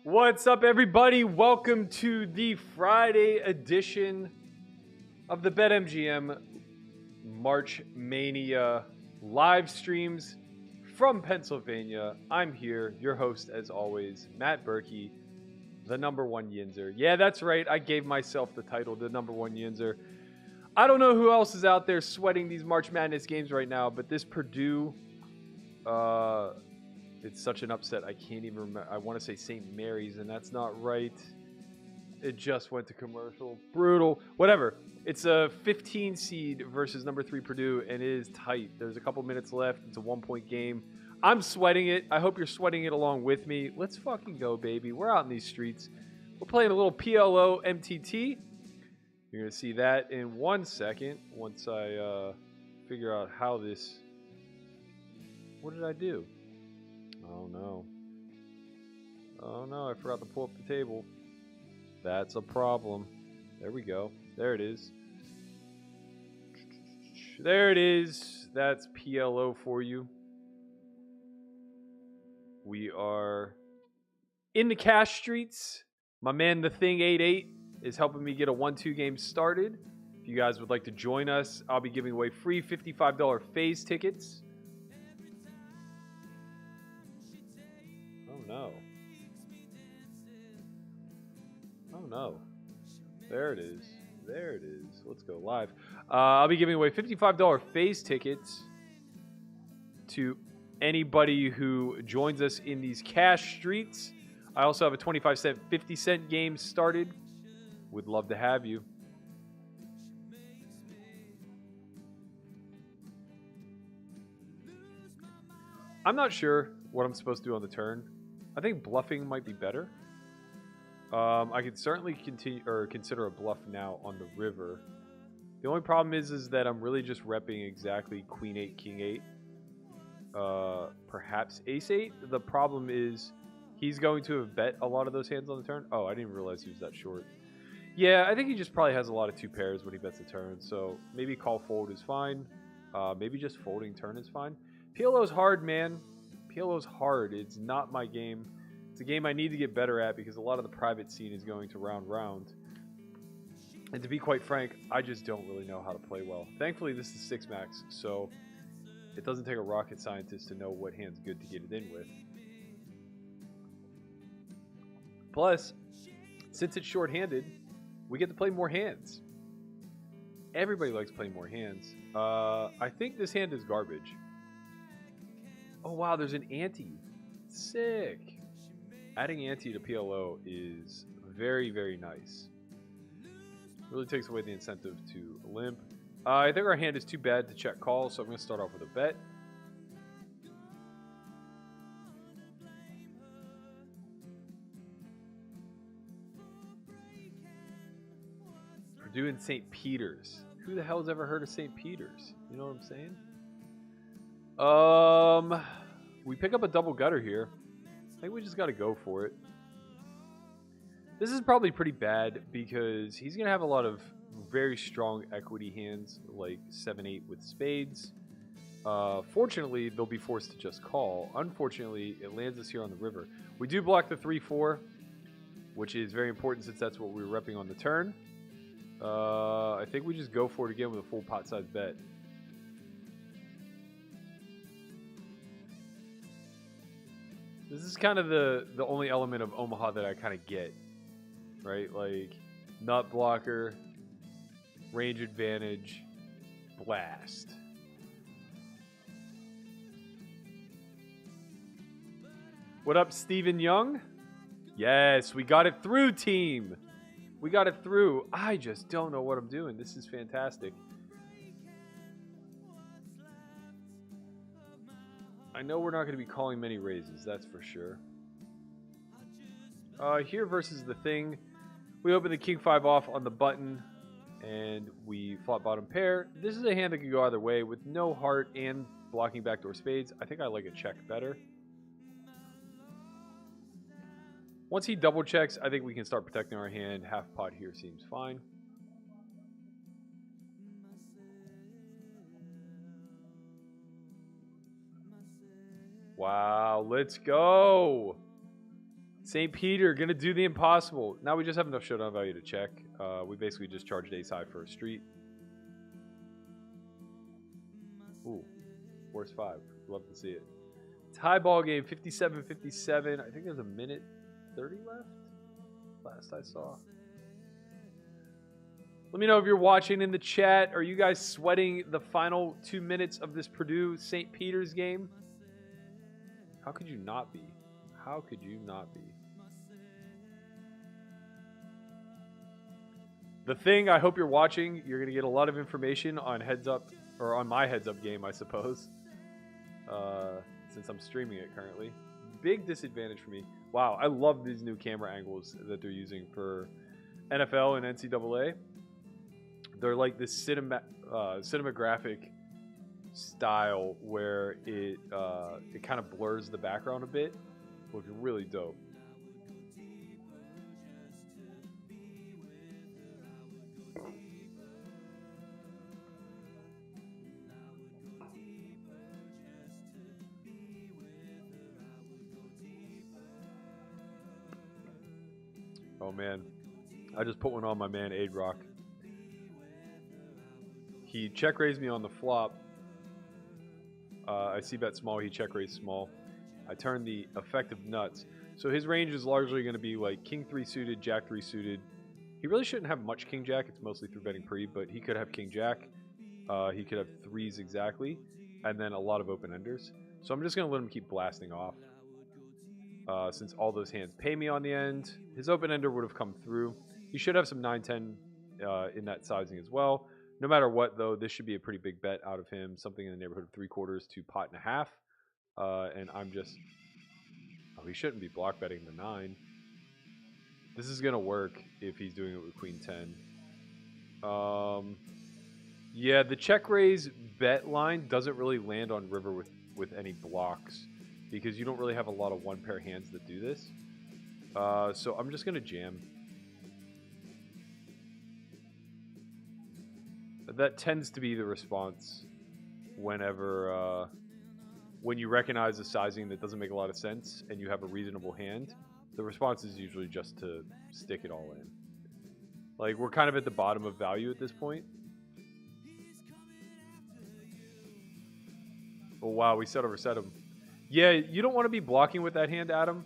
What's up, everybody? Welcome to the Friday edition of the BetMGM March Mania live streams from Pennsylvania. I'm here, your host as always, Matt Berkey, the number one Yinzer. Yeah, that's right. I gave myself the title, the number one Yinzer. I don't know who else is out there sweating these March Madness games right now, but this Purdue, it's such an upset. I can't even remember. I want to say St. Mary's, and that's not right. It just went to commercial. Brutal. Whatever. It's a 15 seed versus number 3 Purdue, and it is tight. There's a couple minutes left. It's a 1-point game. I'm sweating it. I hope you're sweating it along with me. Let's fucking go, baby. We're out in these streets. We're playing a little PLO MTT. You're going to see that in 1 second once I figure out how this... What did I do? Oh no. Oh no, I forgot to pull up the table. That's a problem. There we go. There it is. There it is. That's PLO for you. We are in the cash streets. My man, the Thing 88, is helping me get a 1-2 game started. If you guys would like to join us, I'll be giving away free $55 phase tickets. Oh no. Oh no. There it is. There it is. Let's go live. I'll be giving away $55 phase tickets to anybody who joins us in these cash streets. I also have a 25-cent, 50-cent game started. Would love to have you. I'm not sure what I'm supposed to do on the turn. I think bluffing might be better. I could certainly consider a bluff now on the river. The only problem is that I'm really just repping exactly Queen 8, King 8. Perhaps Ace 8. The problem is he's going to have bet a lot of those hands on the turn. Oh, I didn't realize he was that short. Yeah, I think he just probably has a lot of 2 pairs when he bets the turn. So maybe call fold is fine. Maybe just folding turn is fine. PLO's hard, man. PLO's hard. It's not my game. It's a game I need to get better at because a lot of the private scene is going to round. And to be quite frank, I just don't really know how to play well. Thankfully, this is 6 max, so it doesn't take a rocket scientist to know what hand's good to get it in with. Plus, since it's short-handed, we get to play more hands. Everybody likes playing more hands. I think this hand is garbage. Oh, wow, there's an ante. Sick. Adding ante to PLO is very, very nice. Really takes away the incentive to limp. I think our hand is too bad to check call, so I'm going to start off with a bet. Purdue and St. Peter's. Who the hell has ever heard of St. Peter's? You know what I'm saying? We pick up a double gutter here. I think we just got to go for it. This is probably pretty bad because he's going to have a lot of very strong equity hands like 7-8 with spades. Fortunately, they'll be forced to just call. Unfortunately, it lands us here on the river. We do block the 3-4, which is very important since that's what we were repping on the turn. I think we just go for it again with a full pot size bet. This is kind of the only element of Omaha that I kind of get, right? Like, nut blocker, range advantage, blast. What up, Steven Young? Yes, we got it through, team. We got it through. I just don't know what I'm doing. This is fantastic. I know we're not going to be calling many raises, that's for sure. Here versus the Thing, we open the King 5 off on the button, and we flop bottom pair. This is a hand that can go either way with no heart and blocking backdoor spades. I think I like a check better. Once he double checks, I think we can start protecting our hand. Half pot here seems fine. Wow, let's go. St. Peter gonna do the impossible. Now we just have enough showdown value to check. We basically just charged ace high for a street. Ooh, worst 5. Love to see it. Tie ball game, 57-57. I think there's a minute 30 left. Last I saw. Let me know if you're watching in the chat. Are you guys sweating the final 2 minutes of this Purdue St. Peter's game? How could you not be? How could you not be? The thing, I hope you're watching. You're going to get a lot of information on heads up, or on my heads up game, I suppose. Since I'm streaming it currently. Big disadvantage for me. Wow, I love these new camera angles that they're using for NFL and NCAA. They're like this cinematographic style where it kind of blurs the background a bit. Looks really dope. Oh man, I just put one on my man Aidrock. He check raised me on the flop. I see bet small, he check raised small. I turn the effective nuts. So his range is largely going to be like king 3 suited, jack 3 suited. He really shouldn't have much king jack. It's mostly through betting pre, but he could have king jack. He could have 3s exactly, and then a lot of open enders. So I'm just going to let him keep blasting off. Since all those hands pay me on the end. His open ender would have come through. He should have some 9-10 in that sizing as well. No matter what, though, this should be a pretty big bet out of him. Something in the neighborhood of 3/4 to pot and a half. And I'm just... Oh, he shouldn't be block betting the 9. This is going to work if he's doing it with queen 10. Yeah, the check raise bet line doesn't really land on river with any blocks, because you don't really have a lot of one pair hands that do this. So I'm just going to jam. That tends to be the response whenever, when you recognize a sizing that doesn't make a lot of sense and you have a reasonable hand. The response is usually just to stick it all in. Like, we're kind of at the bottom of value at this point. Oh, wow, we set overset him. Yeah, you don't want to be blocking with that hand, Adam.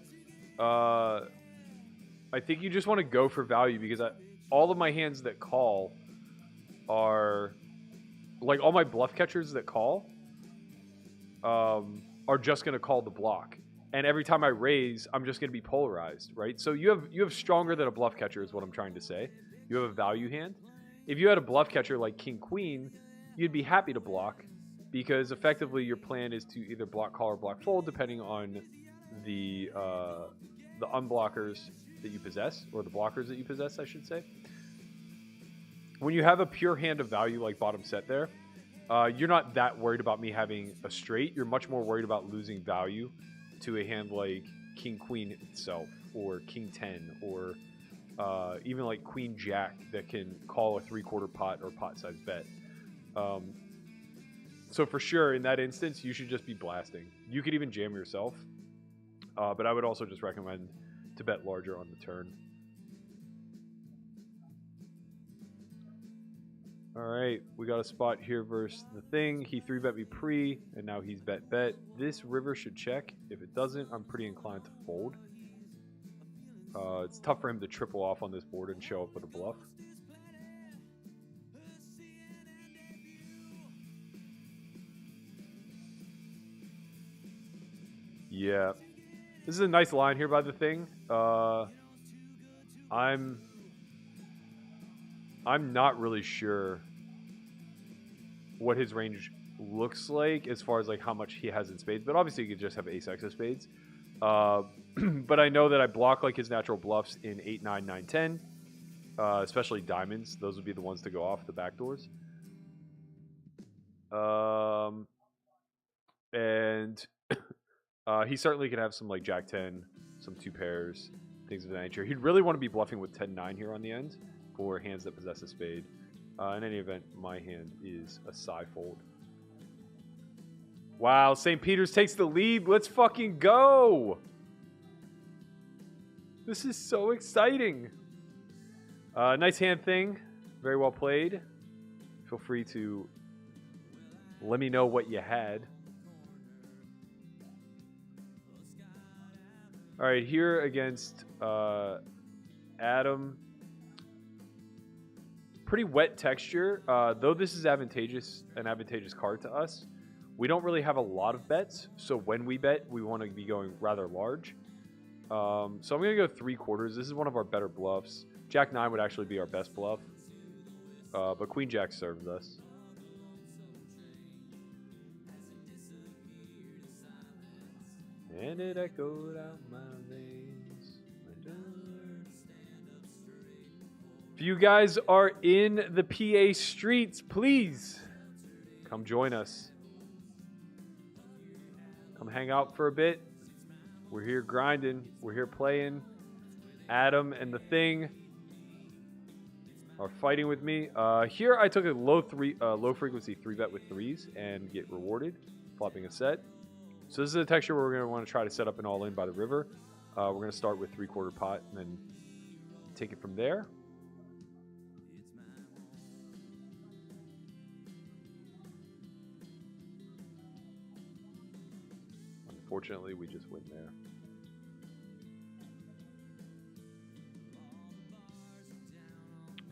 I think you just want to go for value, because all of my hands that call are... Like, all my bluff catchers that call are just going to call the block. And every time I raise, I'm just going to be polarized, right? So you have stronger than a bluff catcher is what I'm trying to say. You have a value hand. If you had a bluff catcher like King Queen, you'd be happy to block, because effectively your plan is to either block call or block fold depending on the unblockers that you possess, or the blockers that you possess, I should say. When you have a pure hand of value like bottom set there, you're not that worried about me having a straight. You're much more worried about losing value to a hand like King Queen itself, or King 10, or even like Queen Jack that can call a 3/4 pot or pot size bet. So for sure, in that instance, you should just be blasting. You could even jam yourself, but I would also just recommend to bet larger on the turn. All right, we got a spot here versus the thing. He 3-bet me pre, and now he's bet. This river should check. If it doesn't, I'm pretty inclined to fold. It's tough for him to triple off on this board and show up with a bluff. Yeah. This is a nice line here by the thing. I'm not really sure what his range looks like as far as like how much he has in spades, but obviously he could just have ace-x of spades. But I know that I block like his natural bluffs in 8, 9, 9, 10, especially diamonds. Those would be the ones to go off the back doors. And he certainly can have some like jack 10, some 2 pairs, things of that nature. He'd really want to be bluffing with 10-9 here on the end for hands that possess a spade. In any event, my hand is a side fold. Wow, St. Peter's takes the lead. Let's fucking go. This is so exciting. Nice hand thing. Very well played. Feel free to let me know what you had. All right, here against Adam. Pretty wet texture. Though this is an advantageous card to us, we don't really have a lot of bets. So when we bet, we want to be going rather large. So I'm going to go 3/4. This is one of our better bluffs. Jack 9 would actually be our best bluff. But Queen Jack serves us. And it echoed out my veins. If you guys are in the PA streets, please come join us. Come hang out for a bit. We're here grinding. We're here playing. Adam and the Thing are fighting with me. Here I took a low frequency 3-bet with 3s and get rewarded, flopping a set. So this is a texture where we're going to want to try to set up an all-in by the river. We're going to start with 3/4 pot and then take it from there. Unfortunately, we just win there.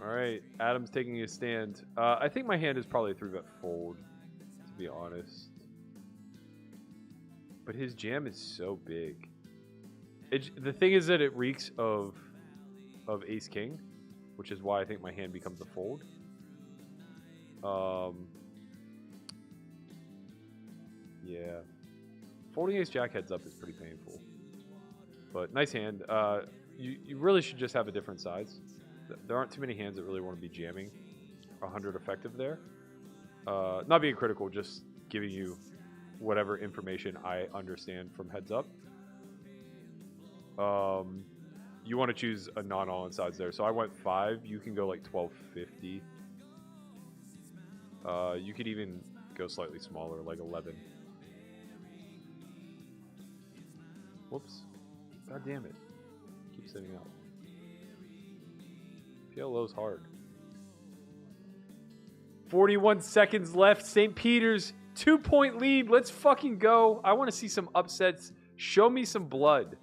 All right, Adam's taking a stand. I think my hand is probably a 3-bet fold, to be honest. But his jam is so big. The thing is that it reeks of Ace King, which is why I think my hand becomes a fold. Yeah. Folding Ace Jack heads up is pretty painful. But nice hand. You really should just have a different size. There aren't too many hands that really want to be jamming 100 effective there. Not being critical, just giving you whatever information I understand from heads up. You want to choose a non-all-in size there. So I went 5. You can go like 1250. You could even go slightly smaller, like 11. Whoops. God damn it. Keep sitting out. PLO's hard. 41 seconds left. St. Peter's 2-point lead. Let's fucking go. I want to see some upsets. Show me some blood.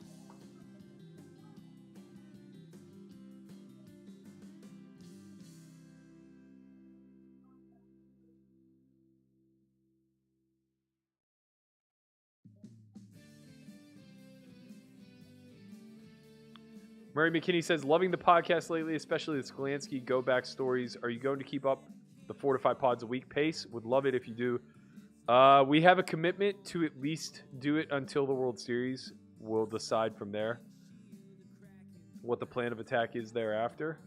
Murray McKinney says, loving the podcast lately, especially the Skolansky go back stories. Are you going to keep up the 4 to 5 pods a week pace? Would love it if you do. We have a commitment to at least do it until the World Series. We'll decide from there what the plan of attack is thereafter.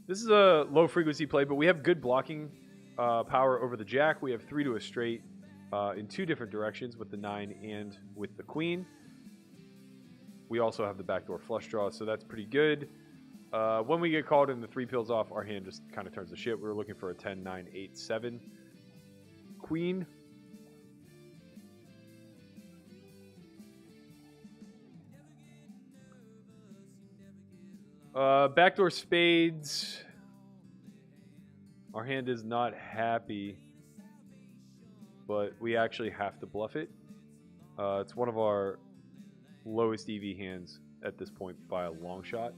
This is a low frequency play, but we have good blocking power over the jack. We have 3 to a straight in 2 different directions with the 9 and with the queen. We also have the backdoor flush draw, so that's pretty good. When we get called and the 3 pills off, our hand just kind of turns to shit. We were looking for a 10, 9, 8, 7 queen. Backdoor spades. Our hand is not happy, but we actually have to bluff it. It's one of our lowest EV hands at this point by a long shot.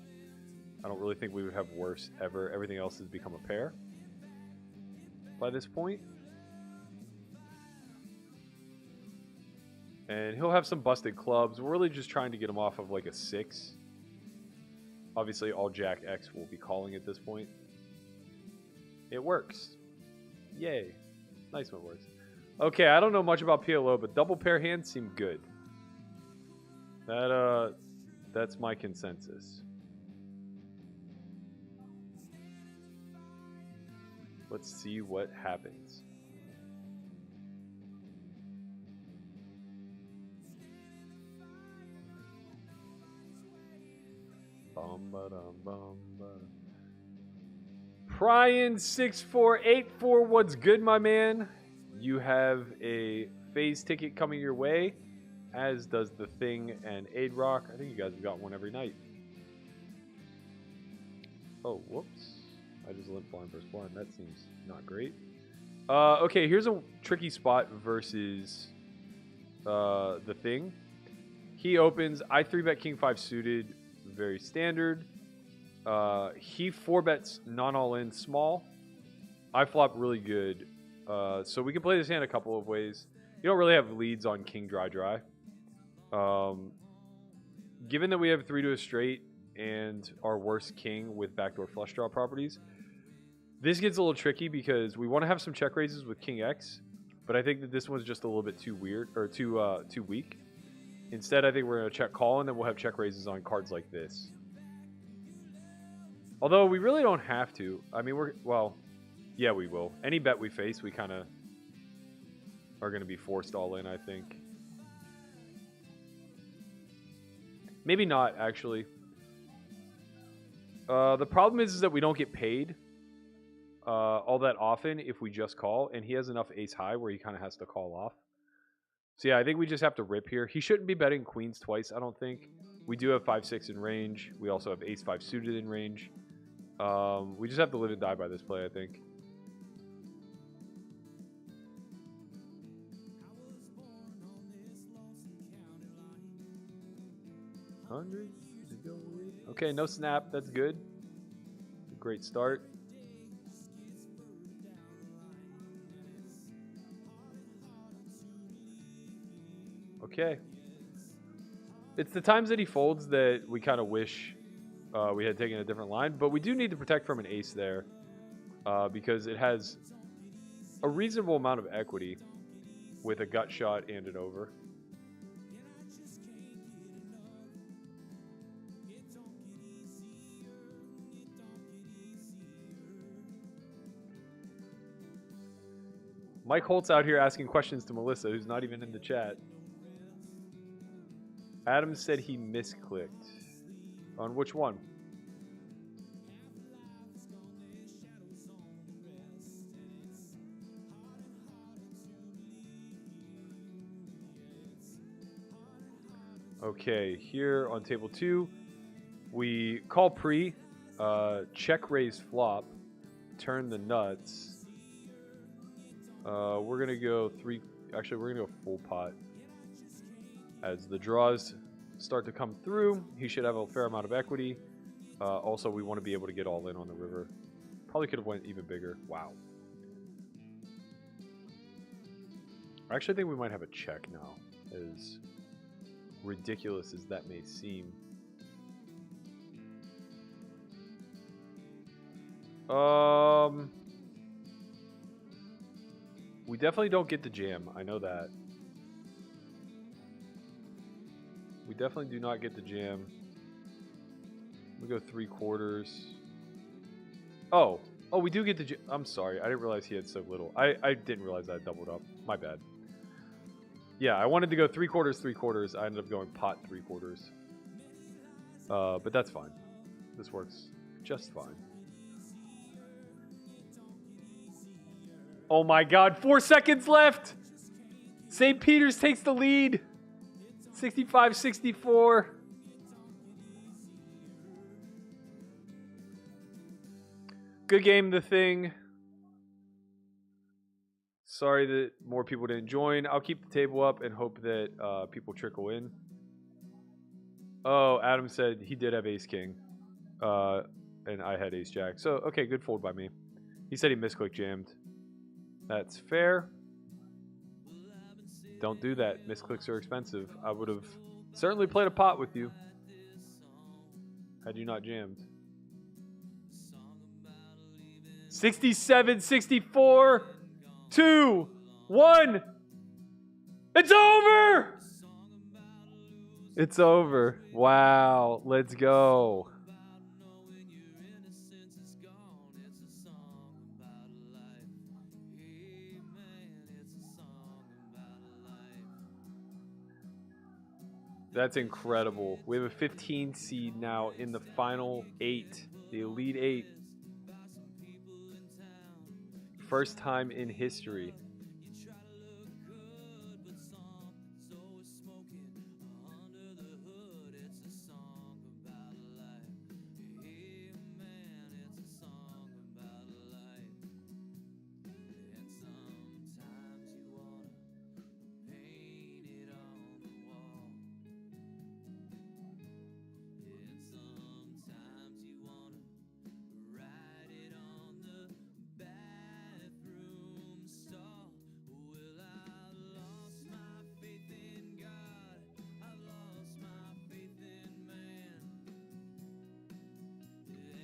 I don't really think we would have worse ever. Everything else has become a pair by this point. And he'll have some busted clubs. We're really just trying to get him off of like a 6. Obviously, all Jack X will be calling at this point. It works. Yay. Nice one, works. Okay, I don't know much about PLO, but double pair hands seem good. That's my consensus. Let's see what happens. Brian 6484, what's good, my man? You have a phase ticket coming your way. as does the Thing and Aid Rock. I think you guys have got one every night. Oh, whoops. I just limp blind versus blind. That seems not great. Okay, here's a tricky spot versus the Thing. He opens. I 3-bet King 5 suited. Very standard. He 4-bets non-all-in small. I flop really good. So we can play this hand a couple of ways. You don't really have leads on King Dry. Given that we have 3 to a straight and our worst king with backdoor flush draw properties, this gets a little tricky because we want to have some check raises with King X, but I think that this one's just a little bit too weird or too weak. Instead, I think we're going to check call and then we'll have check raises on cards like this. Although we really don't have to. I mean, yeah, we will. Any bet we face, we kind of are going to be forced all in, I think. Maybe not, actually. The problem is that we don't get paid all that often if we just call, and he has enough ace high where he kind of has to call off. So yeah, I think we just have to rip here. He shouldn't be betting queens twice, I don't think. We do have 5-6 in range. We also have ace-5 suited in range. We just have to live and die by this play, I think. Okay, no snap. That's good. Great start. Okay. It's the times that he folds that we kind of wish we had taken a different line, but we do need to protect from an ace there because it has a reasonable amount of equity with a gut shot and an over. Mike Holt's out here asking questions to Melissa, who's not even in the chat. Adam said he misclicked. On which one? Okay, here on table 2, we call pre, check raise flop, turn the nuts. We're going to go we're going to go full pot. As the draws start to come through, he should have a fair amount of equity. Also, we want to be able to get all in on the river. Probably could have went even bigger. Wow. I actually think we might have a check now, as ridiculous as that may seem. We definitely don't get the jam. I know that. We definitely do not get the jam. We go 3/4. Oh, we do get the jam. I'm sorry. I didn't realize he had so little. I didn't realize I doubled up. My bad. Yeah, I wanted to go 3/4. I ended up going pot 3/4. But that's fine. This works just fine. Oh my God, 4 seconds left. St. Peter's takes the lead. 65-64. Good game, the Thing. Sorry that more people didn't join. I'll keep the table up and hope that people trickle in. Oh, Adam said he did have ace king. And I had ace jack. So, okay, good fold by me. He said he misclick jammed. That's fair. Don't do that. Misclicks are expensive. I would have certainly played a pot with you had you not jammed. 67-64. 2, 1. It's over! It's over. Wow. Let's go. That's incredible. We have a 15 seed now in the final 8, the Elite 8. First time in history.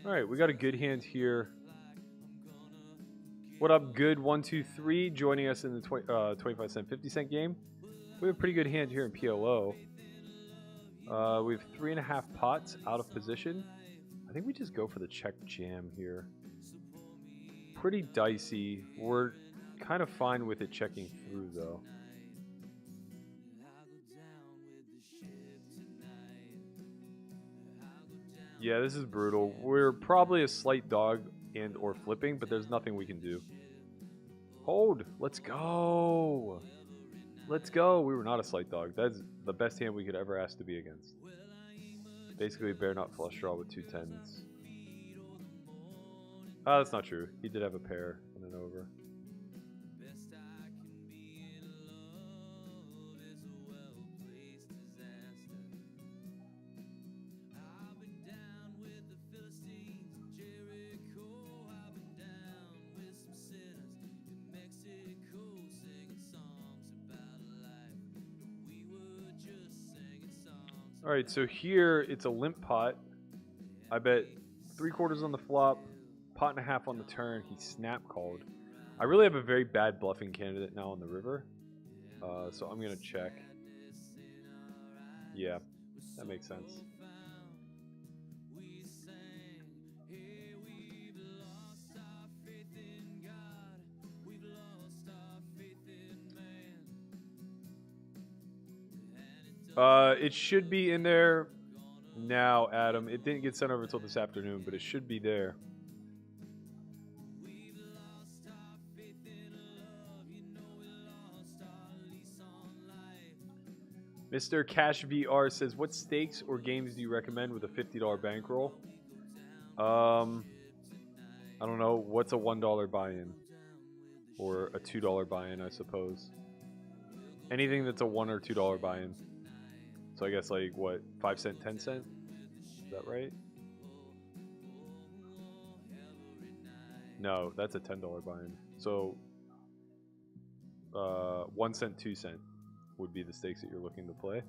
All right, we got a good hand here. What up, good 123 joining us in the 25 cent, 50 cent game. We have a pretty good hand here in PLO. We have 3.5 pots out of position. I think we just go for the check jam here. Pretty dicey. We're kind of fine with it checking through though. Yeah, this is brutal. We're probably a slight dog and or flipping, but there's nothing we can do. Hold. Let's go. Let's go. We were not a slight dog. That's the best hand we could ever ask to be against. Basically a bare nut flush draw with 2 tens. Ah, that's not true. He did have a pair and an over. All right, so here it's a limp pot. I bet 3/4 on the flop, pot and a half on the turn. He snap called. I really have a very bad bluffing candidate now on the river, so I'm gonna check. Yeah, that makes sense. It should be in there now, Adam. It didn't get sent over until this afternoon, but it should be there. Mr. Cash VR says, what stakes or games do you recommend with a $50 bankroll? I don't know. What's a $1 buy-in? Or a $2 buy-in, I suppose. Anything that's a $1 or $2 buy-in. So I guess like what, 5 cent, 10 cent? Is that right? No, that's a $10 buy-in. So 1 cent, 2 cent would be the stakes that you're looking to play.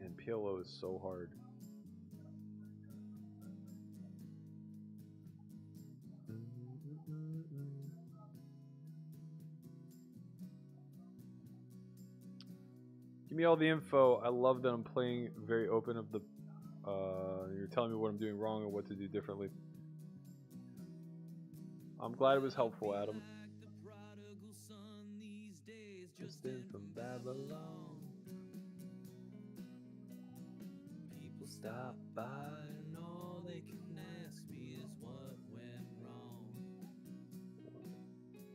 And PLO is so hard. Give me all the info. I love that I'm playing very open of the... you're telling me what I'm doing wrong and what to do differently. I'm glad it was helpful, Adam. Just in from Babylon. People stop by and all they can ask me is what went wrong.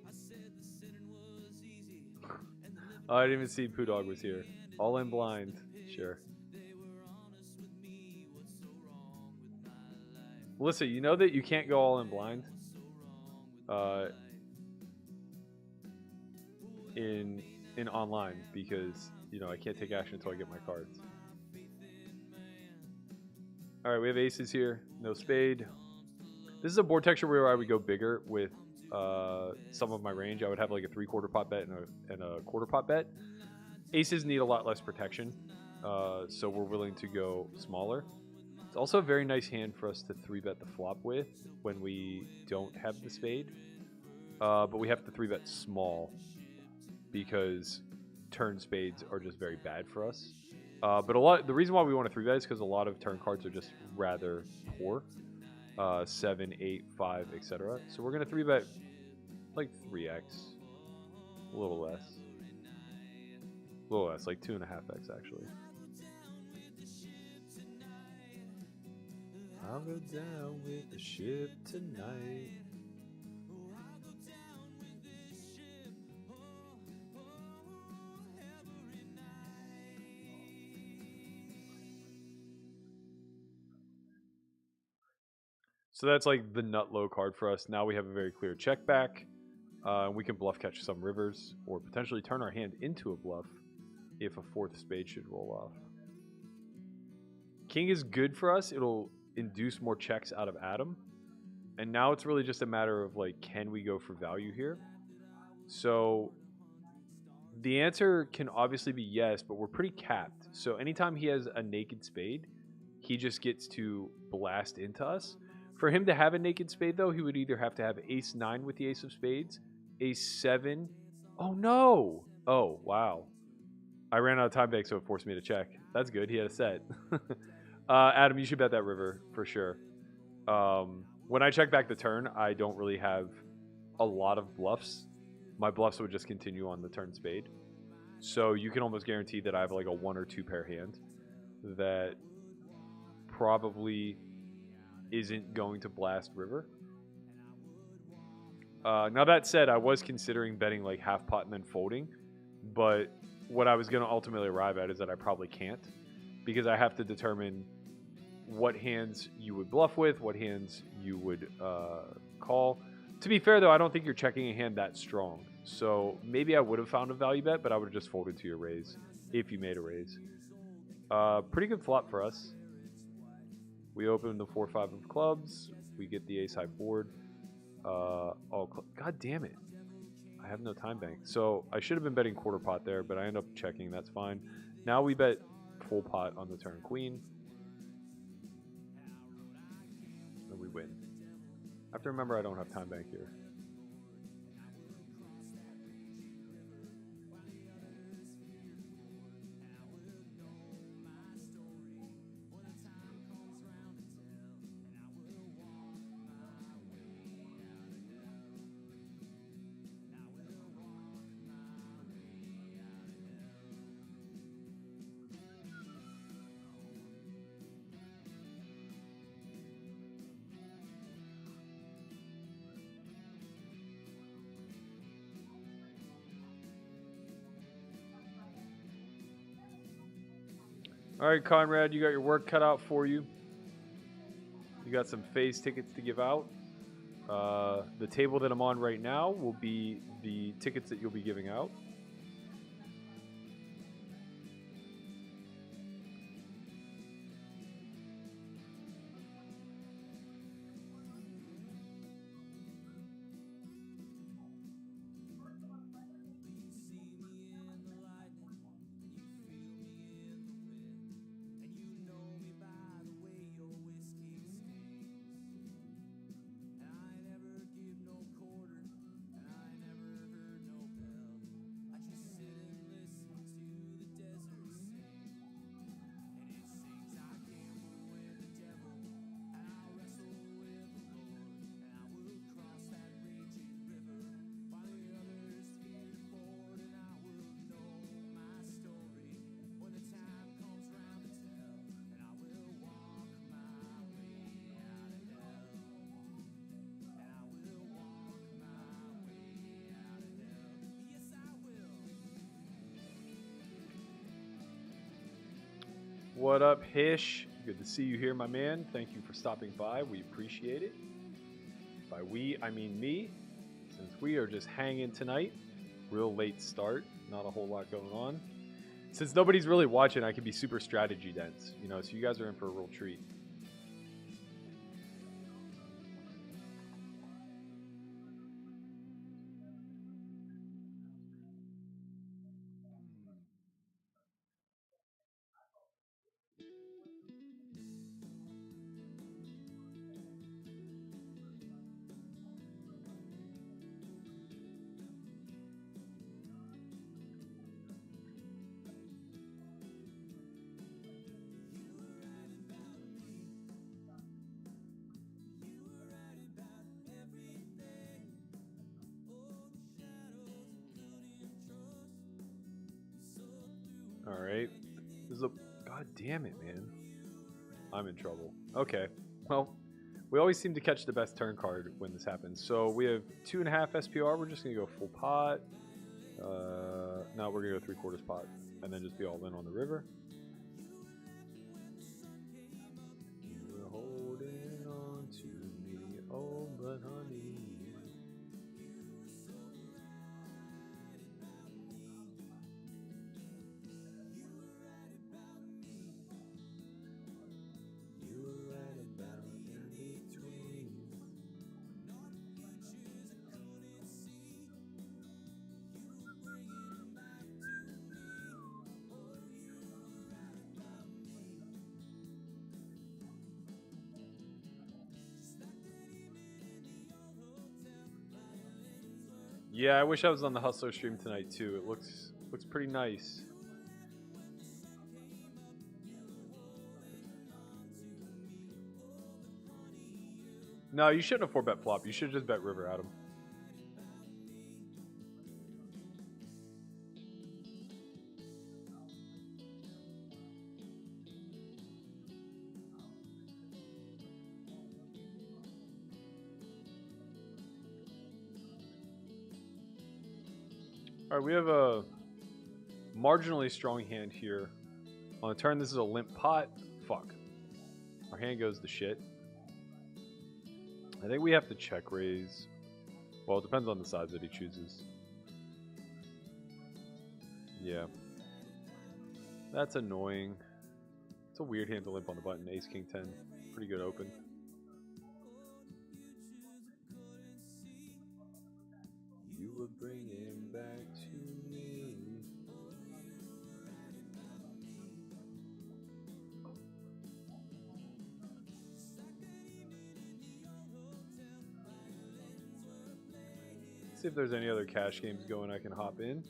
I said the sinning was easy. Oh, I didn't even see Poo Dog was here. All in blind, sure. Melissa, you know that you can't go all in blind in online because I can't take action until I get my cards. All right, we have aces here, no spade. This is a board texture where I would go bigger with some of my range. I would have like a 3/4 pot bet and a 1/4 pot bet. Aces need a lot less protection, so we're willing to go smaller. It's also a very nice hand for us to 3-bet the flop with when we don't have the spade, but we have to 3-bet small because turn spades are just very bad for us. But the reason why we want to 3-bet is because a lot of turn cards are just rather poor, 7, 8, 5, etc. So we're gonna 3-bet like 3x, a little less. A little less, like 2.5x actually. I'll go down with the ship tonight. So that's like the nut low card for us. Now we have a very clear check back. We can bluff catch some rivers or potentially turn our hand into a bluff if a 4th spade should roll off. King is good for us. It'll induce more checks out of Adam. And now it's really just a matter of like, can we go for value here? So The answer can obviously be yes, but we're pretty capped. So anytime he has a naked spade, he just gets to blast into us. For him to have a naked spade, though, he would either have to have ace 9 with the ace of spades, ace 7. Oh, no. Oh, wow. I ran out of time bank, so it forced me to check. That's good. He had a set. Adam, you should bet that river for sure. When I check back the turn, I don't really have a lot of bluffs. My bluffs would just continue on the turn spade. So you can almost guarantee that I have like a 1 or 2 pair hand that probably isn't going to blast river. Now that said, I was considering betting like half pot and then folding, but what I was going to ultimately arrive at is that I probably can't, because I have to determine what hands you would bluff with, what hands you would call. To be fair, though, I don't think you're checking a hand that strong. So maybe I would have found a value bet, but I would have just folded to your raise if you made a raise. Pretty good flop for us. We open the 4-5 of clubs. We get the ace high board. God damn it. I have no time bank. So I should have been betting quarter pot there, but I end up checking. That's fine. Now we bet full pot on the turn queen. And we win. I have to remember I don't have time bank here. All right, Conrad, you got your work cut out for you. You got some phase tickets to give out. The table that I'm on right now will be the tickets that you'll be giving out. What up, Hish? Good to see you here, my man. Thank you for stopping by. We appreciate it. By we, I mean me, since we are just hanging tonight. Real late start, not a whole lot going on. Since nobody's really watching, I can be super strategy dense, you know, so you guys are in for a real treat. All right. This is a... God damn it, man. I'm in trouble. Okay. Well, we always seem to catch the best turn card when this happens. So we have 2.5 SPR. We're just going to go full pot. No, we're going to go 3/4 pot. And then just be all in on the river. You're holding on to me, oh, but honey. Yeah, I wish I was on the Hustler stream tonight too. It looks pretty nice. No, you shouldn't have 4-bet flop. You should just bet river, Adam. All right, we have a marginally strong hand here. On the turn, this is a limp pot. Fuck. Our hand goes to shit. I think we have to check raise. Well, it depends on the size that he chooses. Yeah. That's annoying. It's a weird hand to limp on the button. Ace, King, 10. Pretty good open. You were bringing back to me. See if there's any other cash games going I can hop in.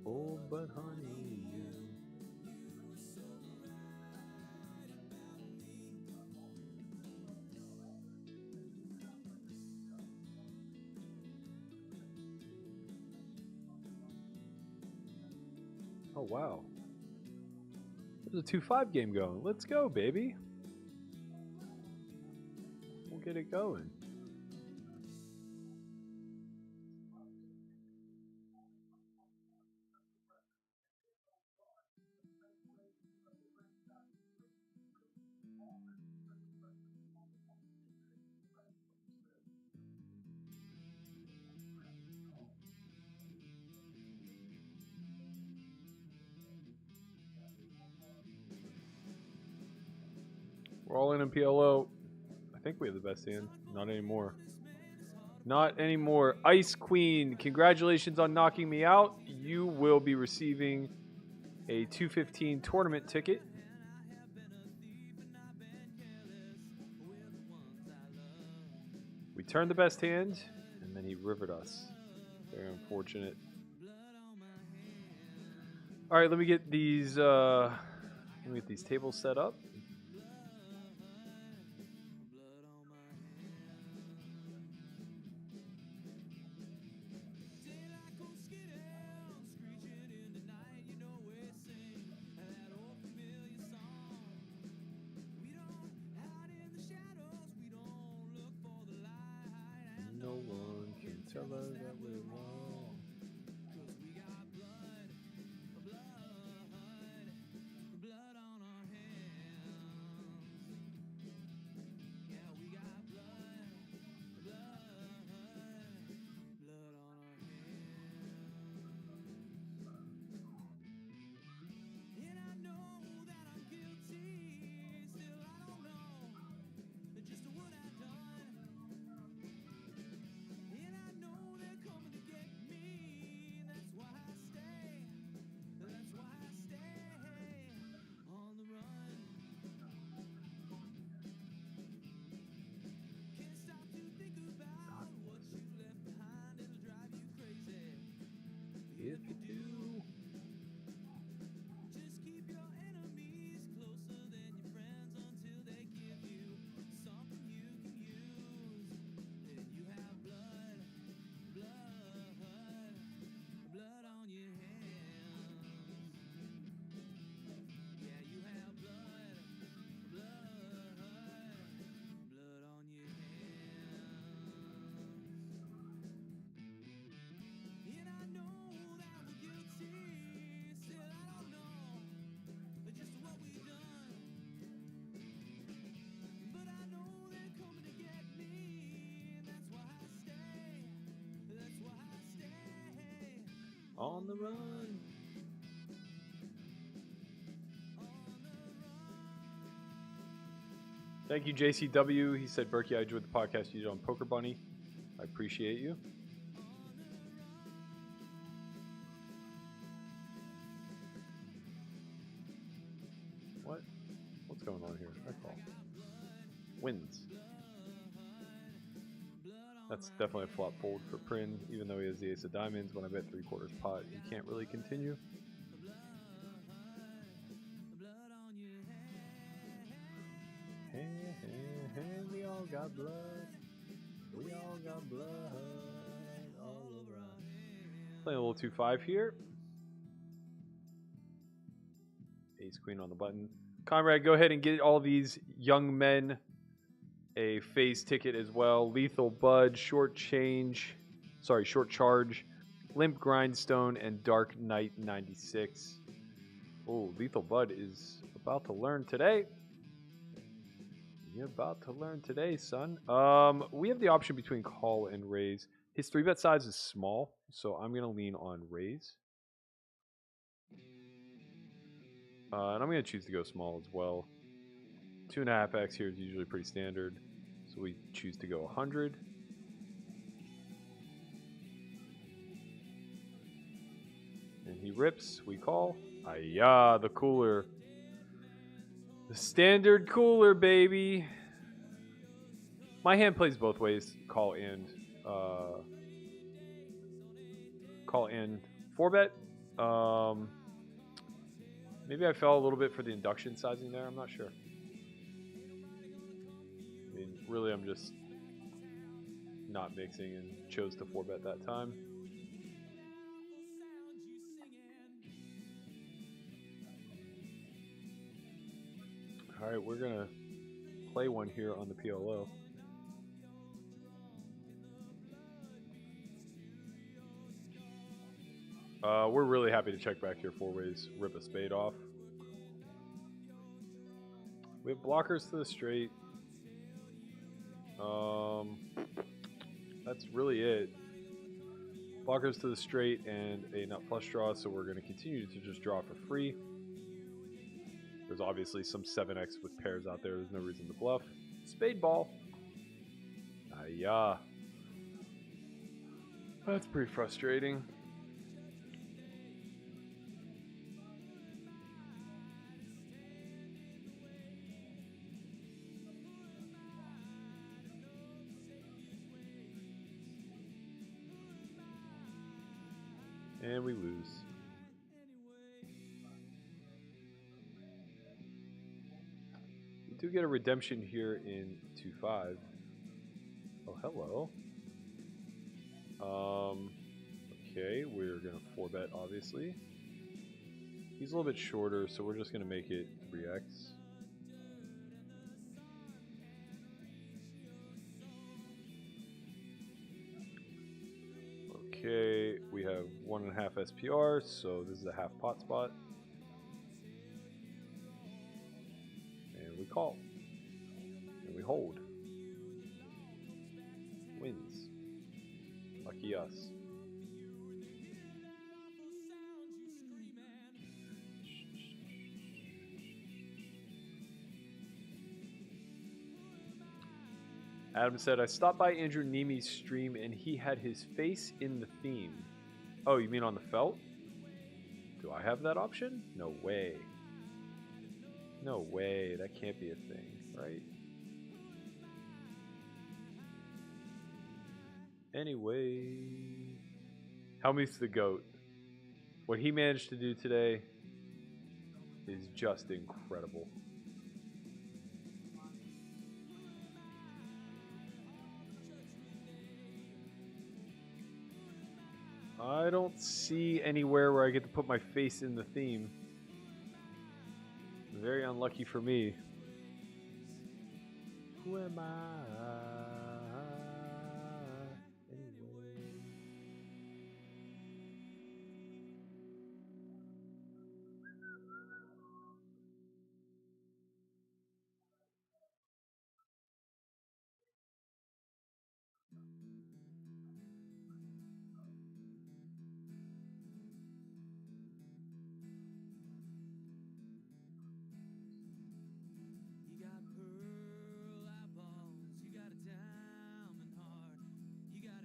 Oh, but honey, you. Oh, wow. There's a 2-5 game going. Let's go, baby. We'll get it going. We're all in PLO. I think we have the best hand. Not anymore. Not anymore. Ice Queen, congratulations on knocking me out. You will be receiving a 215 tournament ticket. We turned the best hand, and then he rivered us. Very unfortunate. All right, let me get these tables set up. No one can tell us that we're wrong. If you do, just keep your enemies closer than your friends until they give you something you can use. Then you have blood on your hands. Yeah, you have blood on your hands. And I know that we're guilty, still I don't know just what we done. But I know they're coming to get me, and that's why I stay. That's why I stay on the run. Thank you, JCW. He said, Berkey, I enjoyed the podcast you did on Poker Bunny. I appreciate you. What's going on here? I call. Wins. That's definitely a flop fold for Prin, even though he has the ace of diamonds. When I bet 3/4 pot, he can't really continue. Hey, hey, hey, we all got blood. We all got blood all over us. Playing a little 2-5 here. Ace queen on the button. Conrad, go ahead and get all these young men a phase ticket as well. Lethal Bud, Short Charge, Limp Grindstone, and Dark Knight 96. Oh, Lethal Bud is about to learn today. You're about to learn today, son. We have the option between call and raise. His 3-bet size is small, so I'm going to lean on raise. And I'm going to choose to go small as well. 2.5x here is usually pretty standard, so we choose to go 100. And he rips, we call. Ayah, the cooler. The standard cooler, baby. My hand plays both ways, call and 4-bet. Maybe I fell a little bit for the induction sizing there. I'm not sure. I mean, really, I'm just not mixing and chose to 4-bet that time. All right, we're going to play one here on the PLO. We're really happy to check back here 4 ways, rip a spade off. We have blockers to the straight. That's really it. Blockers to the straight and a nut flush draw, so we're going to continue to just draw for free. There's obviously some 7x with pairs out there. There's no reason to bluff. Spade ball. Ayah. That's pretty frustrating. And we lose. We do get a redemption here in 2-5. Oh, hello. Okay, we're going to 4-bet, obviously. He's a little bit shorter, so we're just going to make it 3x. Okay, we have 1.5 SPR, so this is a half pot spot. And we call. And we hold. Wins. Lucky us. Adam said, I stopped by Andrew Nemi's stream and he had his face in the theme. Oh, you mean on the felt? Do I have that option? No way. No way. That can't be a thing, right? Anyway. Helmy's the GOAT. What he managed to do today is just incredible. I don't see anywhere where I get to put my face in the theme. Very unlucky for me. Who am I? Anyway.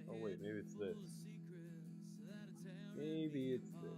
Oh wait, maybe it's this. Maybe it's this.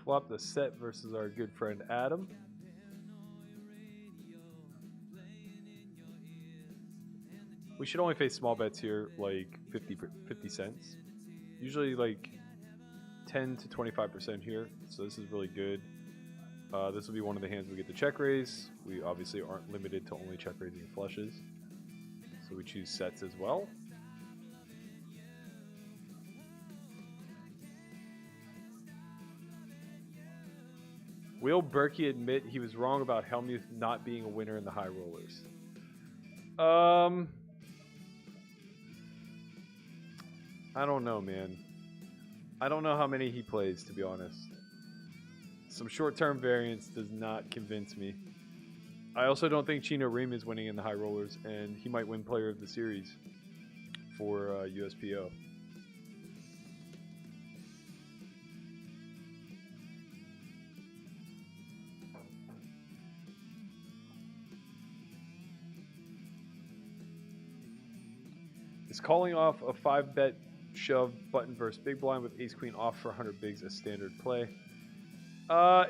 flop the set versus our good friend Adam. We should only face small bets here, like 50 cents. Usually like 10 to 25% here, so this is really good. This will be one of the hands we get to check raise. We obviously aren't limited to only check raising flushes, so we choose sets as well. Will Berkey admit he was wrong about Helmuth not being a winner in the high rollers? I don't know, man. I don't know how many he plays, to be honest. Some short-term variance does not convince me. I also don't think Chino Reem is winning in the high rollers, and he might win Player of the Series for USPO. Is calling off a 5-bet shove button versus big blind with ace queen off for 100 bigs a standard play?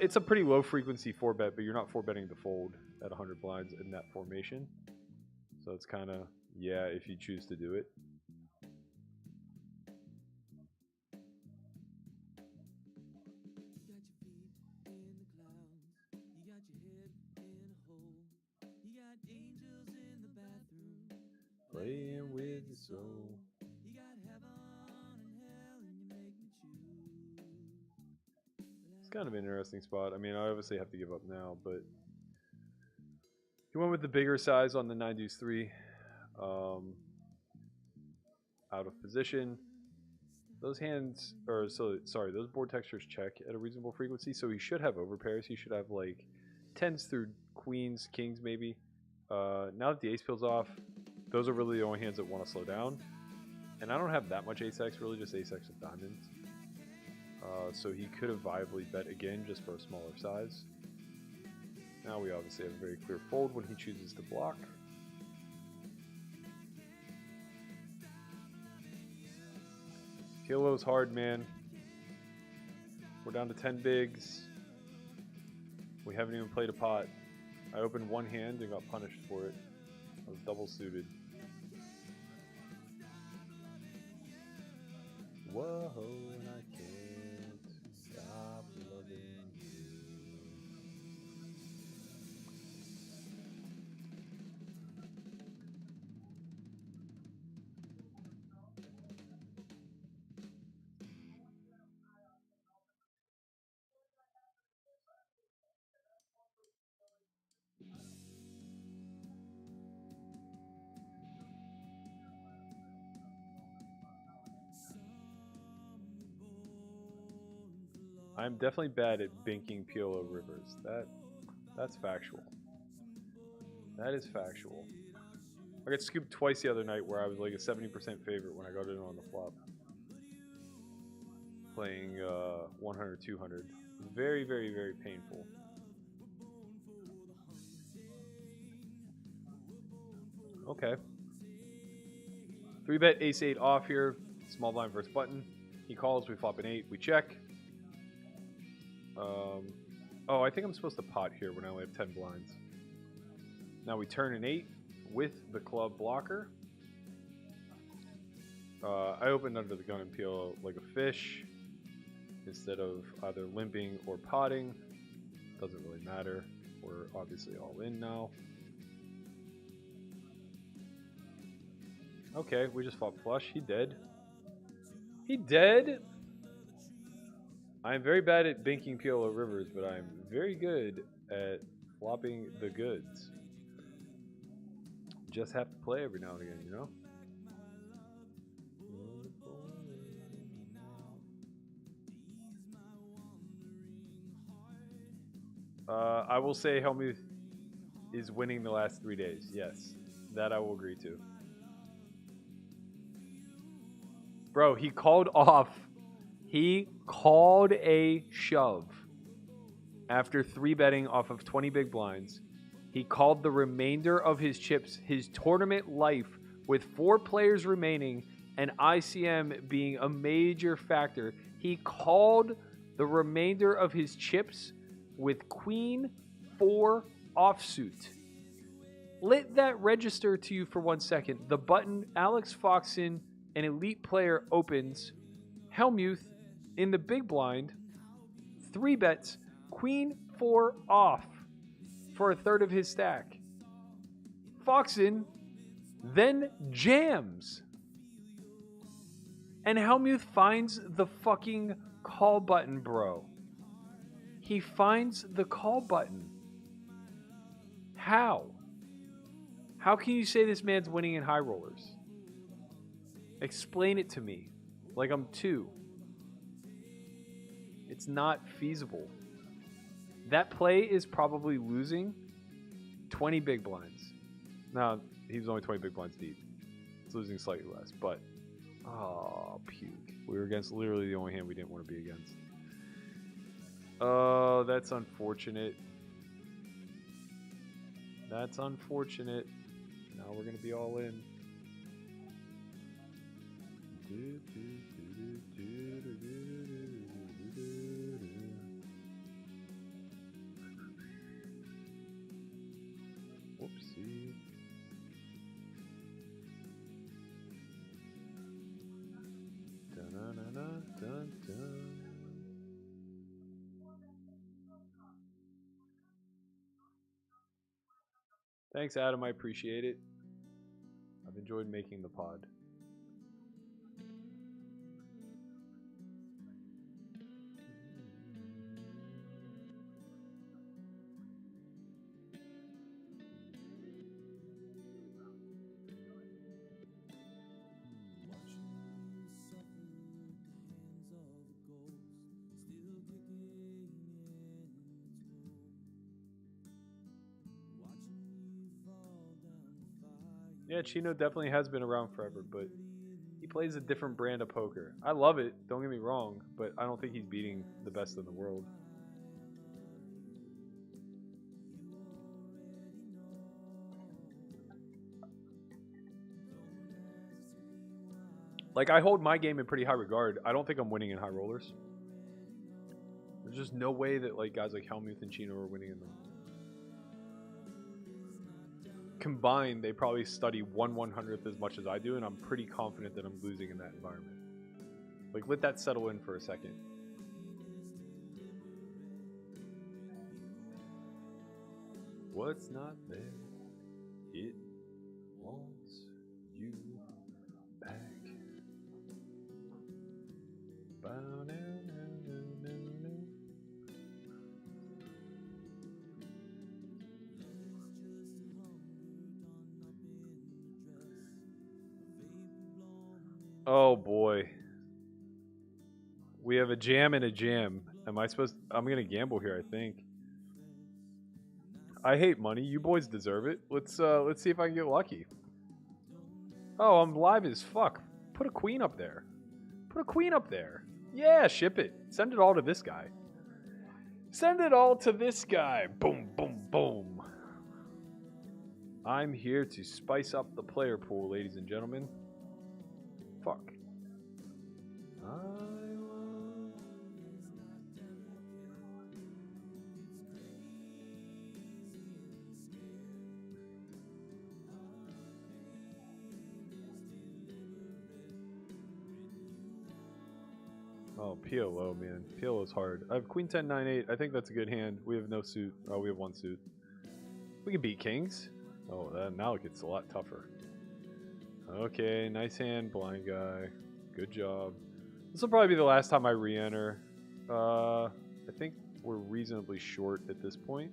It's a pretty low frequency 4-bet, but you're not 4-betting the fold at 100 blinds in that formation. So it's kind of, yeah, if you choose to do it. Playing with the soul. It's kind of an interesting spot. I mean, I obviously have to give up now, but he went with the bigger size on the 9 deuce 3. Out of position. Those hands, or sorry, those board textures check at a reasonable frequency, so he should have overpairs. He should have like 10s through queens, kings maybe. Now that the ace peels off, those are really the only hands that want to slow down. And I don't have that much ace-x, really just ace-x with diamonds. So he could have viably bet again just for a smaller size. Now we obviously have a very clear fold when he chooses to block. PLO's hard, man. We're down to 10 bigs. We haven't even played a pot. I opened one hand and got punished for it. I was double suited. Whoa, and I can't stop loving you. I'm definitely bad at binking PLO rivers. That's factual. That is factual. I got scooped twice the other night where I was like a 70% favorite when I got in on the flop. Playing 100, 200. Very, very, very painful. Okay. 3-bet ace-8 off here. Small blind versus button. He calls, we flop an 8, we check. Oh, I think I'm supposed to pot here when I only have 10 blinds. Now we turn an 8 with the club blocker. I opened under the gun and PLO like a fish instead of either limping or potting. Doesn't really matter. We're obviously all in now. Okay, we just fought flush. He dead. He dead? I'm very bad at binking PLO rivers, but I'm very good at flopping the goods. Just have to play every now and again, you know? I will say Helmuth is winning the last 3 days. Yes, that I will agree to. Bro, he called off. He called a shove after 3-betting off of 20 big blinds. He called the remainder of his chips, his tournament life, with 4 players remaining and ICM being a major factor. He called the remainder of his chips with Queen 4 offsuit. Let that register to you for 1 second. The button Alex Foxen, an elite player, opens. Helmuth in the big blind. 3 bets. Queen 4 off for a third of his stack. Foxen then jams. And Helmuth finds the fucking call button, bro. He finds the call button. How? How can you say this man's winning in high rollers? Explain it to me. Like I'm 2. It's not feasible. That play is probably losing 20 big blinds. No, he was only 20 big blinds deep. It's losing slightly less, but oh, puke. We were against literally the only hand we didn't want to be against. Oh, that's unfortunate. That's unfortunate. Now we're going to be all in. Whoopsie. Dun-dun-dun-dun-dun. Thanks, Adam. I appreciate it. I've enjoyed making the pod. Yeah, Chino definitely has been around forever, but he plays a different brand of poker. I love it, don't get me wrong, but I don't think he's beating the best in the world. Like, I hold my game in pretty high regard. I don't think I'm winning in high rollers. There's just no way that like guys like Helmuth and Chino are winning in them. Combined, they probably study 1/100th as much as I do, and I'm pretty confident that I'm losing in that environment. Like, let that settle in for a second. What's not there? It wants you back. Oh boy. We have a jam and a jam. I'm gonna gamble here, I think. I hate money. You boys deserve it. Let's see if I can get lucky. Oh, I'm live as fuck. Put a queen up there. Put a queen up there. Yeah, ship it. Send it all to this guy. Send it all to this guy. Boom, boom, boom. I'm here to spice up the player pool, ladies and gentlemen. Fuck. Oh, PLO, man. PLO's hard. I have Queen 10, 9, 8. I think that's a good hand. We have no suit. Oh, we have 1 suit. We can beat kings. Oh, now it gets a lot tougher. Okay, nice hand, blind guy. Good job. This will probably be the last time I re-enter. I think we're reasonably short at this point.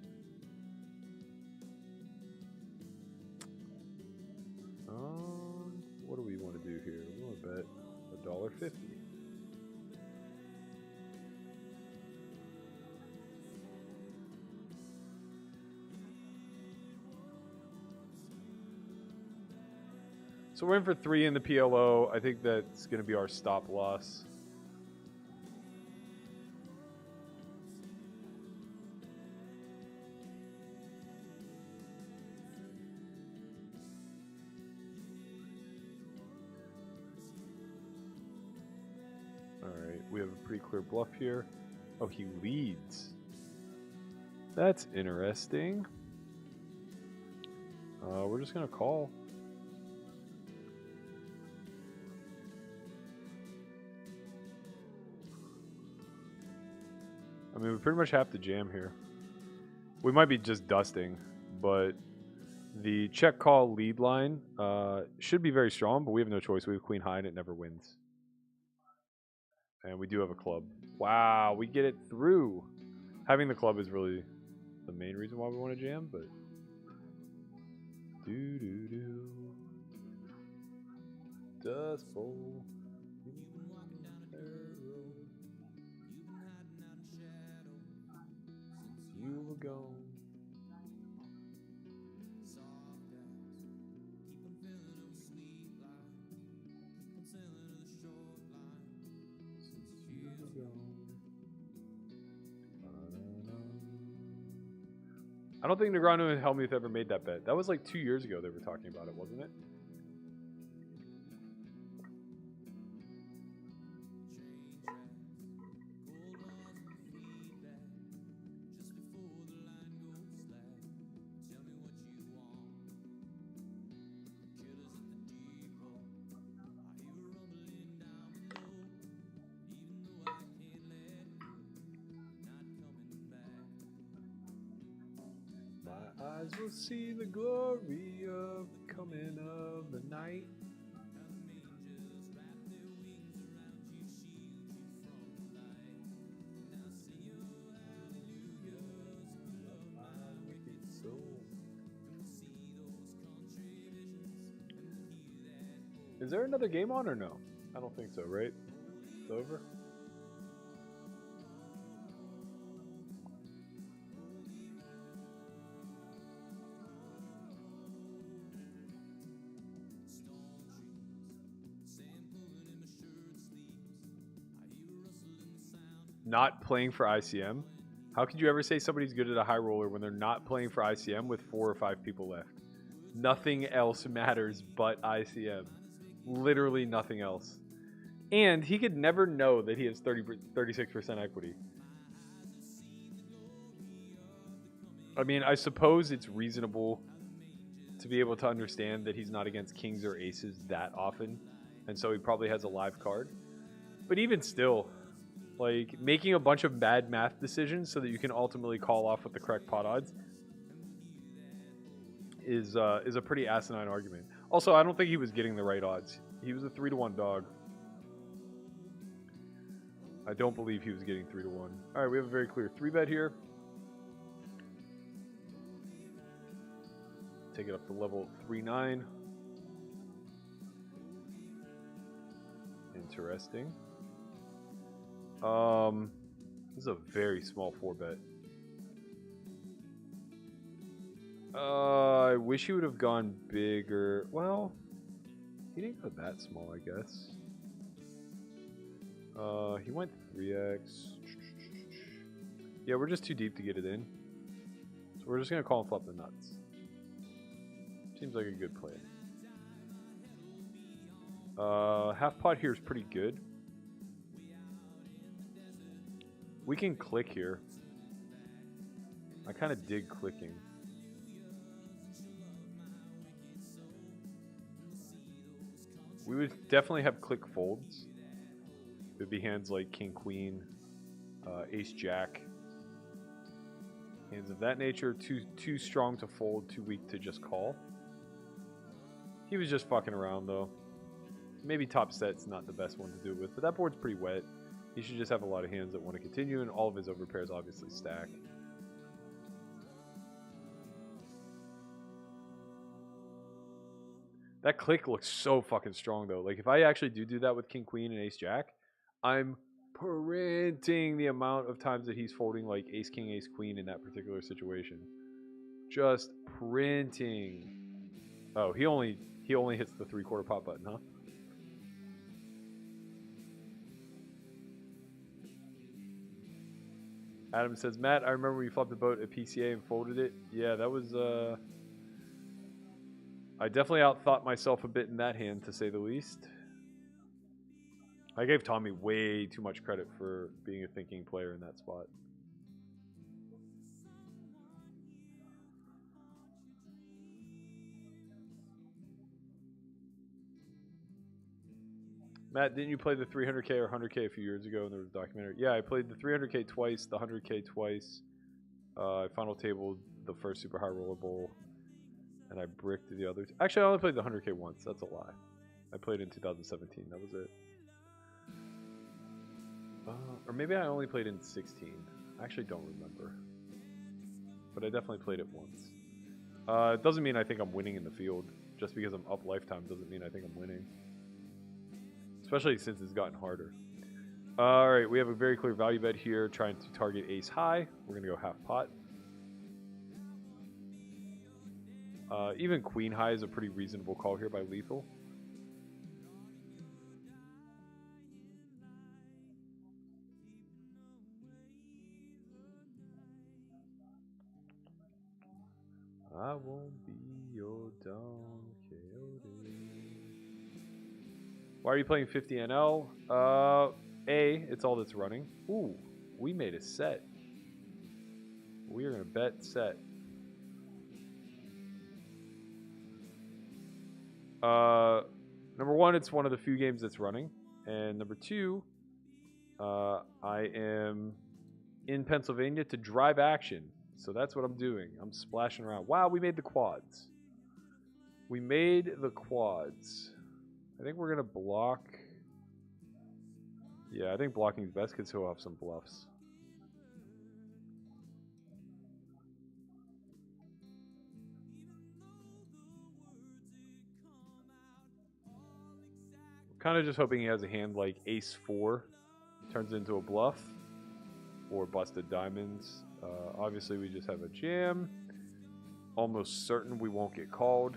What do we want to do here? We want to bet $1.50. So we're in for 3 in the PLO. I think that's going to be our stop loss. All right, we have a pretty clear bluff here. Oh, he leads. That's interesting. We're just going to call. I mean, we pretty much have to jam here. We might be just dusting, but the check call lead line should be very strong, but we have no choice. We have queen high and it never wins. And we do have a club. Wow, we get it through. Having the club is really the main reason why we want to jam, but... Do-do-do. Dust bowl. You were gone. I don't think Negreanu and Hellmuth ever made that bet. That was like 2 years ago they were talking about it, wasn't it? Eyes will see the glory of the coming of the night. Is there another game on or no? I don't think so, right? It's over? Not playing for ICM? How could you ever say somebody's good at a high roller when they're not playing for ICM with 4 or 5 people left? Nothing else matters but ICM. Literally nothing else. And he could never know that he has 36% equity. I mean, I suppose it's reasonable to be able to understand that he's not against kings or aces that often. And so he probably has a live card. But even still... like, making a bunch of bad math decisions so that you can ultimately call off with the correct pot odds is a pretty asinine argument. Also, I don't think he was getting the right odds. He was a 3-to-1 dog. I don't believe he was getting 3-to-1. All right, we have a very clear 3-bet here. Take it up to level 3-9. Interesting. This is a very small 4-bet. I wish he would have gone bigger. Well, he didn't go that small, I guess. He went 3x. Yeah, we're just too deep to get it in. So we're just going to call and flop the nuts. Seems like a good play. Half pot here is pretty good. We can click here. I kind of dig clicking. We would definitely have click folds. It would be hands like king, queen, ace, jack. Hands of that nature. Too strong to fold, too weak to just call. He was just fucking around though. Maybe top set's not the best one to do it with, but that board's pretty wet. He should just have a lot of hands that want to continue, and all of his overpairs obviously stack. That click looks so fucking strong, though. Like, if I actually do that with king, queen, and ace, jack, I'm printing the amount of times that he's folding, like, ace, king, ace, queen in that particular situation. Just printing. Oh, he only hits the 3/4 pot button, huh? Adam says, Matt, I remember when you flopped the boat at PCA and folded it. Yeah, that was, I definitely outthought myself a bit in that hand, to say the least. I gave Tommy way too much credit for being a thinking player in that spot. Matt, didn't you play the 300K or 100K a few years ago in the documentary? Yeah, I played the 300K twice, the 100K twice. I final tabled the first Super High Roller Bowl, and I bricked the others. Actually, I only played the 100K once. That's a lie. I played in 2017. That was it. Or maybe I only played in 16. I actually don't remember. But I definitely played it once. It doesn't mean I think I'm winning in the field. Just because I'm up lifetime doesn't mean I think I'm winning. Especially since it's gotten harder. Alright, we have a very clear value bet here, trying to target ace high. We're going to go half pot. Even queen high is a pretty reasonable call here by lethal. I won't be your Don Quixote. Why are you playing 50 NL? It's all that's running. Ooh, we made a set. We are going to bet set. Number one, it's one of the few games that's running. And number two, I am in Pennsylvania to drive action. So that's what I'm doing. I'm splashing around. Wow, we made the quads. We made the quads. I think we're going to block. Yeah, I think blocking is best because he'll have some bluffs. Kind of just hoping he has a hand like ace 4 turns into a bluff or busted diamonds. Obviously, we just have a jam. Almost certain we won't get called.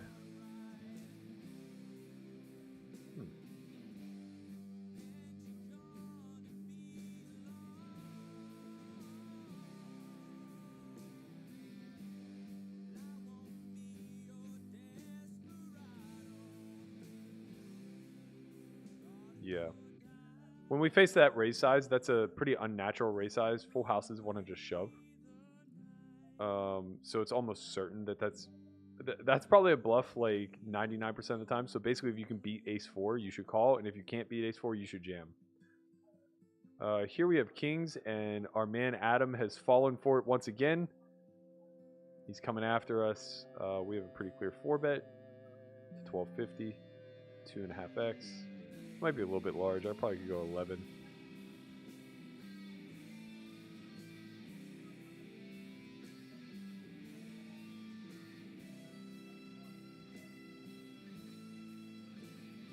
Yeah. When we face that raise size, that's a pretty unnatural raise size. Full houses want to just shove. So it's almost certain that that's probably a bluff like 99% of the time. So basically, if you can beat ace 4, you should call. And if you can't beat ace 4, you should jam. Here we have kings, and our man Adam has fallen for it once again. He's coming after us. We have a pretty clear 4-bet to 1250, 2.5x. Might be a little bit large. I probably could go 11.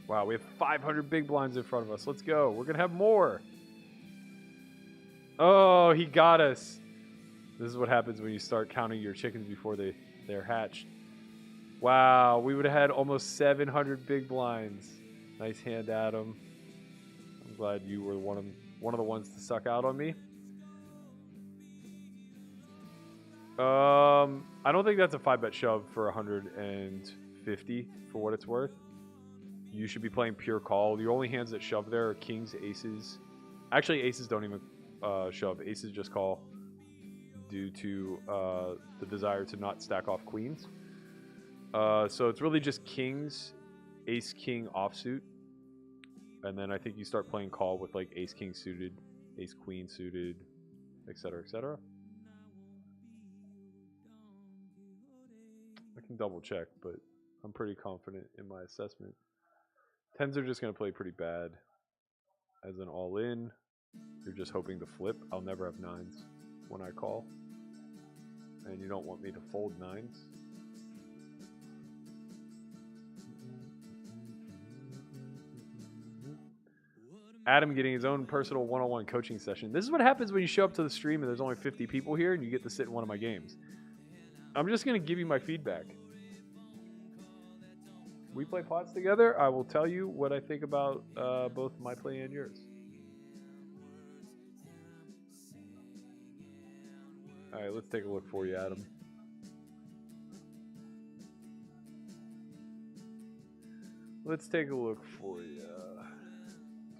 Wow, we have 500 big blinds in front of us. Let's go. We're going to have more. Oh, he got us. This is what happens when you start counting your chickens before they're hatched. Wow, we would have had almost 700 big blinds. Nice hand, Adam. I'm glad you were one of the ones to suck out on me. I don't think that's a 5-bet shove for 150 for what it's worth. You should be playing pure call. The only hands that shove there are kings, aces. Actually, aces don't even shove. Aces just call due to the desire to not stack off queens. So it's really just kings, ace, king offsuit. And then I think you start playing call with like ace, king suited, ace, queen suited, etc., etc. I can double check, but I'm pretty confident in my assessment. Tens are just going to play pretty bad as an all-in. You're just hoping to flip. I'll never have nines when I call. And you don't want me to fold nines. Adam getting his own personal one-on-one coaching session. This is what happens when you show up to the stream and there's only 50 people here and you get to sit in one of my games. I'm just going to give you my feedback. We play pots together. I will tell you what I think about both my play and yours. All right, let's take a look for you, Adam. Let's take a look for you.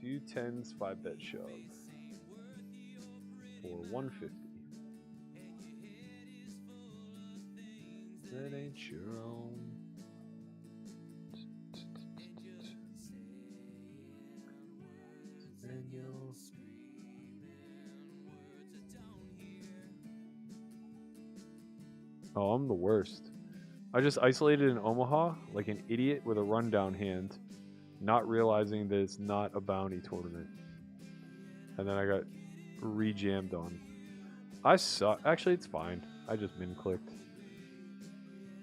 2 tens, 5 bet shove for 150. That ain't your own. Oh, I'm the worst. I just isolated in Omaha like an idiot with a rundown hand, not realizing that it's not a bounty tournament. And then I got re-jammed on. I suck. Actually, it's fine. I just min-clicked.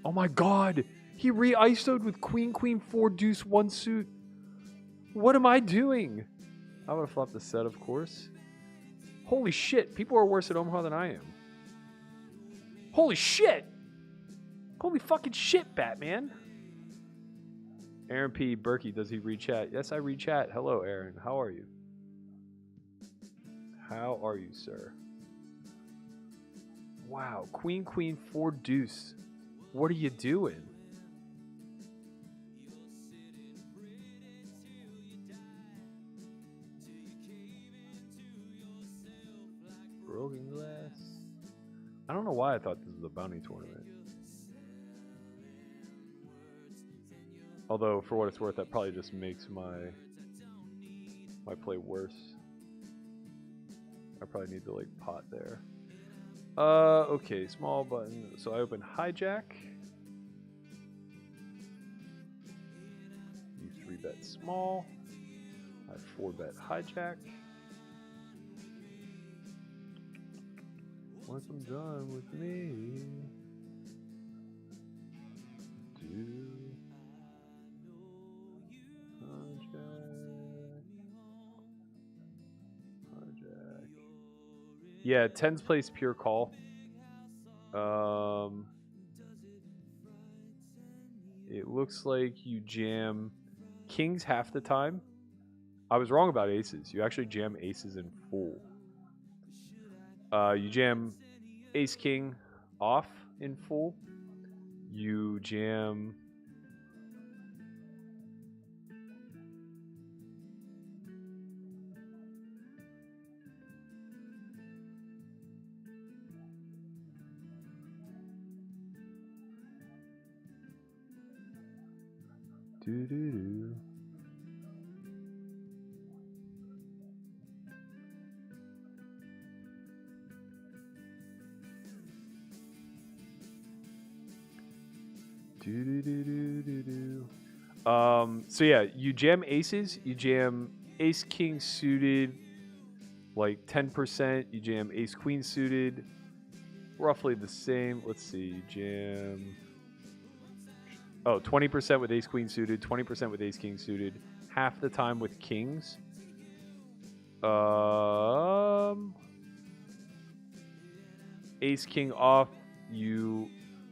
Oh my god! He re-ISO'd with queen, queen, 4, deuce, 1 suit. What am I doing? I'm gonna flop the set, of course. Holy shit, people are worse at Omaha than I am. Holy shit! Holy fucking shit, Batman. Aaron P. Berkey, does he read chat? Yes, I read chat. Hello, Aaron. How are you? How are you, sir? Wow, queen, queen, 4, deuce. What are you doing? Broken glass. I don't know why I thought this was a bounty tournament. Although, for what it's worth, that probably just makes my play worse. I probably need to like pot there. Okay, small button. So I open hijack. You 3-bet small. I 4-bet hijack. Once I'm done with me, do hijack. Yeah, 10s plays pure call. It looks like you jam kings half the time. I was wrong about aces. You actually jam aces in full. You jam ace king off in full. You jam do. So yeah, you jam aces, you jam ace king suited like 10%, you jam ace queen suited roughly the same. Let's see, jam 20% with ace queen suited, 20% with ace king suited, half the time with kings. Ace king off, you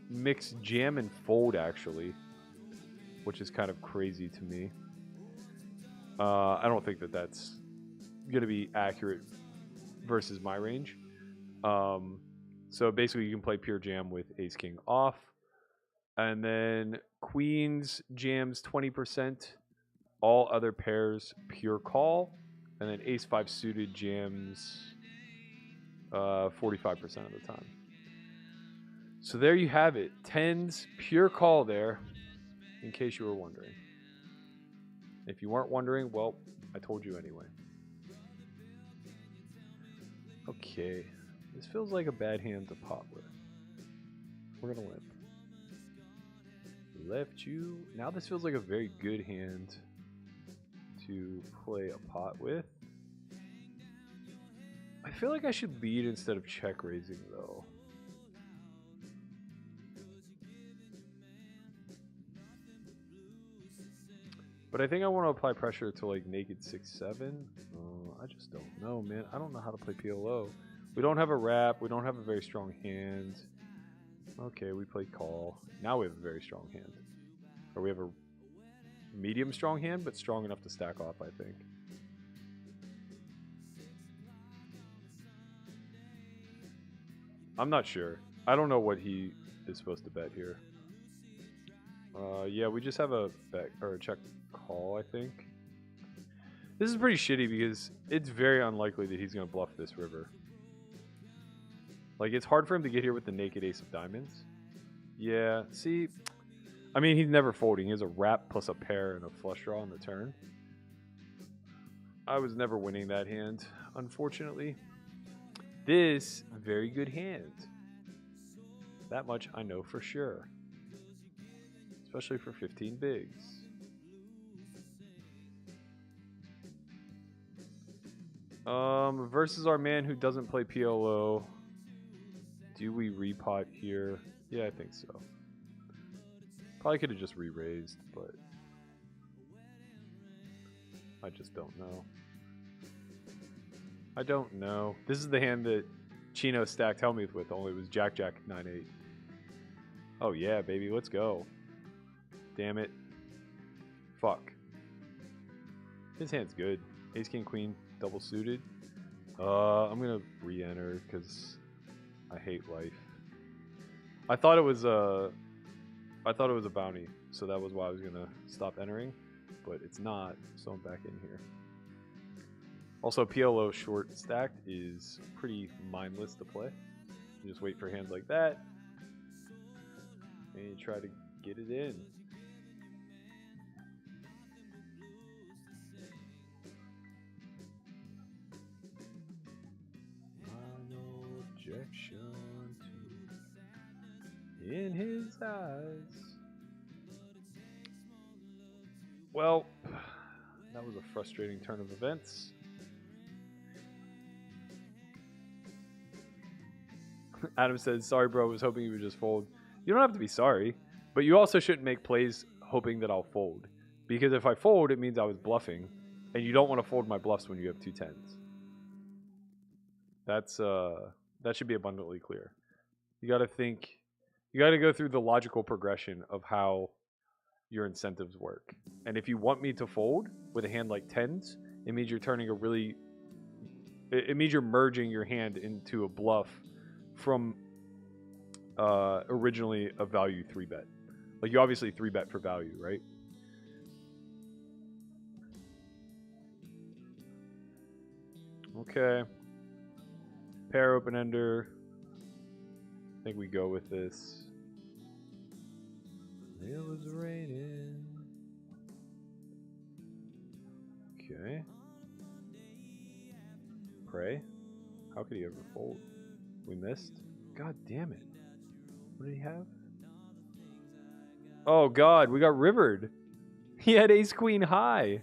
mix jam and fold actually, which is kind of crazy to me. I don't think that that's going to be accurate versus my range. So basically you can play pure jam with ace king off, and then queens jams 20%, all other pairs pure call, and then ace 5 suited jams 45% of the time. So there you have it. 10s pure call there, in case you were wondering. If you weren't wondering, well, I told you anyway. Okay, this feels like a bad hand to pot with. We're gonna limp. Left you. Now this feels like a very good hand to play a pot with. I feel like I should lead instead of check raising though. But I think I want to apply pressure to like naked 6-7. I just don't know, man. I don't know how to play PLO. We don't have a wrap. We don't have a very strong hand. Okay, we play call. Now we have a very strong hand. Or we have a medium strong hand, but strong enough to stack off, I think. I'm not sure. I don't know what he is supposed to bet here. Yeah, we just have a bet or a check call, I think. This is pretty shitty because it's very unlikely that he's going to bluff this river. Like, it's hard for him to get here with the naked ace of diamonds. Yeah, see, I mean, he's never folding. He has a wrap plus a pair and a flush draw on the turn. I was never winning that hand, unfortunately. This, very good hand. That much I know for sure. Especially for 15 bigs. Versus our man who doesn't play PLO. Do we repot here? Yeah, I think so. Probably could have just re-raised, but I just don't know. I don't know. This is the hand that Chino stacked Helmuth with, only it was Jack 9-8. Oh yeah, baby, let's go. Damn it. Fuck. His hand's good. Ace, King, Queen, double suited. I'm gonna re-enter because I hate life. I thought it was a bounty, so that was why I was gonna stop entering, but it's not, so I'm back in here. Also, PLO short stacked is pretty mindless to play. You just wait for hands like that, and you try to get it in. No objection to in his eyes. Well, that was a frustrating turn of events. Adam says, sorry bro, I was hoping you would just fold. You don't have to be sorry, but you also shouldn't make plays hoping that I'll fold. Because if I fold, it means I was bluffing, and you don't want to fold my bluffs when you have 2 10s. That should be abundantly clear. You got to think, you got to go through the logical progression of how your incentives work. And if you want me to fold with a hand like 10s, it means you're turning a really, it means you're merging your hand into a bluff from originally a value 3-bet. Like, you obviously 3-bet for value, right? Okay. Pair open ender. I think we go with this. It was raining. Okay. Pray. How could he ever fold? We missed. God damn it. What did he have? Oh god, we got rivered. He had ace queen high.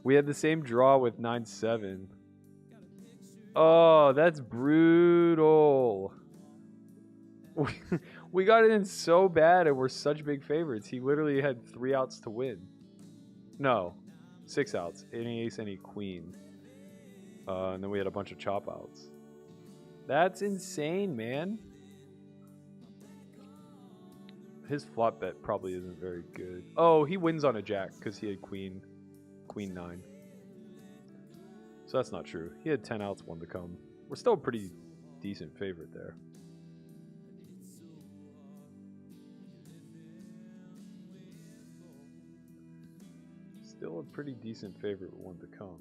We had the same draw with 9-7. Oh, that's brutal. We got it in so bad and we're such big favorites. He literally had 3 outs to win. No, 6 outs. Any ace, any queen. And then we had a bunch of chop outs. That's insane, man. His flop bet probably isn't very good. Oh, he wins on a jack because he had queen 9. So that's not true. He had 10 outs, 1 to come. We're still a pretty decent favorite there. Still a pretty decent favorite with 1 to come.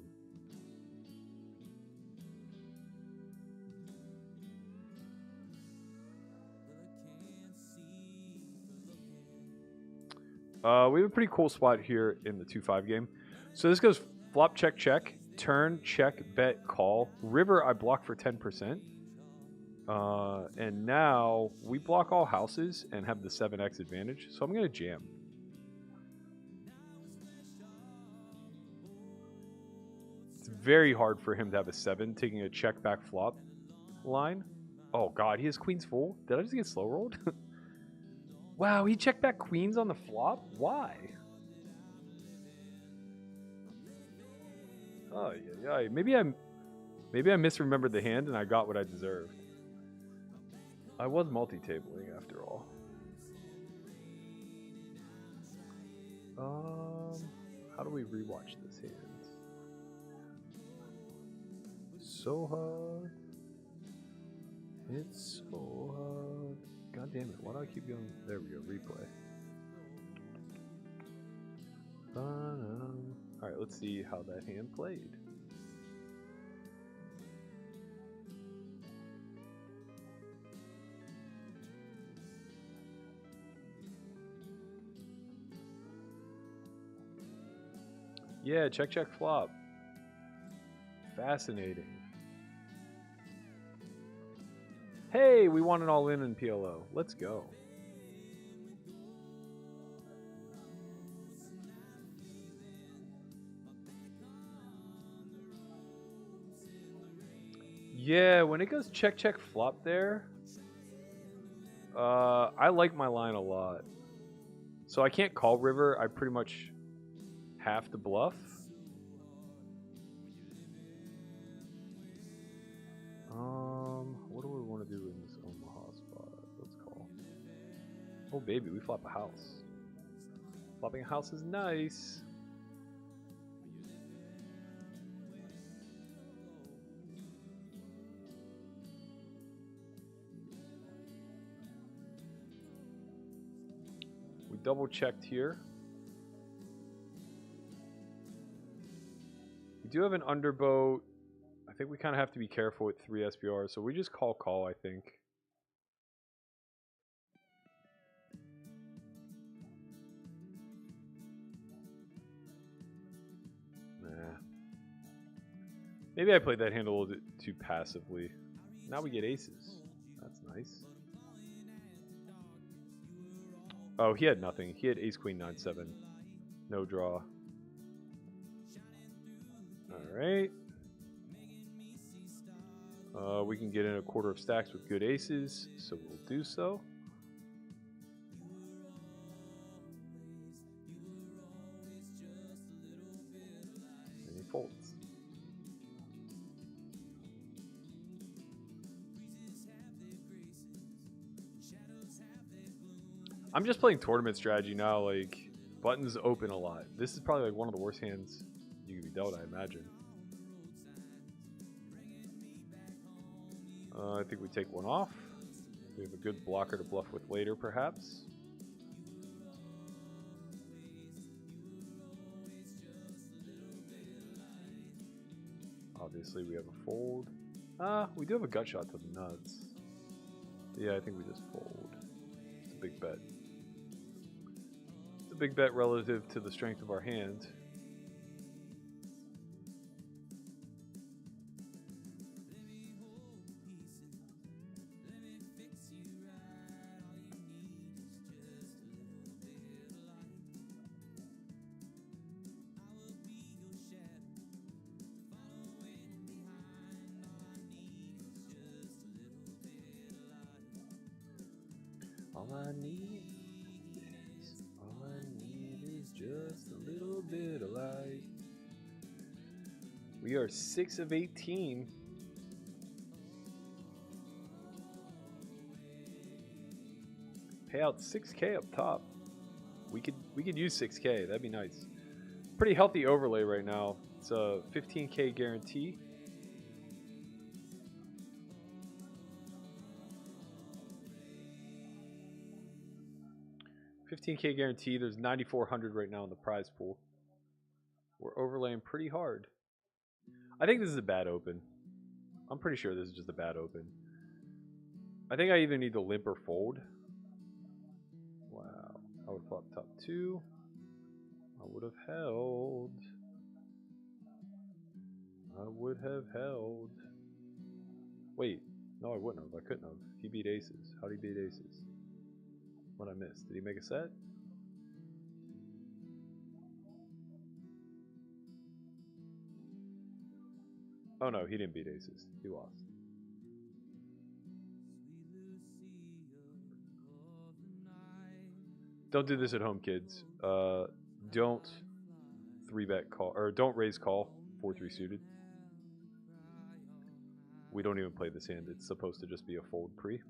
We have a pretty cool spot here in the 2-5 game. So this goes flop, check, check, turn, check, bet, call. River, I block for 10%. And now we block all houses and have the 7x advantage. So I'm going to jam. It's very hard for him to have a 7 taking a check back flop line. Oh god, he has queens full. Did I just get slow rolled? Wow, he checked back queens on the flop? Why? Oh yeah. Maybe I misremembered the hand and I got what I deserved. I was multi-tabling after all. How do we rewatch this hand? So hard. It's so hard. God damn it, why do I keep going? There we go, replay. All right, let's see how that hand played. Yeah, check, check, flop. Fascinating. Hey, we won an all-in PLO. Let's go. Yeah, when it goes check, check, flop there, I like my line a lot. So I can't call river. I pretty much have to bluff. What do we want to do in this Omaha spot? Let's call. Oh baby, we flop a house. Flopping a house is nice. We double checked here. We do have an underboat. I think we kind of have to be careful with 3 SPRs, so we just call, I think. Nah. Maybe I played that hand a little bit too passively. Now we get aces. That's nice. Oh, he had nothing. He had ace, queen, 9-7. No draw. Alright. We can get in a quarter of stacks with good aces, so we'll do so. And he folds. I'm just playing tournament strategy now, like, buttons open a lot. This is probably like one of the worst hands you can be dealt, I imagine. I think we take one off. We have a good blocker to bluff with later, perhaps. Obviously, we have a fold. We do have a gut shot to the nuts. Yeah, I think we just fold. It's a big bet. It's a big bet relative to the strength of our hand. All I need is just a little bit of light. We are 6 of 18. Pay out 6K up top. We could use 6K. That'd be nice. Pretty healthy overlay right now. It's a 15K guarantee. $15K guarantee. There's 9,400 right now in the prize pool. We're overlaying pretty hard. I think this is a bad open. I'm pretty sure this is just a bad open. I think I either need to limp or fold. Wow. I would flop top 2. I would have held. I would have held. Wait. No, I wouldn't have. I couldn't have. He beat aces. How did he beat aces? What I missed? Did he make a set? Oh no, he didn't beat aces. He lost. Don't do this at home, kids. Don't 3-bet call, or don't raise call 4-3 suited. We don't even play this hand. It's supposed to just be a fold pre.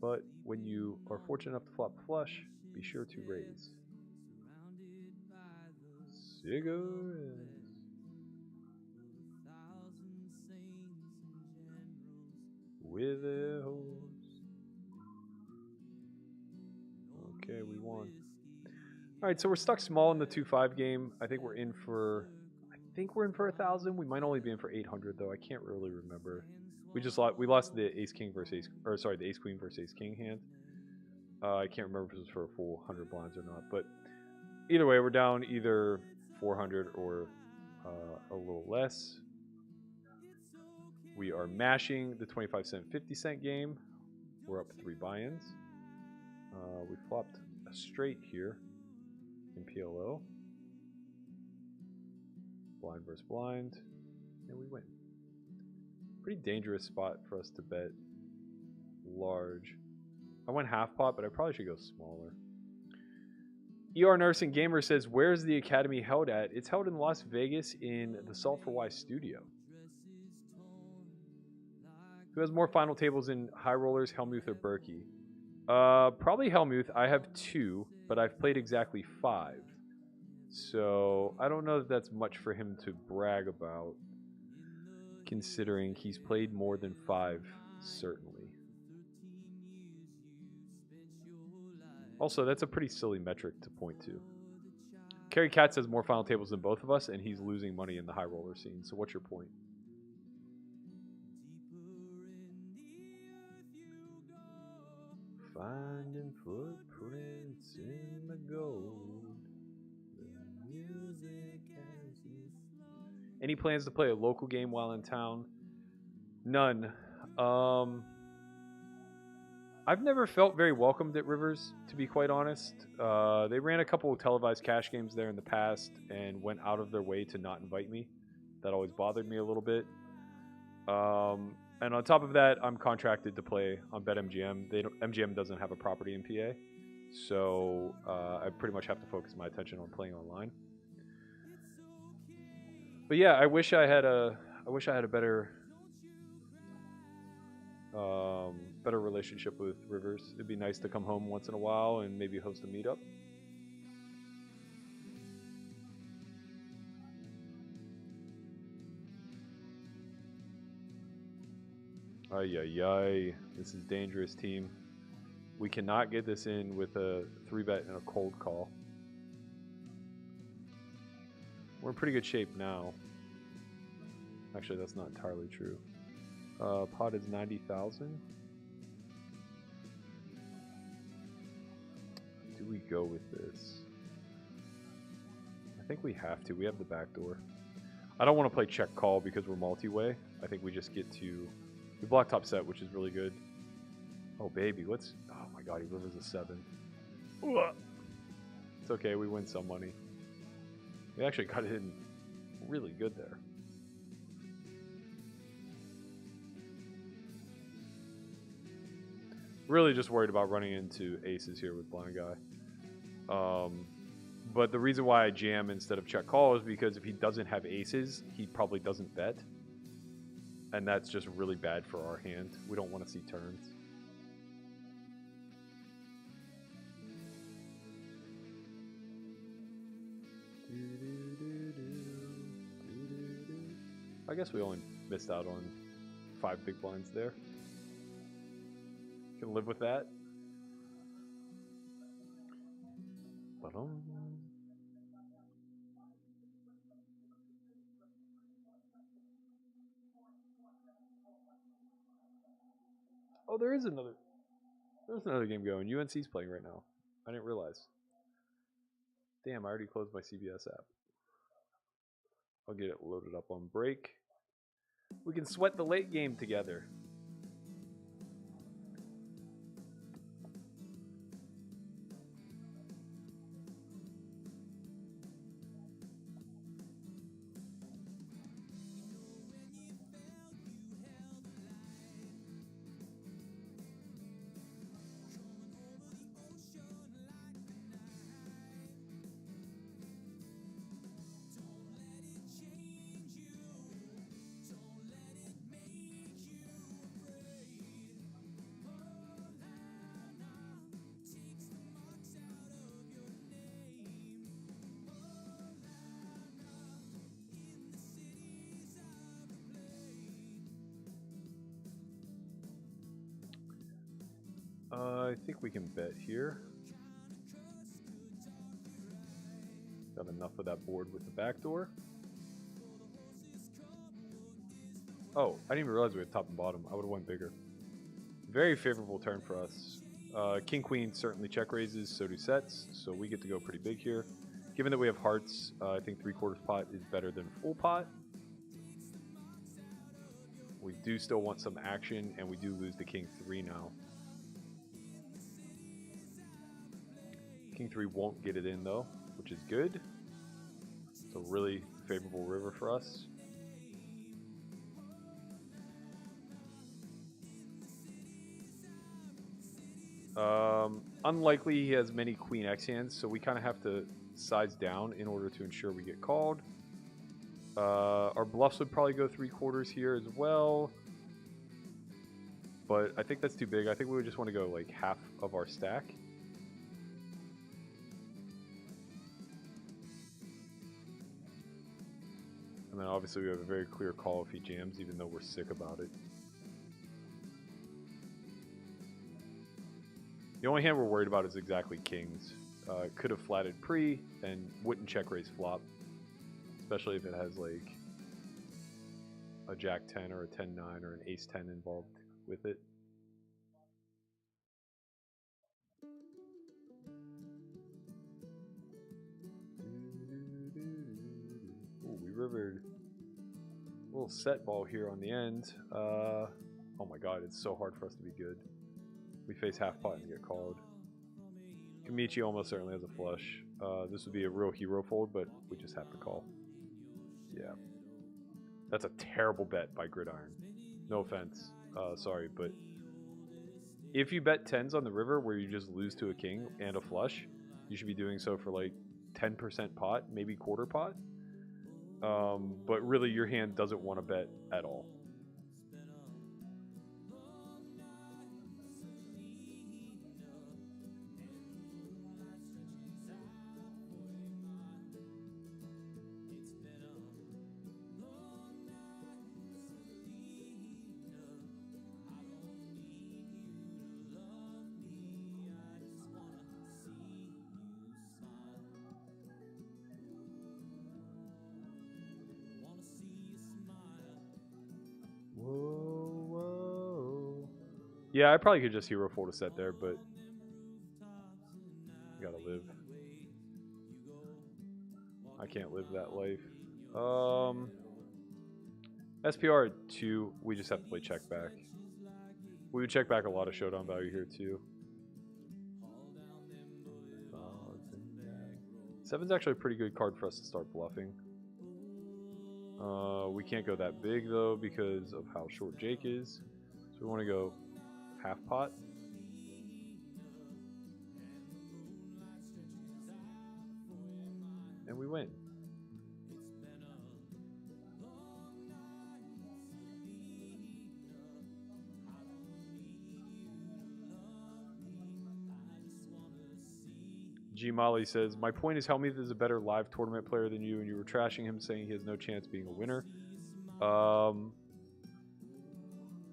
But when you are fortunate enough to flop flush, be sure to raise. Cigarettes. With their hopes. Okay, we won. All right, so we're stuck small in the 2-5 game. I think we're in for 1,000. We might only be in for 800 though. I can't really remember. We lost the ace king versus the ace queen versus ace king hand. I can't remember if it was for a full 100 blinds or not, but either way, we're down either 400 or a little less. We are mashing the 25-cent, 50-cent game. We're up 3 buy-ins. We flopped a straight here in PLO. Blind versus blind, and we win. Pretty dangerous spot for us to bet large. I went half pot, but I probably should go smaller. ER Nursing Gamer says, where's the Academy held at? It's held in Las Vegas in the Salt for Y studio. Who has more final tables in High Rollers, Hellmuth, or Berkey? Probably Hellmuth. I have 2, but I've played exactly 5. So I don't know if that's much for him to brag about, considering he's played more than 5, certainly. Also, that's a pretty silly metric to point to. Kerry Katz has more final tables than both of us, and he's losing money in the high roller scene. So what's your point? Finding footprints in the gold. The music has you. Any plans to play a local game while in town? None. I've never felt very welcomed at Rivers, to be quite honest. They ran a couple of televised cash games there in the past and went out of their way to not invite me. That always bothered me a little bit. And on top of that, I'm contracted to play on BetMGM. MGM doesn't have a property in PA, so I pretty much have to focus my attention on playing online. But yeah, I wish I had a better relationship with Rivers. It'd be nice to come home once in a while and maybe host a meetup. Ay, ay, ay. This is dangerous, team. We cannot get this in with a 3-bet and a cold call. We're in pretty good shape now. Actually, that's not entirely true. Pot is 90,000. Do we go with this? I think we have to. We have the back door. I don't want to play check call because we're multi-way. I think we just get to... We block top set, which is really good. Oh, baby. Oh, my God. He rivers a 7. It's okay. We win some money. We actually got it in really good there. Really just worried about running into aces here with blind guy. But the reason why I jam instead of check call is because if he doesn't have aces, he probably doesn't bet. And that's just really bad for our hand. We don't want to see turns. I guess we only missed out on 5 big blinds there. Can live with that. Oh, there's another game going. UNC's playing right now. I didn't realize. Damn, I already closed my CBS app. I'll get it loaded up on break. We can sweat the late game together. I think we can bet here. have enough of that board with the backdoor. Oh, I didn't even realize we had top and bottom. I would have went bigger. Very favorable turn for us. King Queen certainly check raises, so do sets, so we get to go pretty big here. Given that we have hearts, I think 3/4 pot is better than full pot. We do still want some action, and we do lose the King 3 now. King 3 won't get it in though, which is good. It's a really favorable river for us. Unlikely he has many Queen X hands, so we kind of have to size down in order to ensure we get called. Our bluffs would probably go 3/4 here as well, but I think that's too big. I think we would just want to go like half of our stack. And then obviously we have a very clear call if he jams, even though we're sick about it. The only hand we're worried about is exactly kings. It could have flatted pre and wouldn't check raise flop, especially if it has like a jack 10 or a 10-9 or an ace 10 involved with it. Ooh, we rivered a little set ball here on the end. Oh my god, it's so hard for us to be good. We face half pot and get called. Kamichi almost certainly has a flush. This would be a real hero fold, but we just have to call. Yeah. That's a terrible bet by Gridiron. No offense. Sorry, but if you bet 10s on the river where you just lose to a king and a flush, you should be doing so for like 10% pot, maybe quarter pot. But really your hand doesn't want to bet at all. Yeah, I probably could just hero fold a set there, but gotta live. I can't live that life. SPR at 2, we just have to play check back. We would check back a lot of showdown value here too. 7's actually a pretty good card for us to start bluffing. We can't go that big though because of how short Jake is. So we want to go half pot. And we win. G Molly says, my point is Helmuth is a better live tournament player than you, and you were trashing him saying he has no chance being a winner.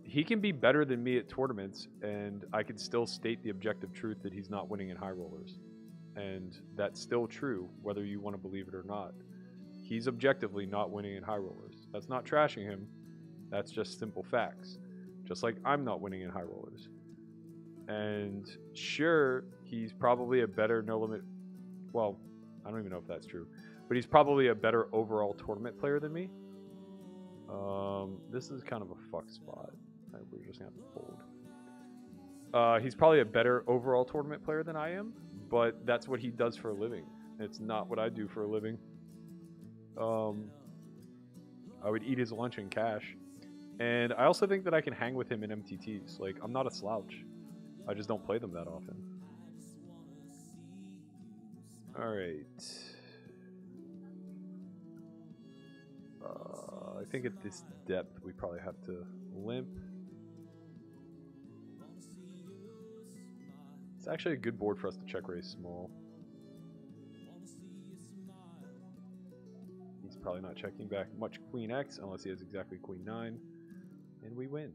He can be better than me at tournaments, and I can still state the objective truth that he's not winning in high rollers. And that's still true, whether you want to believe it or not. He's objectively not winning in high rollers. That's not trashing him. That's just simple facts. Just like I'm not winning in high rollers. And sure, he's probably a better no limit. Well, I don't even know if that's true, but he's probably a better overall tournament player than me. This is kind of a fuck spot. We're just gonna have to fold. He's probably a better overall tournament player than I am, but that's what he does for a living. It's not what I do for a living. I would eat his lunch in cash. And I also think that I can hang with him in MTTs. Like, I'm not a slouch. I just don't play them that often. Alright. I think at this depth we probably have to limp. It's actually a good board for us to check raise small. He's probably not checking back much Queen X unless he has exactly Queen 9. And we win.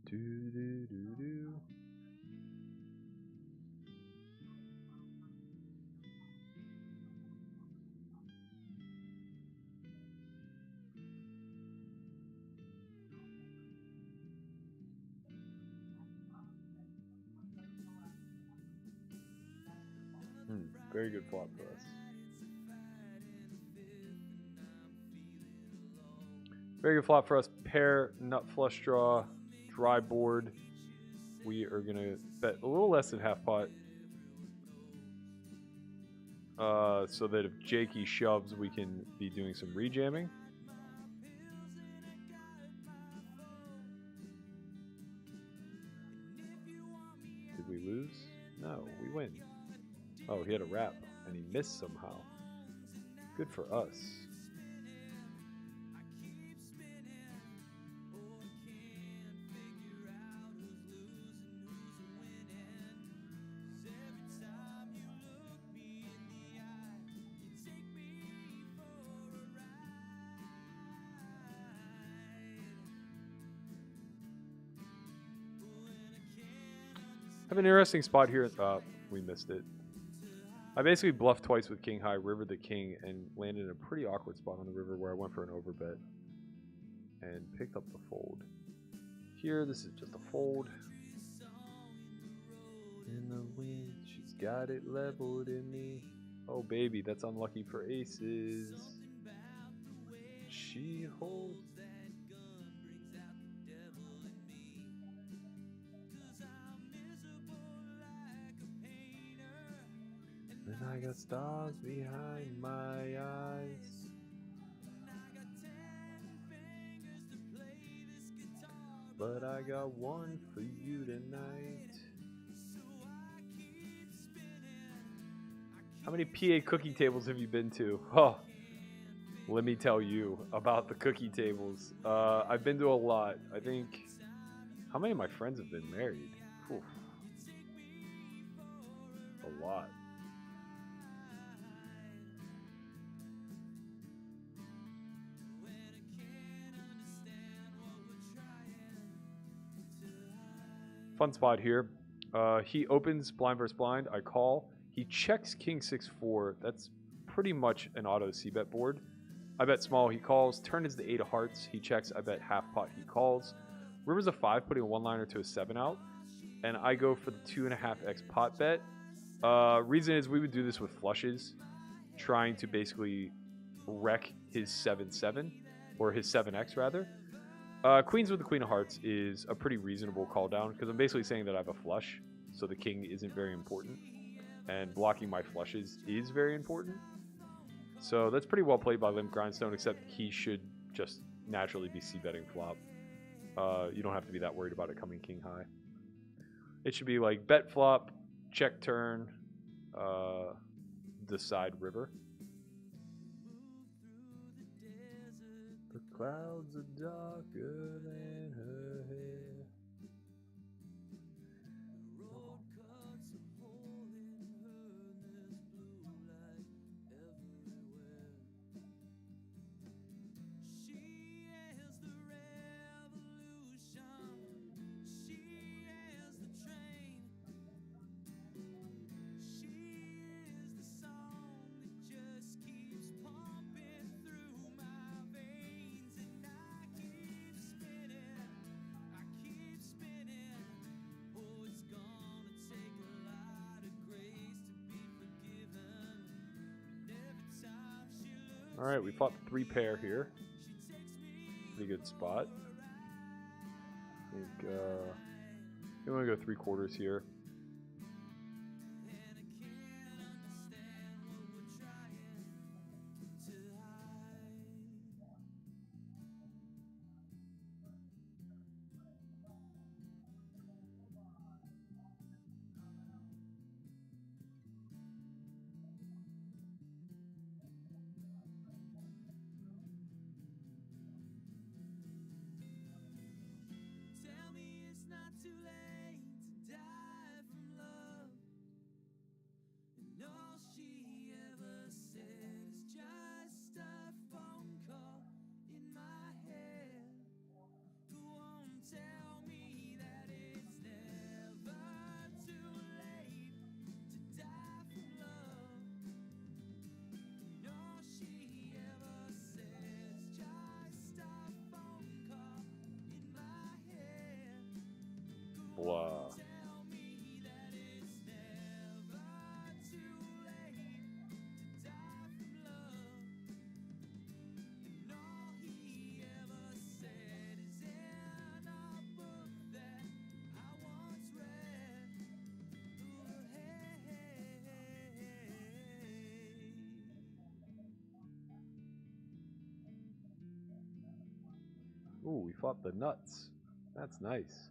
Do, do, do, do. Very good flop for us. Very good flop for us. Pair, nut flush draw, dry board. We are going to bet a little less than half pot. So that if Jakey shoves, we can be doing some rejamming. Did we lose? No, we win. Oh, he had a wrap, and he missed somehow. Good for us. I have an interesting spot here. We missed it. I basically bluffed twice with king high, rivered the king, and landed in a pretty awkward spot on the river where I went for an overbet and picked up the fold. Here, this is just a fold. In the wind, she's got it leveled in me. Oh baby, that's unlucky for aces. She holds. And I got stars behind my eyes. But I got one for you tonight. How many PA cookie tables have you been to? Oh, let me tell you about the cookie tables. I've been to a lot. I think, how many of my friends have been married? Whew. A lot. Fun spot here. He opens blind versus blind. I call. He checks king 6-4. That's pretty much an auto c-bet board. I bet small. He calls. Turn is the 8 of hearts. He checks. I bet half pot. He calls. River's a 5, putting a 1-liner to a 7 out. And I go for the 2.5x pot bet. Reason is we would do this with flushes, trying to basically wreck his 7-7, or his 7x rather. Queens with the queen of hearts is a pretty reasonable call down because I'm basically saying that I have a flush, so the king isn't very important, and blocking my flushes is very important. So that's pretty well played by Limp Grindstone, except he should just naturally be c-betting flop. You don't have to be that worried about it coming king high. It should be like bet flop, check turn, decide river. The clouds are darker than her hair. The road cuts a hole in her, and there's blue light everywhere. She is the revolution. She is the train. She is the song that just keeps pumping through my veins. All right, we fought the 3 pair here. Pretty good spot. I think I'm gonna go 3/4 here. Tell me it's not too late to die Ooh, we flopped the nuts. That's nice.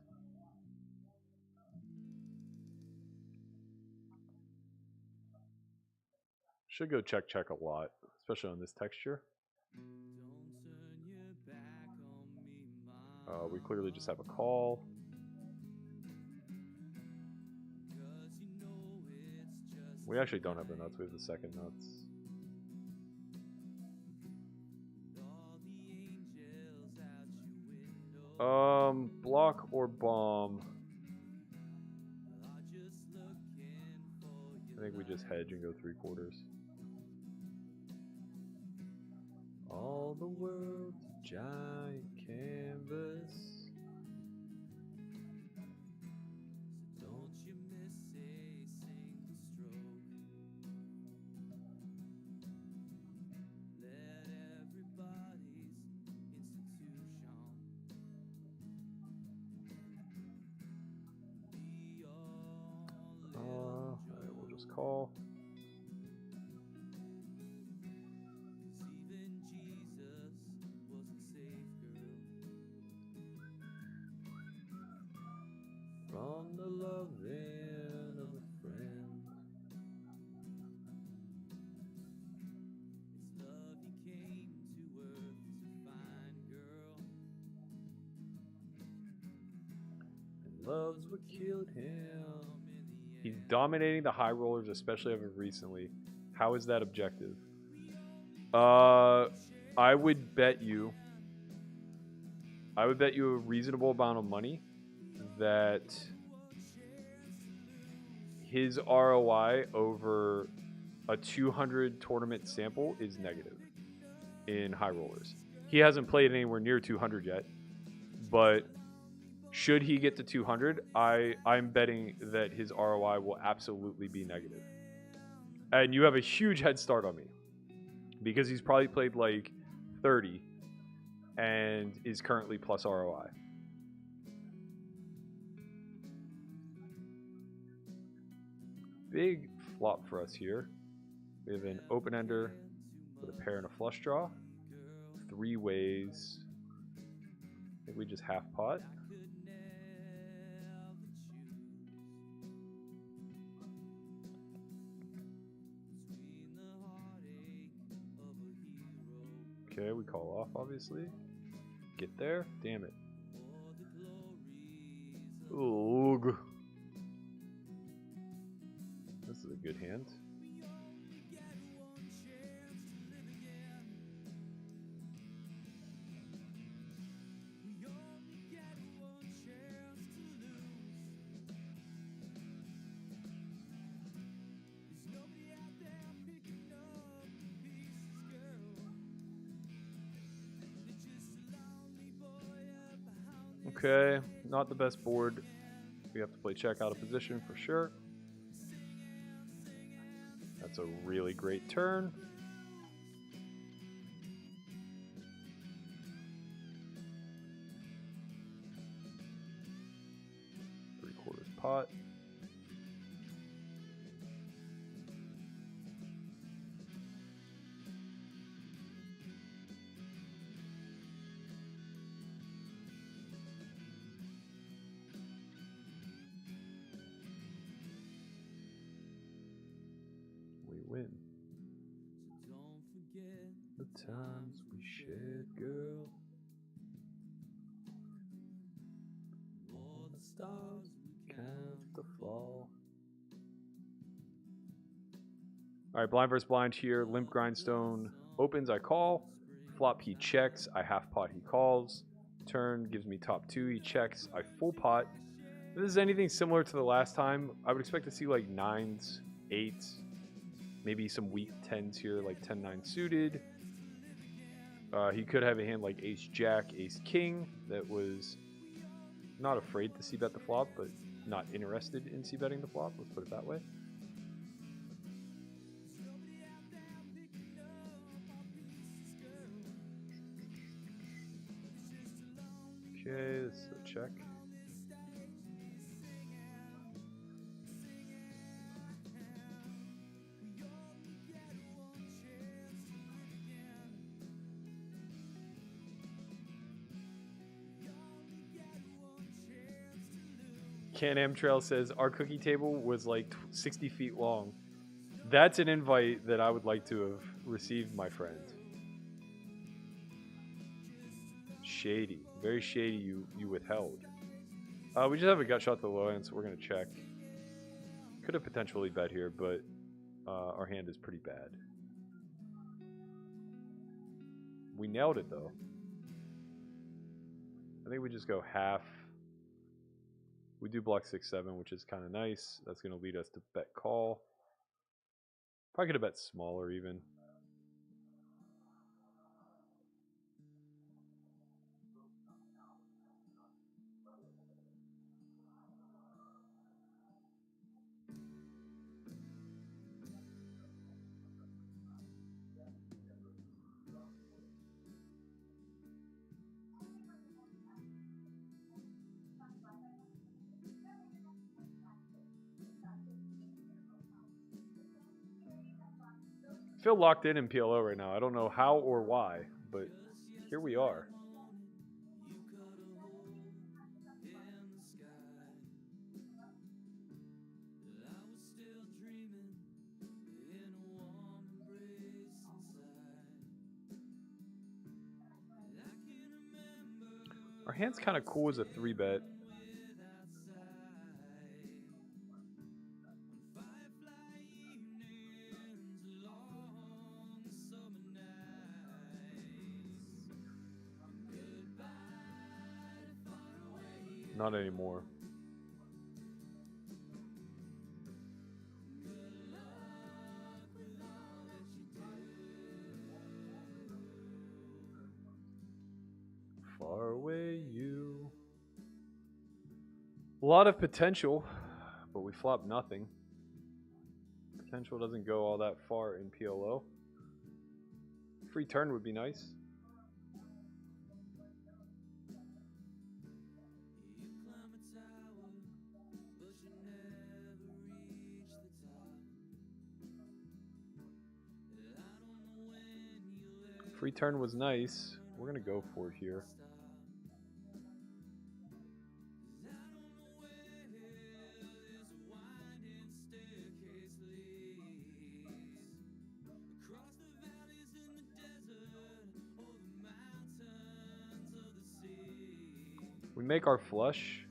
Should go check check a lot, especially on this texture. We clearly just have a call. We actually don't have the nuts. We have the second nuts. Block or bomb? I think we just hedge and go 3/4. All the world's a giant canvas. Don't you miss a single stroke? Let everybody's institution be all. Alright, we'll just call. From the loving of a friend. It's love he came to earth to find, girl. And love's what killed him. He's dominating the high rollers, especially ever recently. How is that objective? I would bet you a reasonable amount of money that his ROI over a 200 tournament sample is negative in high rollers. He hasn't played anywhere near 200 yet, but should he get to 200, I'm betting that his ROI will absolutely be negative. And you have a huge head start on me because he's probably played like 30 and is currently plus ROI. Big flop for us here. We have an open ender with a pair and a flush draw. 3 ways. I think we just half pot. Okay, we call off, obviously. Get there. Damn it. Ugh. This is a good hand. Okay, not the best board. We have to play check out of position for sure. That's a really great turn. Three-quarters pot. Win. Don't forget the times we shared, girl. All the stars we count to fall. All right, blind versus blind here. Limp grindstone opens, I call. Flop, he checks. I half pot, he calls. Turn gives me top 2. He checks. I full pot. If this is anything similar to the last time, I would expect to see like 9s, 8s. Maybe some weak 10s here, like 10-9 suited. He could have a hand like ace-jack, ace-king that was not afraid to c-bet the flop, but not interested in c-betting the flop. Let's put it that way. Okay, this is a check. Can-Am Trail says, our cookie table was like 60 feet long. That's an invite that I would like to have received, my friend. Shady. Very shady you withheld. We just have a gut shot to the low end, so we're going to check. Could have potentially bet here, but our hand is pretty bad. We nailed it, though. I think we just go half. We do block 6-7, which is kind of nice. That's going to lead us to bet call. Probably could have bet smaller even. I feel locked in PLO right now. I don't know how or why, but here we are. Our hand's kind of cool as a 3-bet. Not anymore. Far away you. A lot of potential, but we flop nothing. Potential doesn't go all that far in PLO. Free turn would be nice. Free turn was nice. We're going to go for it here. We make our flush.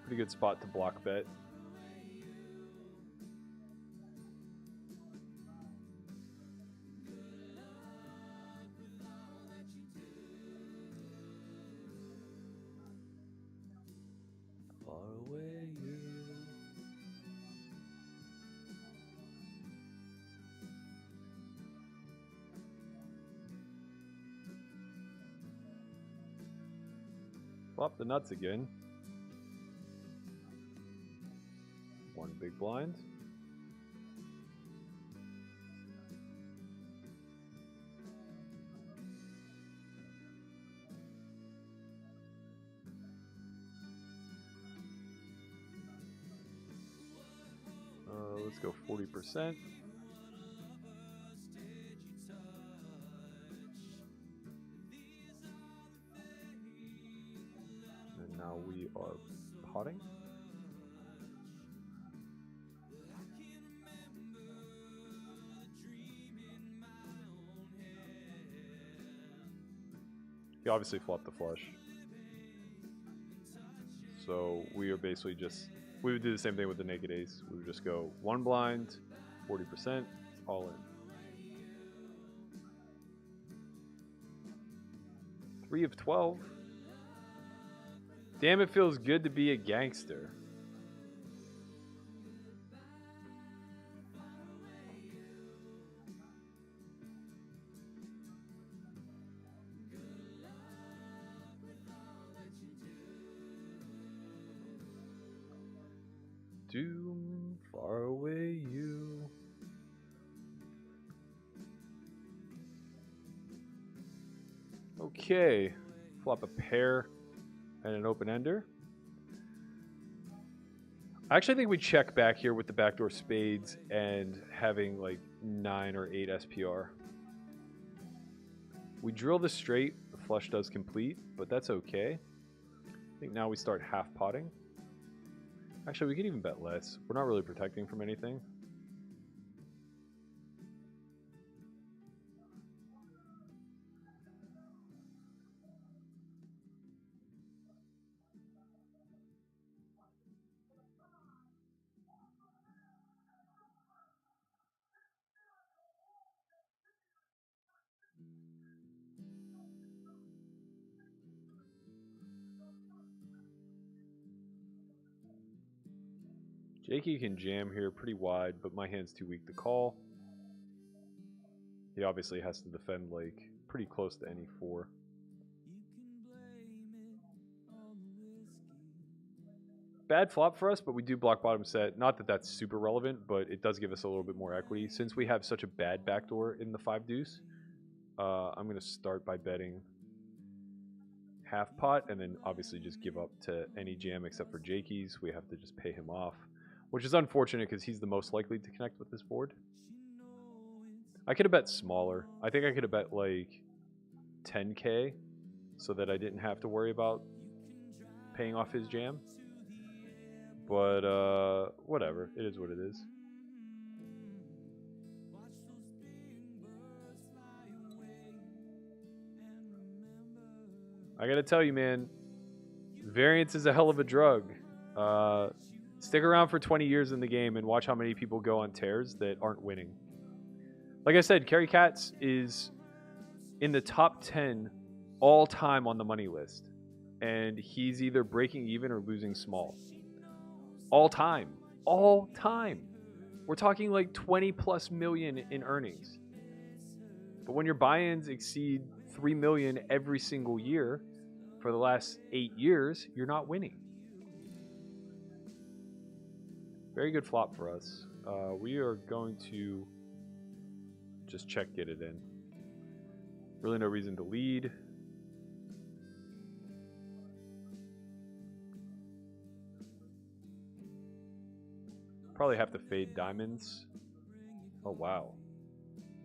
Pretty good spot to block bet. Far away you. Flop the nuts again. One big blind. Let's go 40%. And now we are potting. He obviously flopped the flush. So we are basically just, we would do the same thing with the naked ace. We would just go one blind, 40%, all in. 3 of 12. Damn, it feels good to be a gangster. Doom, far away you. Okay, flop a pair and an open ender. I actually think we check back here with the backdoor spades and having like 9 or 8 SPR. We drill the straight, the flush does complete, but that's okay. I think now we start half potting. Actually, we could even bet less. We're not really protecting from anything. Jakey can jam here pretty wide, but my hand's too weak to call. He obviously has to defend like pretty close to any 4. Bad flop for us, but we do block bottom set. Not that that's super relevant, but it does give us a little bit more equity. Since we have such a bad backdoor in the 5 deuce, I'm going to start by betting half pot and then obviously just give up to any jam except for Jakey's. We have to just pay him off, which is unfortunate because he's the most likely to connect with this board. I could have bet smaller. I think I could have bet like 10K so that I didn't have to worry about paying off his jam. But whatever. It is what it is. I gotta tell you, man, variance is a hell of a drug. Stick around for 20 years in the game and watch how many people go on tears that aren't winning. Like I said, Kerry Katz is in the top 10 all time on the money list. And he's either breaking even or losing small. All time. All time. We're talking like 20 plus million in earnings. But when your buy-ins exceed 3 million every single year for the last 8 years, you're not winning. Very good flop for us. We are going to just check get it in. Really no reason to lead. Probably have to fade diamonds. Oh, wow.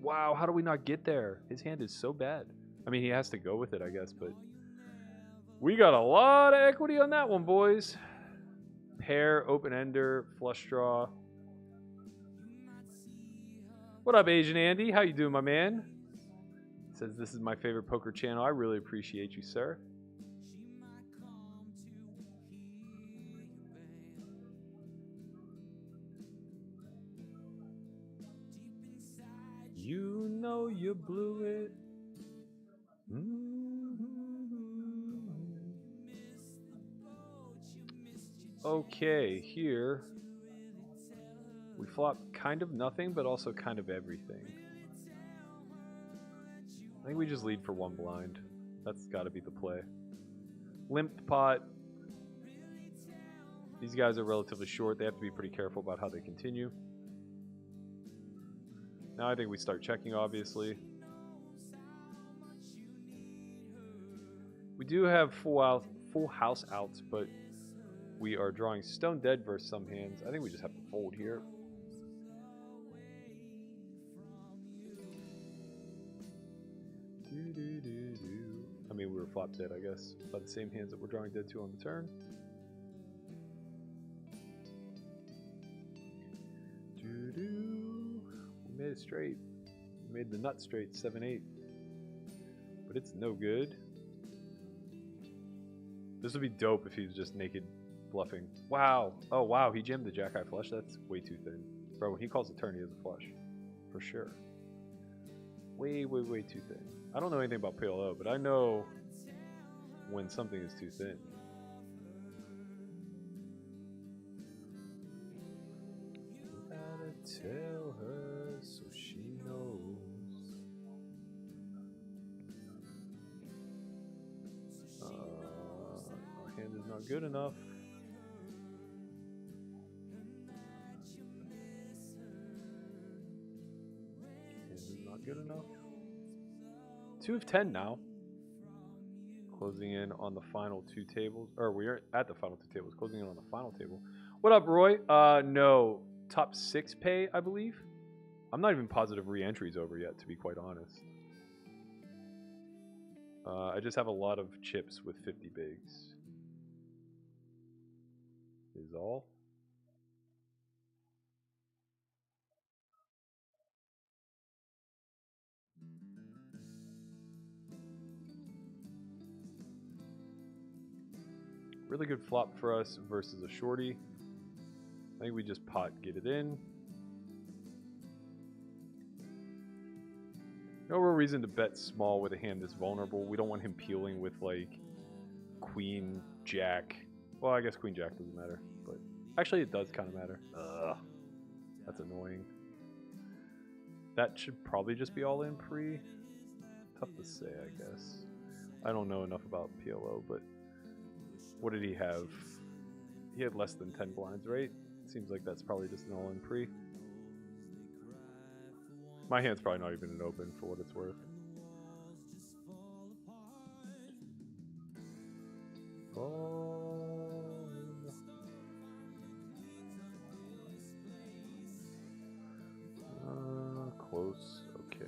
Wow, how do we not get there? His hand is so bad. I mean, he has to go with it, I guess, but we got a lot of equity on that one, boys. Pair, open-ender, flush draw. What up, Asian Andy? How you doing, my man? Says this is my favorite poker channel. I really appreciate you, sir. You know you blew it. Okay, here we flop kind of nothing, but also kind of everything. I think we just lead for 1 blind. That's got to be the play. Limp pot. These guys are relatively short. They have to be pretty careful about how they continue. Now I think we start checking, obviously. We do have full house outs, but we are drawing stone dead versus some hands. I think we just have to fold here. I mean, we were flop dead, I guess, by the same hands that we're drawing dead to on the turn. We made it straight. We made the nut straight, 7-8. But it's no good. This would be dope if he was just naked bluffing. Wow. Oh, wow. He jammed the jack-high flush. That's way too thin. Bro, when he calls the turn, he has a flush. For sure. Way, way, way too thin. I don't know anything about PLO, but I know when something is too thin. You gotta tell her so she knows. Our hand is not good enough. Hand is not good enough. 2 of 10 now. Closing in on the final 2 tables. Or we are at the final 2 tables. Closing in on the final table. What up, Roy? No. Top 6 pay, I believe. I'm not even positive re-entry's over yet, to be quite honest. I just have a lot of chips with 50 bigs. Is all. really good flop for us versus a shorty. I think we just pot get it in. No real reason to bet small with a hand this vulnerable. We don't want him peeling with like queen, jack. Well, I guess queen, jack doesn't matter, but actually it does kind of matter. Ugh, that's annoying. That should probably just be all in pre. Tough to say, I guess. I don't know enough about PLO, but what did he have? He had less than 10 blinds, right? Seems like that's probably just an all-in pre. My hand's probably not even an open for what it's worth. Close. Okay.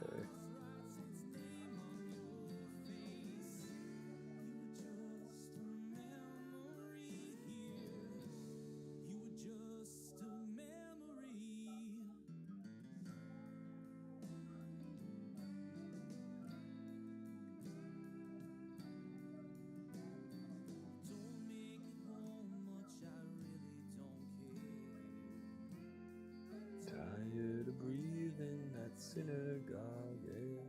Tired of breathing that synagogue air.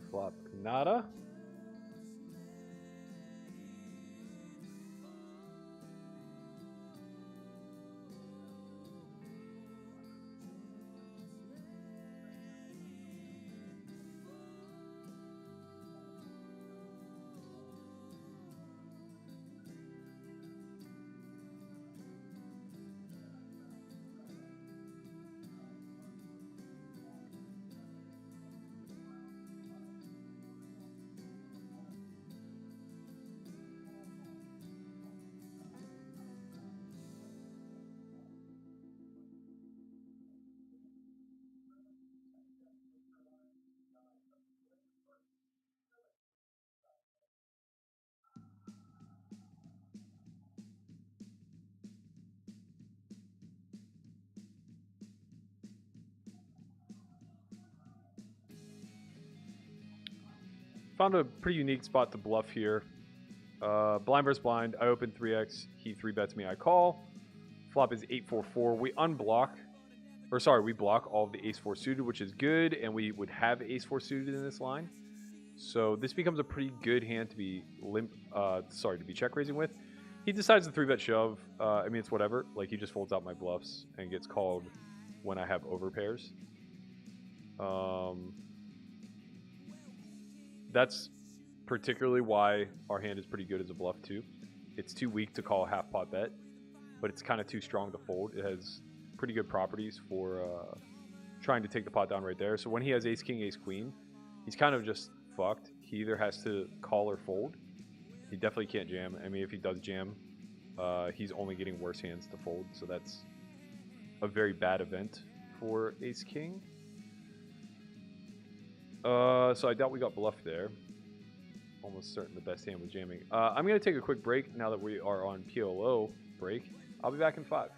Flop nada. Found a pretty unique spot to bluff here. Blind versus blind. I open 3x. He 3-bets me. I call. Flop is 8-4-4. We unblock. Or sorry, we block all of the ace-4 suited, which is good. And we would have ace-4 suited in this line. So this becomes a pretty good hand to be to be check raising with. He decides to 3-bet shove. I mean, it's whatever. Like, he just folds out my bluffs and gets called when I have overpairs. That's particularly why our hand is pretty good as a bluff too. It's too weak to call a half pot bet, but it's kind of too strong to fold. It has pretty good properties for trying to take the pot down right there. So when he has ace king, ace queen, he's kind of just fucked. He either has to call or fold. He definitely can't jam. I mean, if he does jam, he's only getting worse hands to fold. So that's a very bad event for ace king. So I doubt we got bluff there. Almost certain the best hand was jamming. I'm going to take a quick break now that we are on PLO break. I'll be back in 5.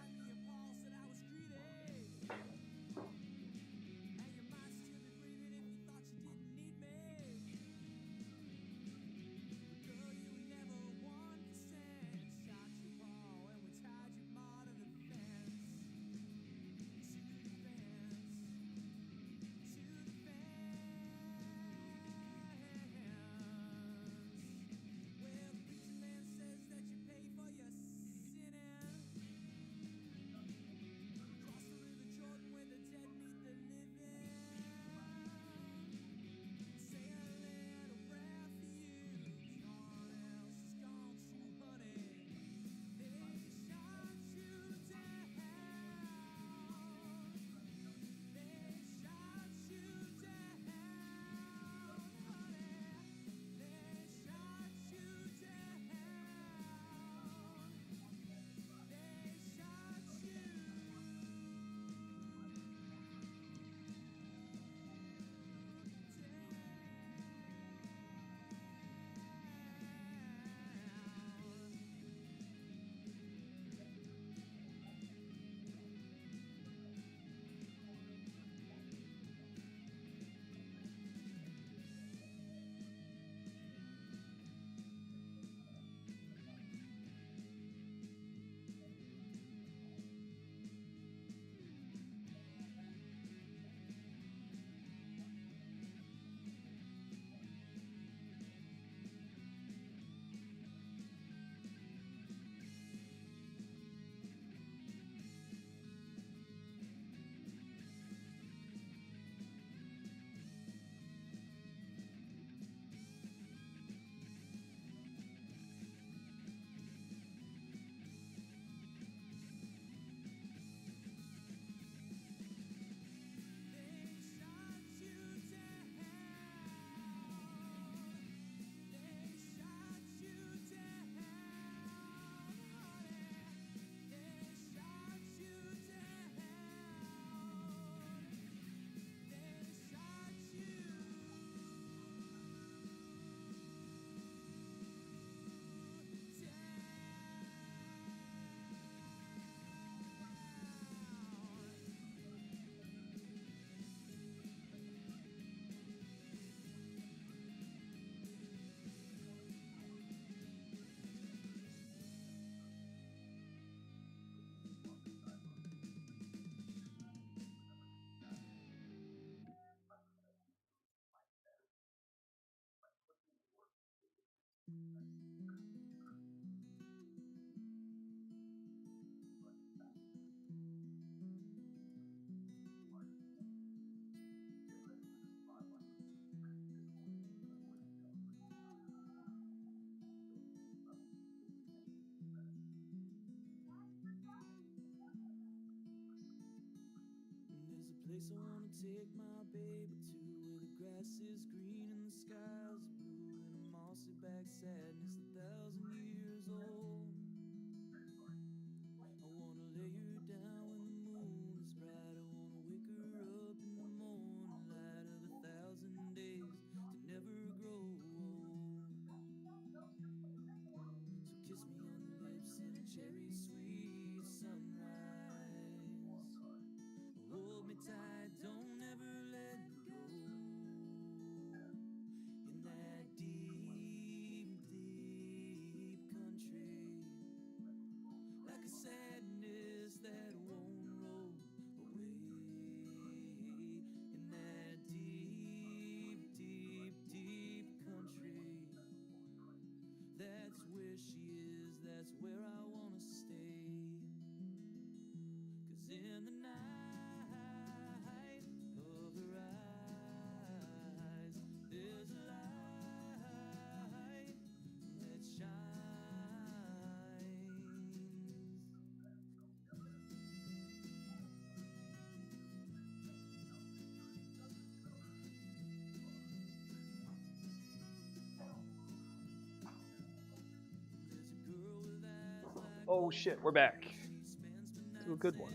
Oh shit, we're back to a good one.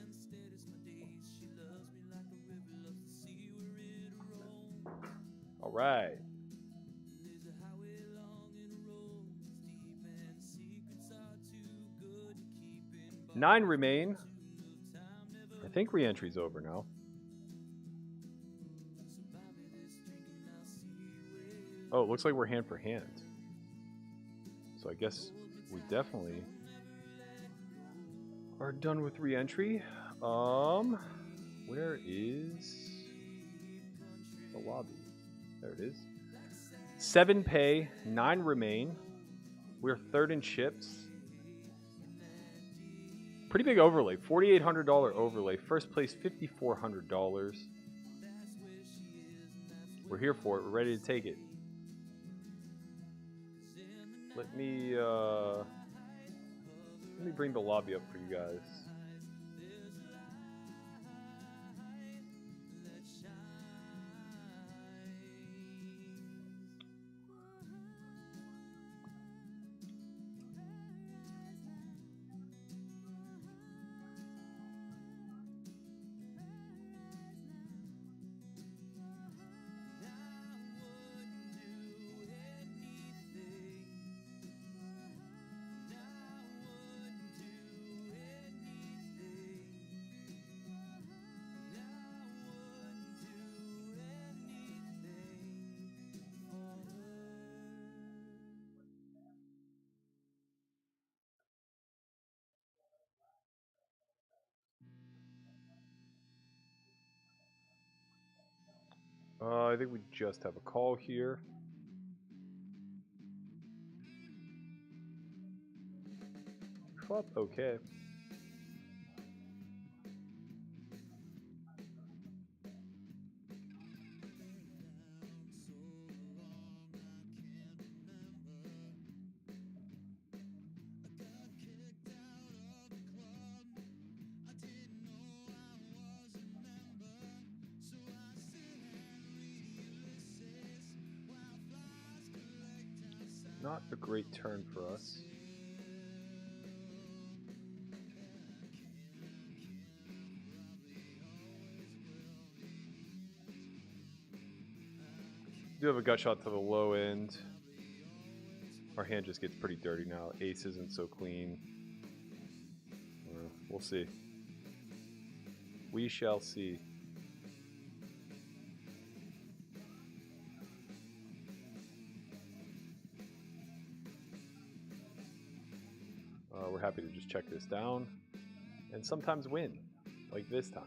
All right. 9 remain. I think re-entry's over now. Oh, it looks like we're hand for hand. So I guess we definitely are done with re-entry. Where is the lobby? There it is. 7 pay, 9 remain. We're third in chips. Pretty big overlay, $4,800 overlay. First place, $5,400. We're here for it. We're ready to take it. Let me bring the lobby up for you guys. I think we just have a call here. Flop, okay. Not a great turn for us. Do have a gut shot to the low end. Our hand just gets pretty dirty now. Ace isn't so clean. We'll see. We shall see. We're happy to just check this down and sometimes win, like this time.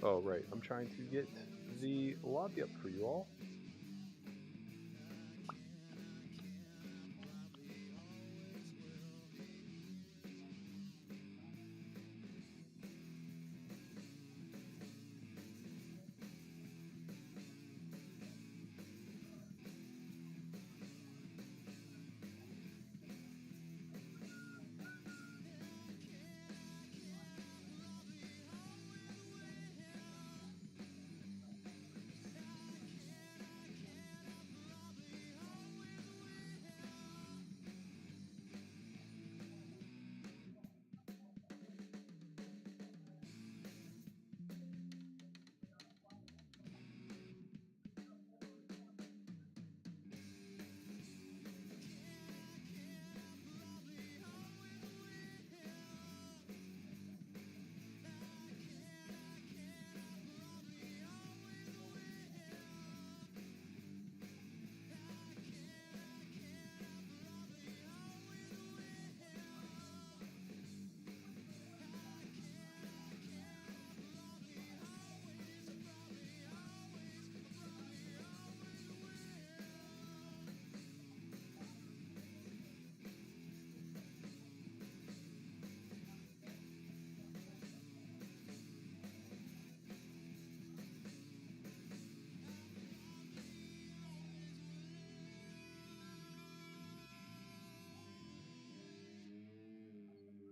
Oh, right. I'm trying to get the lobby up for you all.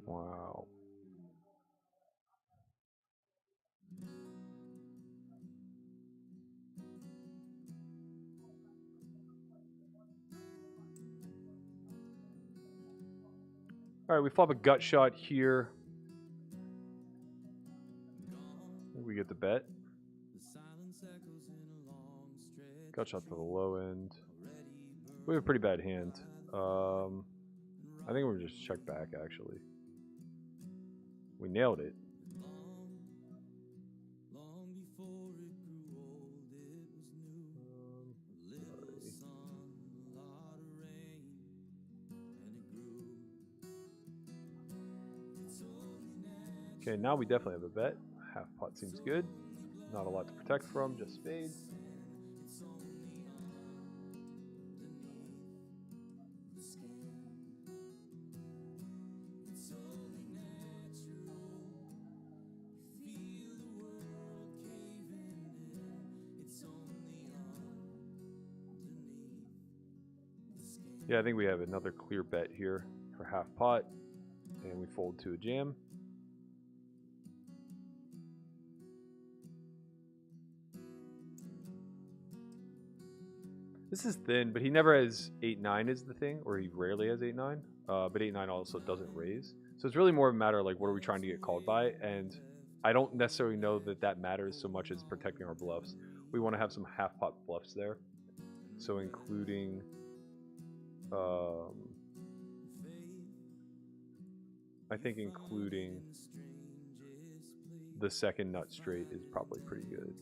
Wow. All right, we flop a gut shot here. We get the bet. Gut shot to the low end. We have a pretty bad hand. I think we're just check back, actually. We nailed it. Okay, now we definitely have a bet. Half pot seems good. Not a lot to protect from, just spades. Yeah, I think we have another clear bet here for half pot, and we fold to a jam. This is thin, but he never has 8-9 is the thing, or he rarely has 8-9. But 8-9 also doesn't raise, so it's really more of a matter of like what are we trying to get called by, and I don't necessarily know that that matters so much as protecting our bluffs. We want to have some half pot bluffs there, so including. I think including the second nut straight is probably pretty good.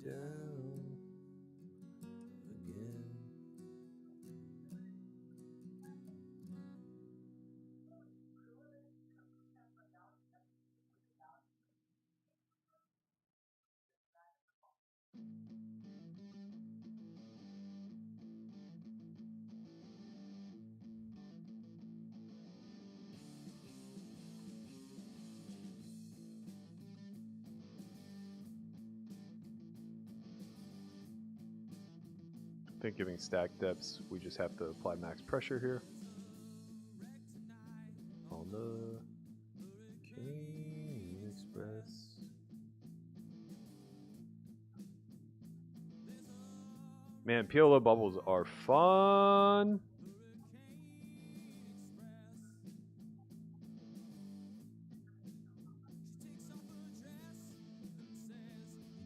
Down again. I think giving stack depths, we just have to apply max pressure here. On the King Express. Man, PLO bubbles are fun.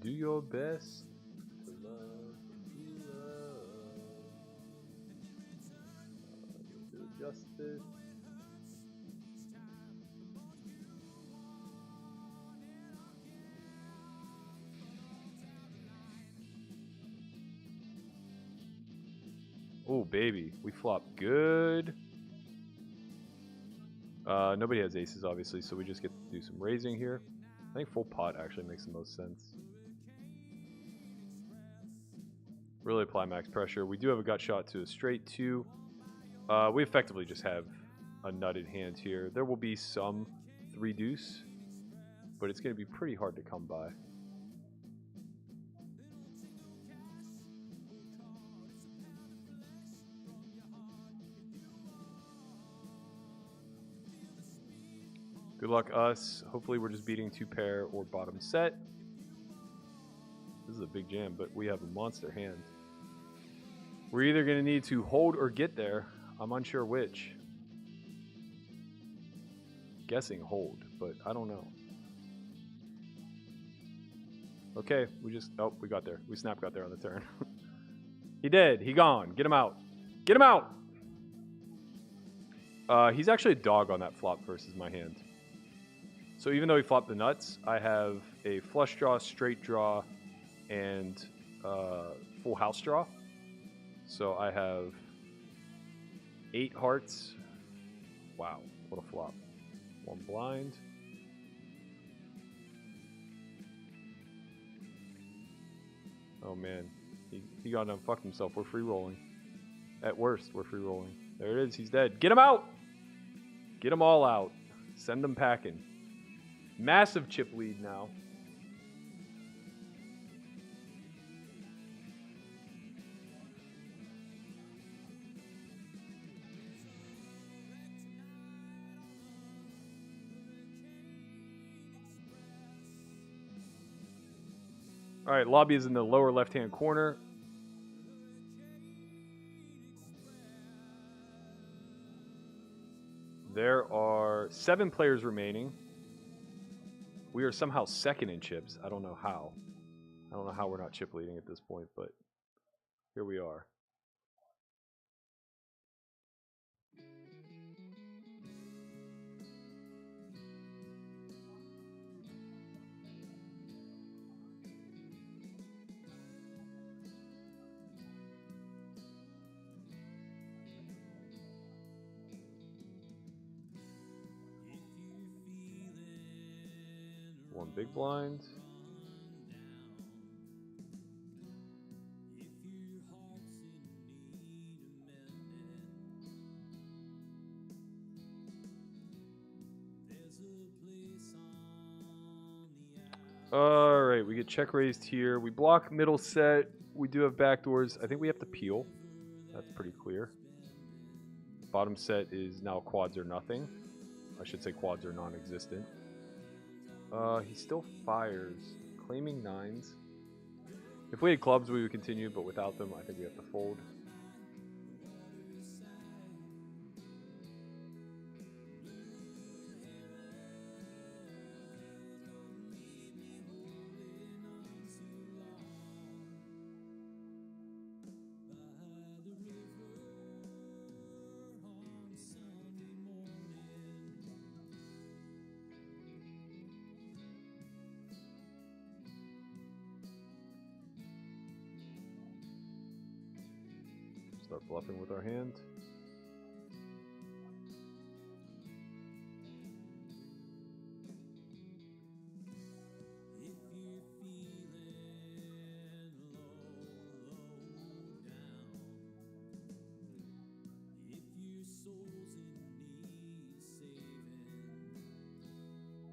Do your best to love. Do justice. Oh, baby. We flop good. Nobody has aces, obviously, so we just get to do some raising here. I think full pot actually makes the most sense. Really apply max pressure. We do have a gut shot to a straight, too. We effectively just have a nutted hand here. There will be some 3-deuce, but it's going to be pretty hard to come by. Good luck us. Hopefully we're just beating 2-pair or bottom set. This is a big jam, but we have a monster hand. We're either going to need to hold or get there. I'm unsure which. Guessing hold, but I don't know. Okay, we just... Oh, we got there. We snap got there on the turn. He did. He gone. Get him out. Get him out! He's actually a dog on that flop versus my hand. So even though he flopped the nuts, I have a flush draw, straight draw, and full house draw. So I have 8 hearts. Wow, what a flop. 1 blind. Oh man, he got unfucked himself. We're free rolling. At worst, we're free rolling. There it is, he's dead. Get him out! Get them all out. Send them packing. Massive chip lead now. All right, lobby is in the lower left-hand corner. There are 7 players remaining. We are somehow second in chips. I don't know how. I don't know how we're not chip leading at this point, but here we are. One big blind. All right, we get check raised here. We block middle set. We do have backdoors. I think we have to peel. That's pretty clear. Bottom set is now quads or nothing. I should say quads are non-existent. He still fires, claiming 9s. If we had clubs, we would continue, but without them, I think we have to fold. Start bluffing with our hand.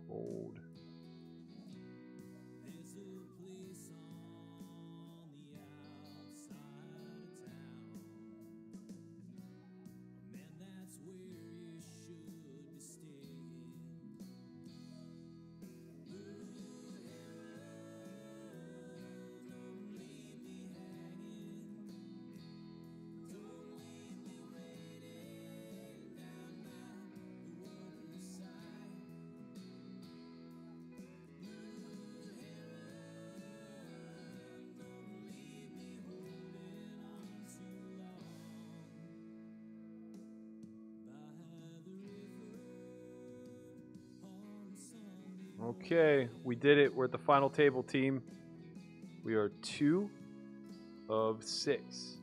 Fold. Okay, we did it. We're at the final table, team. We are 2 of 6.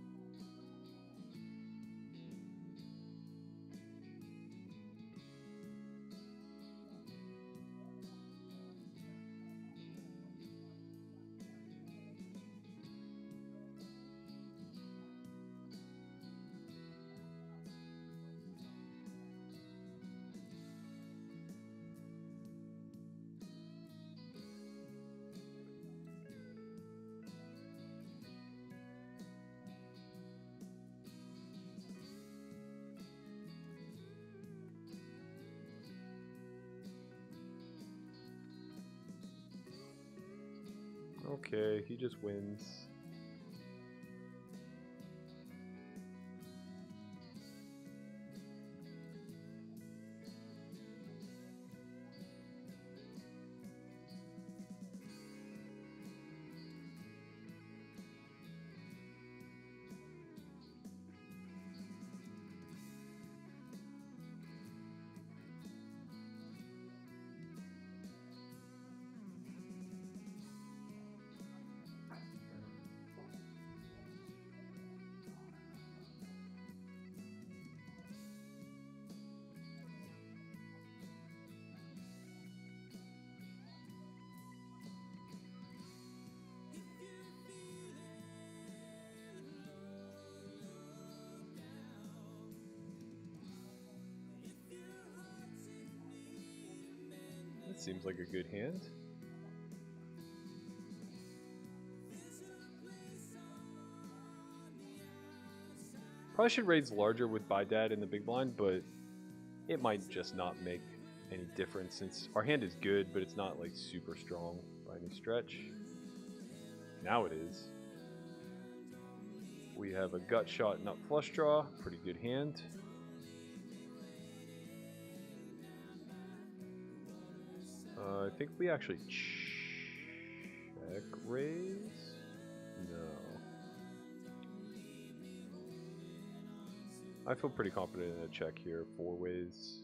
Okay, he just wins. seems like a good hand. Probably should raise larger with by dad in the big blind, but it might just not make any difference since our hand is good, but it's not like super strong by any stretch. Now it is. We have a gut shot nut flush draw, pretty good hand. I think we actually check raise. No. I feel pretty confident in a check here, 4 ways.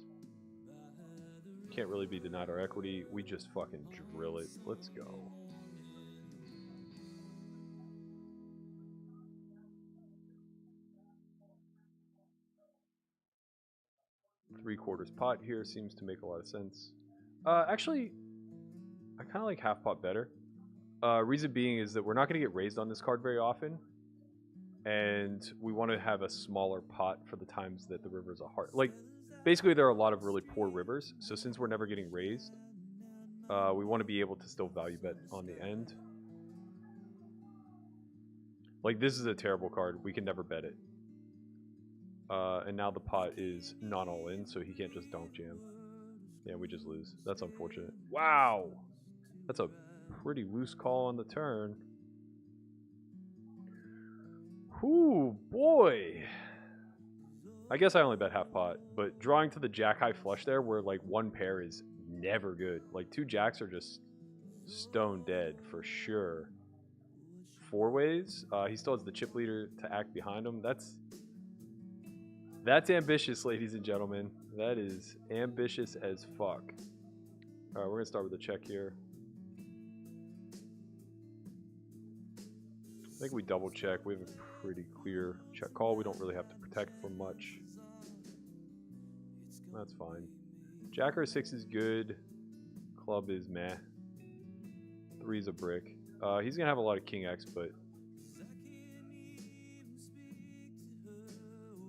Can't really be denied our equity. We just fucking drill it. Let's go. Three-quarters pot here seems to make a lot of sense. Actually, I kind of like half pot better. Reason being is that we're not going to get raised on this card very often. And we want to have a smaller pot for the times that the rivers are hard. Like, basically there are a lot of really poor rivers. So since we're never getting raised, we want to be able to still value bet on the end. Like, this is a terrible card. We can never bet it. And now the pot is not all in, so he can't just donk jam. Yeah, we just lose. That's unfortunate. Wow! That's a pretty loose call on the turn. Ooh, boy. I guess I only bet half pot, but drawing to the jack high flush there where like one pair is never good. Like 2 jacks are just stone dead for sure. 4 ways. He still has the chip leader to act behind him. That's ambitious, ladies and gentlemen. That is ambitious as fuck. Alright, we're gonna start with a check here. I think we double check. We have a pretty clear check call. We don't really have to protect for much. That's fine. Jack or 6 is good. Club is meh. 3 is a brick. He's gonna have a lot of king X, but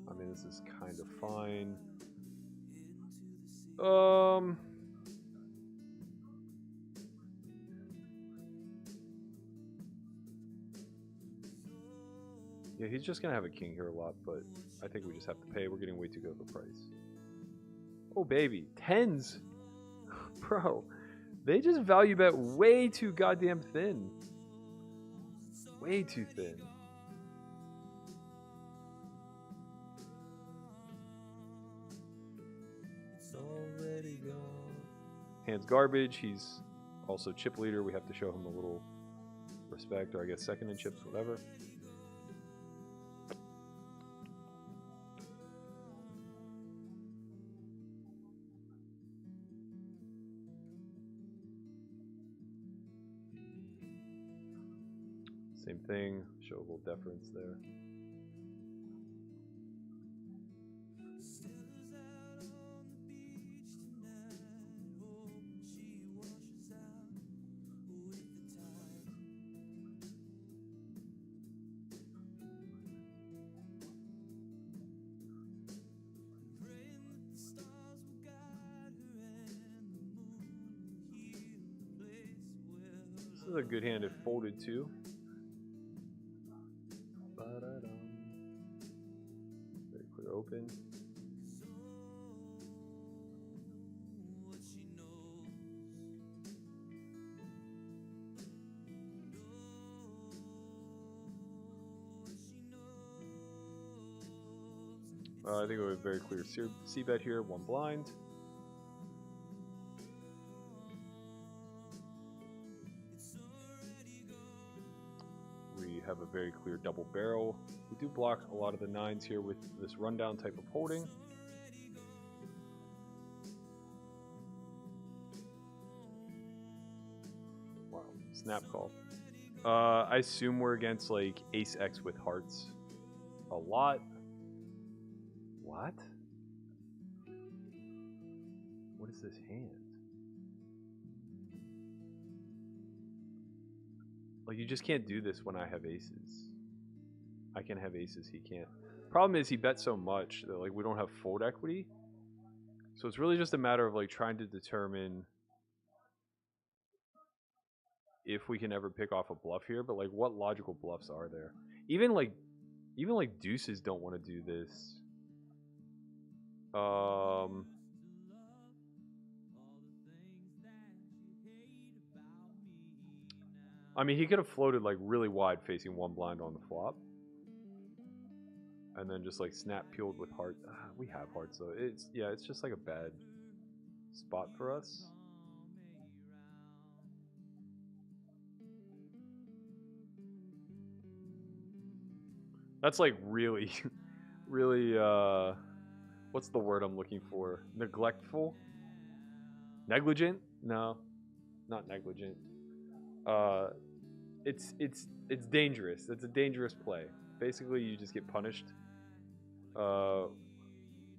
I mean this is kind of fine. Yeah, he's just going to have a king here a lot, but I think we just have to pay. We're getting way too good of a price. Oh, baby. 10s. Bro, they just value bet way too goddamn thin. Way too thin. It's already gone. Hand's garbage. He's also chip leader. We have to show him a little respect, or I guess second in chips, whatever. Same thing, show a little deference there. This is a good hand if folded too. Very clear open. I think we have a very clear C-bet here, 1 blind. We have a very clear double barrel. We do block a lot of the 9s here with this rundown type of holding. Wow, snap call. I assume we're against like ace X with hearts a lot. What? What is this hand? Like, you just can't do this when I have aces. I can have aces, he can't. Problem is, he bets so much that, like, we don't have fold equity. So it's really just a matter of, like, trying to determine if we can ever pick off a bluff here, but like what logical bluffs are there? Even like deuces don't want to do this. I mean, he could have floated like really wide facing one blind on the flop. And then just like snap peeled with heart. We have hearts though. It's just like a bad spot for us. That's like really, really, what's the word I'm looking for? Neglectful? Negligent? No, not negligent. It's dangerous. It's a dangerous play. Basically, you just get punished. You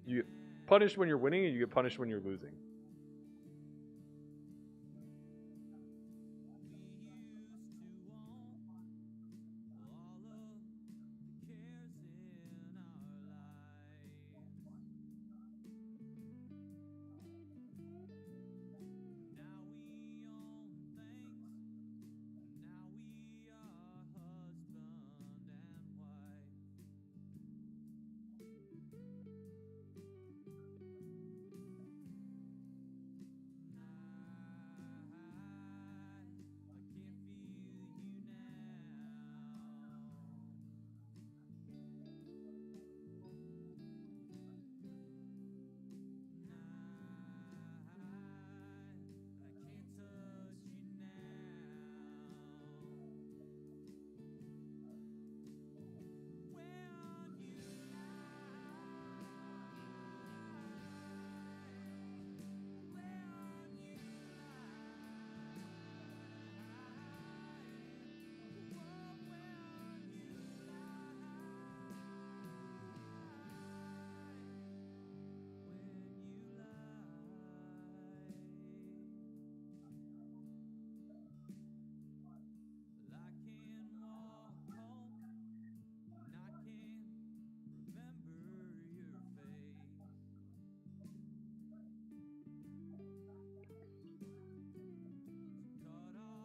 get punished when you're winning, and you get punished when you're losing.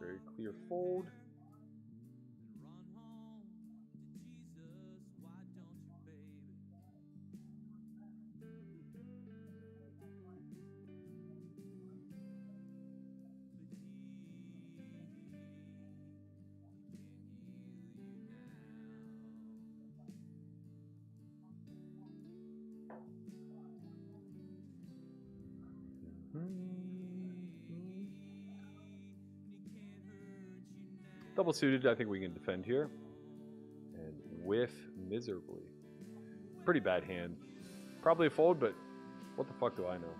Very clear fold. Double suited, I think we can defend here. And whiff miserably. Pretty bad hand. Probably a fold, but what the fuck do I know?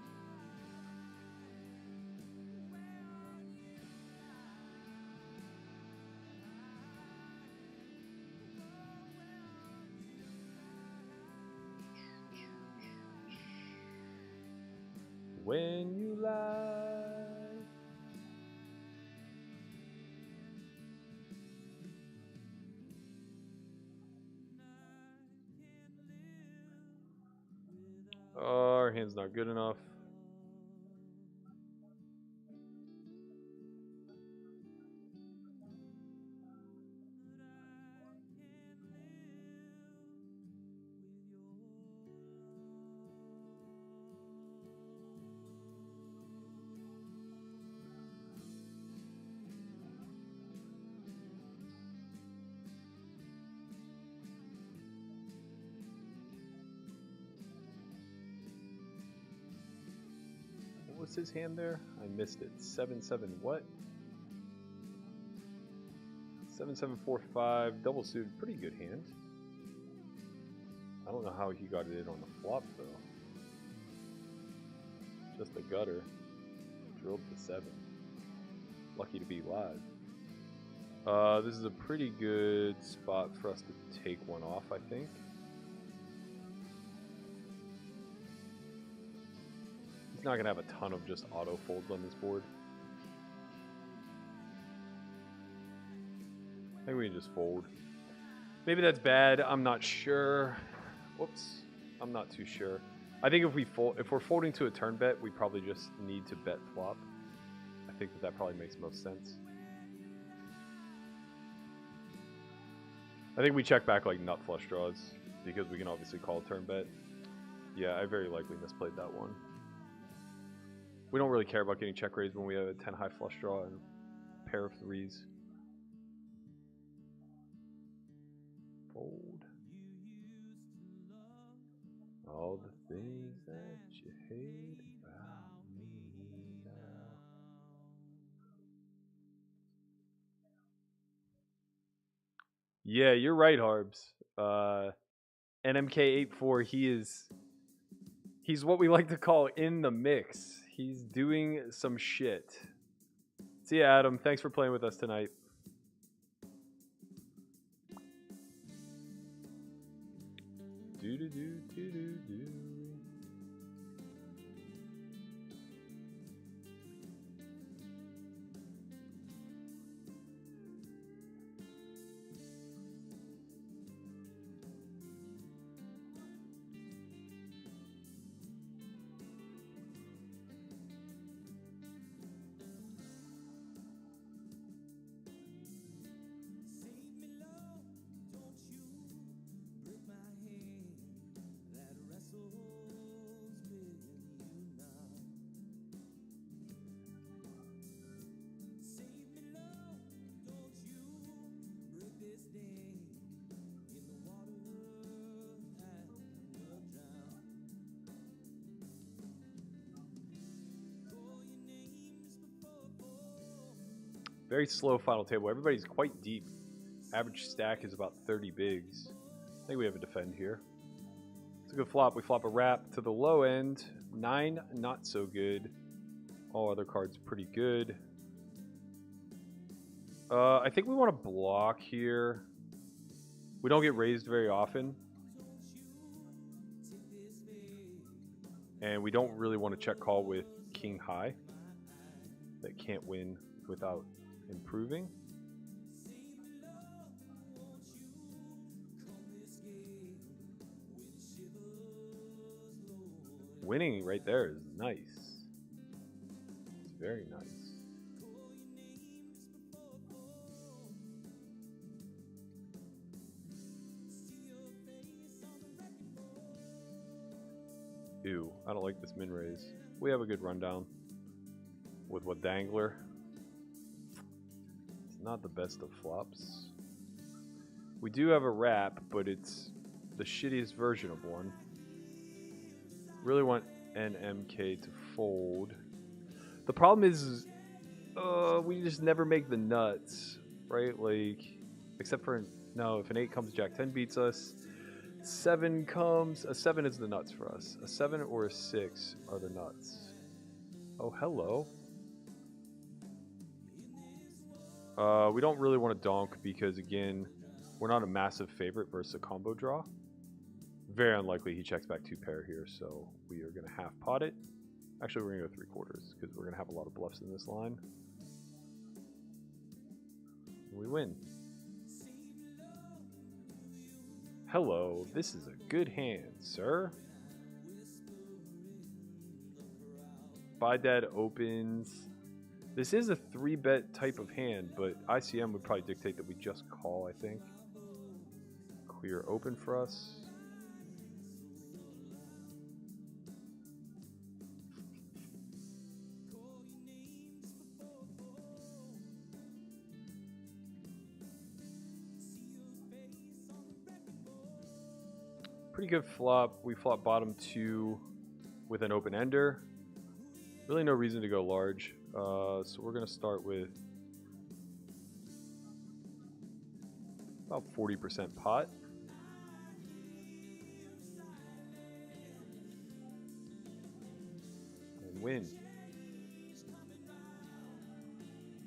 When you lie. Our hand's not good enough. What was his hand there? I missed it. 7-7 what? 7-7-4-5 double suited. Pretty good hand. I don't know how he got it in on the flop though. Just a gutter. Drilled to 7. Lucky to be live. This is a pretty good spot for us to take one off, I think. He's not going to have a ton of just auto folds on this board. I think we can just fold. Maybe that's bad. I'm not sure. Whoops. I'm not too sure. I think if we're folding to a turn bet, we probably just need to bet flop. I think that probably makes most sense. I think we check back like nut flush draws because we can obviously call turn bet. Yeah, I very likely misplayed that one. We don't really care about getting check raised when we have a 10 high flush draw and a pair of threes. Fold. All the things that you hate about me now. Yeah, you're right, Harbs. NMK84, he's what we like to call in the mix. He's doing some shit. See ya, Adam. Thanks for playing with us tonight. Do do do do do do. Very slow final table. Everybody's quite deep. Average stack is about 30 bigs. I think we have a defend here. It's a good flop. We flop a wrap to the low end. 9, not so good. All other cards pretty good. I think we want to block here. We don't get raised very often. And we don't really want to check call with king high. That can't win without improving. Winning right there is nice. It's very nice. Ew, I don't like this min raise. We have a good rundown with what dangler. It's not the best of flops. We do have a wrap, but it's the shittiest version of one. Really want NMK to fold. The problem is, we just never make the nuts, right? Like, except for, no, if an 8 comes, Jack 10 beats us. 7 comes, a 7 is the nuts for us. A 7 or a 6 are the nuts. Oh, hello. We don't really want to donk because, again, we're not a massive favorite versus a combo draw. Very unlikely he checks back 2 pair here, so we are going to half pot it. Actually, we're going to go 3/4 because we're going to have a lot of bluffs in this line. And we win. Hello, this is a good hand, sir. Dad opens. This is a 3-bet type of hand, but ICM would probably dictate that we just call, I think. Clear open for us. Pretty good flop. We flop bottom 2 with an open ender. Really no reason to go large. So we're going to start with about 40% pot. And win.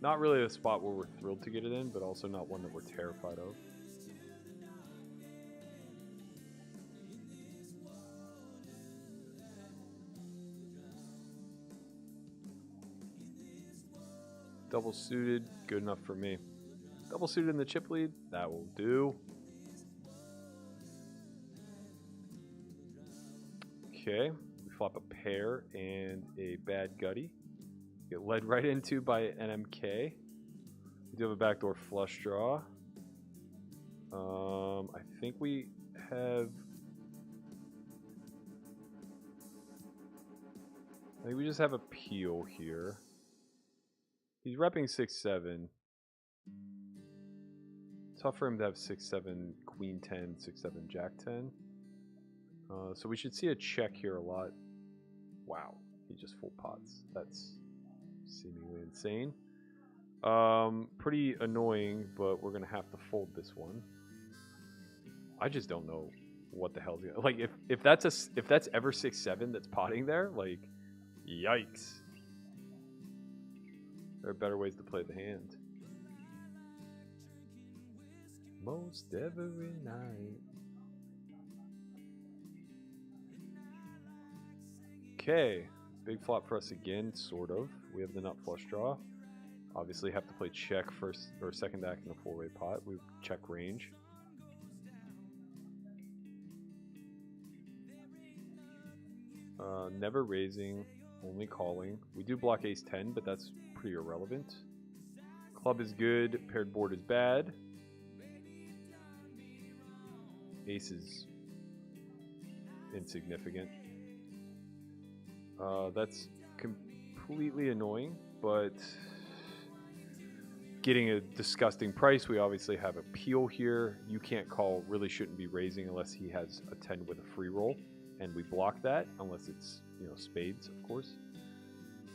Not really a spot where we're thrilled to get it in, but also not one that we're terrified of. Double suited, good enough for me. Double suited in the chip lead, that will do. Okay, we flop a pair and a bad gutty. Get led right into by NMK. We do have a backdoor flush draw. I think we have. I think we just have a peel here. He's repping 6-7. Tough for him to have 6-7, Queen 10, 6-7, Jack 10. So we should see a check here a lot. Wow, he just full pots. That's seemingly insane. Pretty annoying, but we're gonna have to fold this one. I just don't know what the hell's gonna, like if that's ever 6-7 that's potting there, like yikes. There are better ways to play the hand. Most every night. Okay, big flop for us again, sort of. We have the nut flush draw. Obviously have to play check first or second act in a four-way pot. We check range. Never raising, only calling. We do block ace 10, but that's pretty irrelevant. Club is good, paired board is bad. Ace is insignificant. That's completely annoying, but getting a disgusting price. We obviously have a peel here. You can't call, really shouldn't be raising unless he has a 10 with a free roll, and we block that unless it's, you know, spades, of course.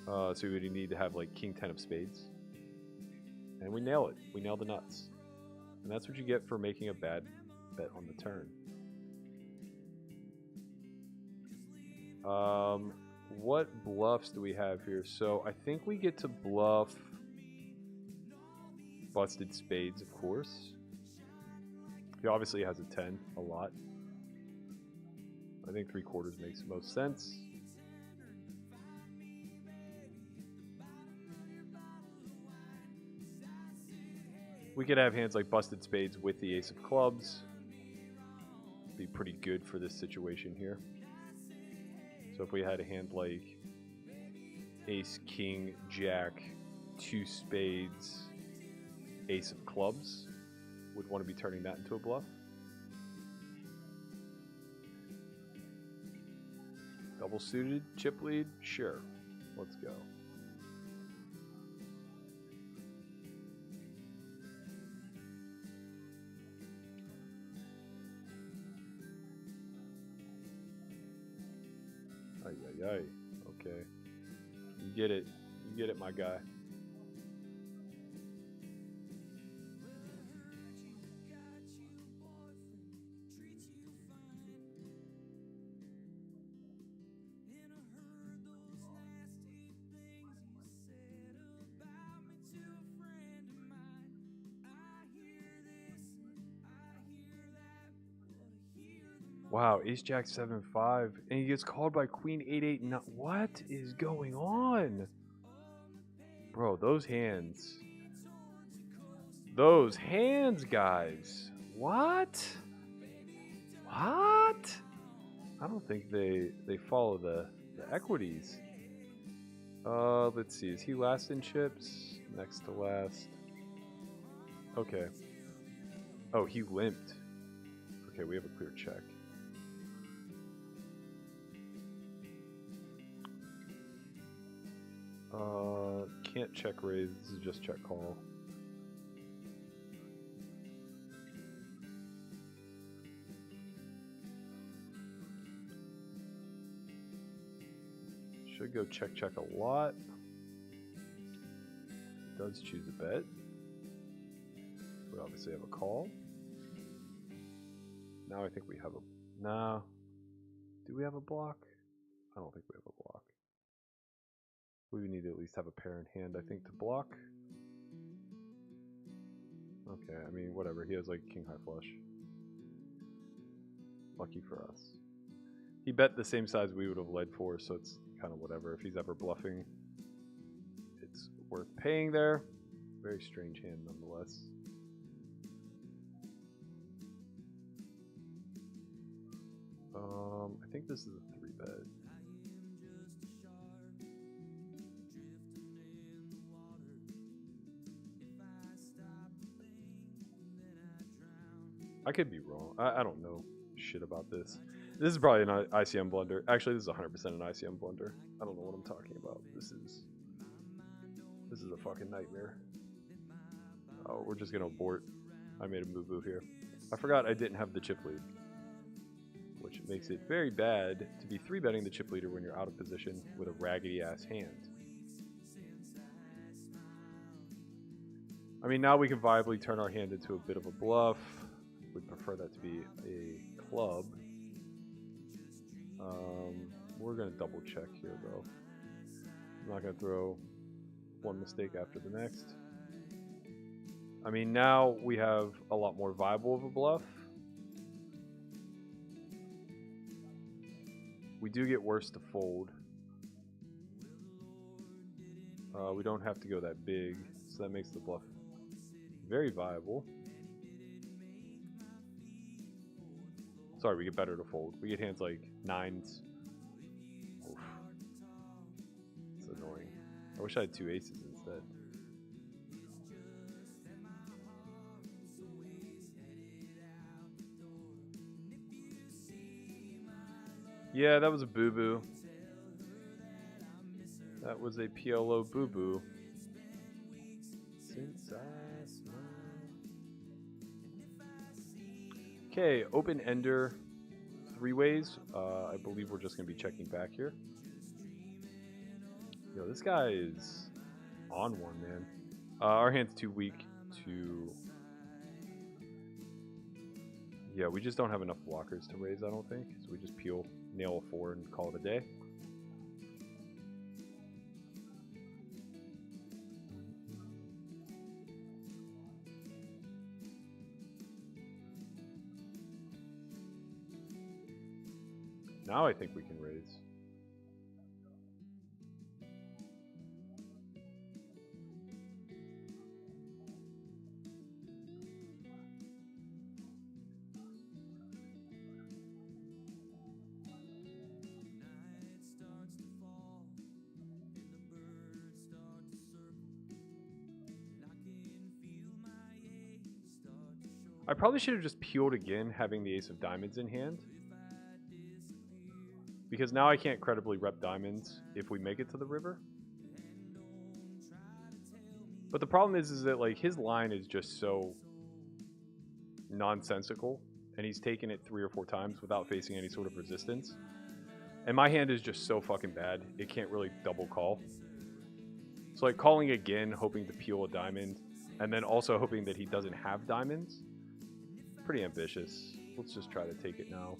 So we would need to have like king 10 of spades, and we nail it. We nail the nuts, and that's what you get for making a bad bet on the turn. What bluffs do we have here? So I think we get to bluff busted spades, of course. He obviously has a 10 a lot. I think 3/4 makes the most sense. We could have hands like busted spades with the ace of clubs. Be pretty good for this situation here. So if we had a hand like ace, king, jack, 2 spades, ace of clubs, would want to be turning that into a bluff. Double suited, chip lead, sure. Let's go. Ay, ay, ay. Okay. You get it. You get it, my guy. Wow, ace jack 7-5, and he gets called by queen 8-8. What is going on? Bro, those hands. Those hands, guys. What? What? I don't think they follow the equities. Let's see. Is he last in chips? Next to last. Okay. Oh, he limped. Okay, we have a clear check. Can't check raise. This is just check call. Should go check check a lot. Does choose a bet. We obviously have a call. Now I think we have a... Nah. Do we have a block? I don't think we have a block. We would need to at least have a pair in hand, I think, to block. Okay, I mean, whatever. He has like king high flush. Lucky for us. He bet the same size we would have led for, so it's kind of whatever. If he's ever bluffing, it's worth paying there. Very strange hand nonetheless. I think this is a 3-bet. I could be wrong. I don't know shit about this. This is probably an ICM blunder. Actually, this is 100% an ICM blunder. I don't know what I'm talking about. This is a fucking nightmare. Oh, we're just gonna abort. I made a boo-boo here. I forgot I didn't have the chip lead, which makes it very bad to be 3-betting the chip leader when you're out of position with a raggedy-ass hand. I mean, now we can viably turn our hand into a bit of a bluff. We'd prefer that to be a club. We're going to double check here, though. I'm not going to throw one mistake after the next. I mean, now we have a lot more viable of a bluff. We do get worse to fold. We don't have to go that big, so that makes the bluff very viable. Sorry, we get better to fold. We get hands like 9s. Oof. It's annoying. I wish I had 2 aces instead. Yeah, that was a boo-boo. That was a PLO boo-boo. Since I smile. Okay, open ender 3 ways. I believe we're just going to be checking back here. Yo, this guy is on one, man. Our hand's too weak to... Yeah, we just don't have enough blockers to raise, I don't think. So we just peel, nail a 4, and call it a day. Now I think we can raise. I probably should have just peeled again, having the ace of diamonds in hand. Because now I can't credibly rep diamonds if we make it to the river. But the problem is that like his line is just so nonsensical, and he's taken it 3 or 4 times without facing any sort of resistance. And my hand is just so fucking bad, it can't really double call. So like calling again, hoping to peel a diamond, and then also hoping that he doesn't have diamonds. Pretty ambitious. Let's just try to take it now.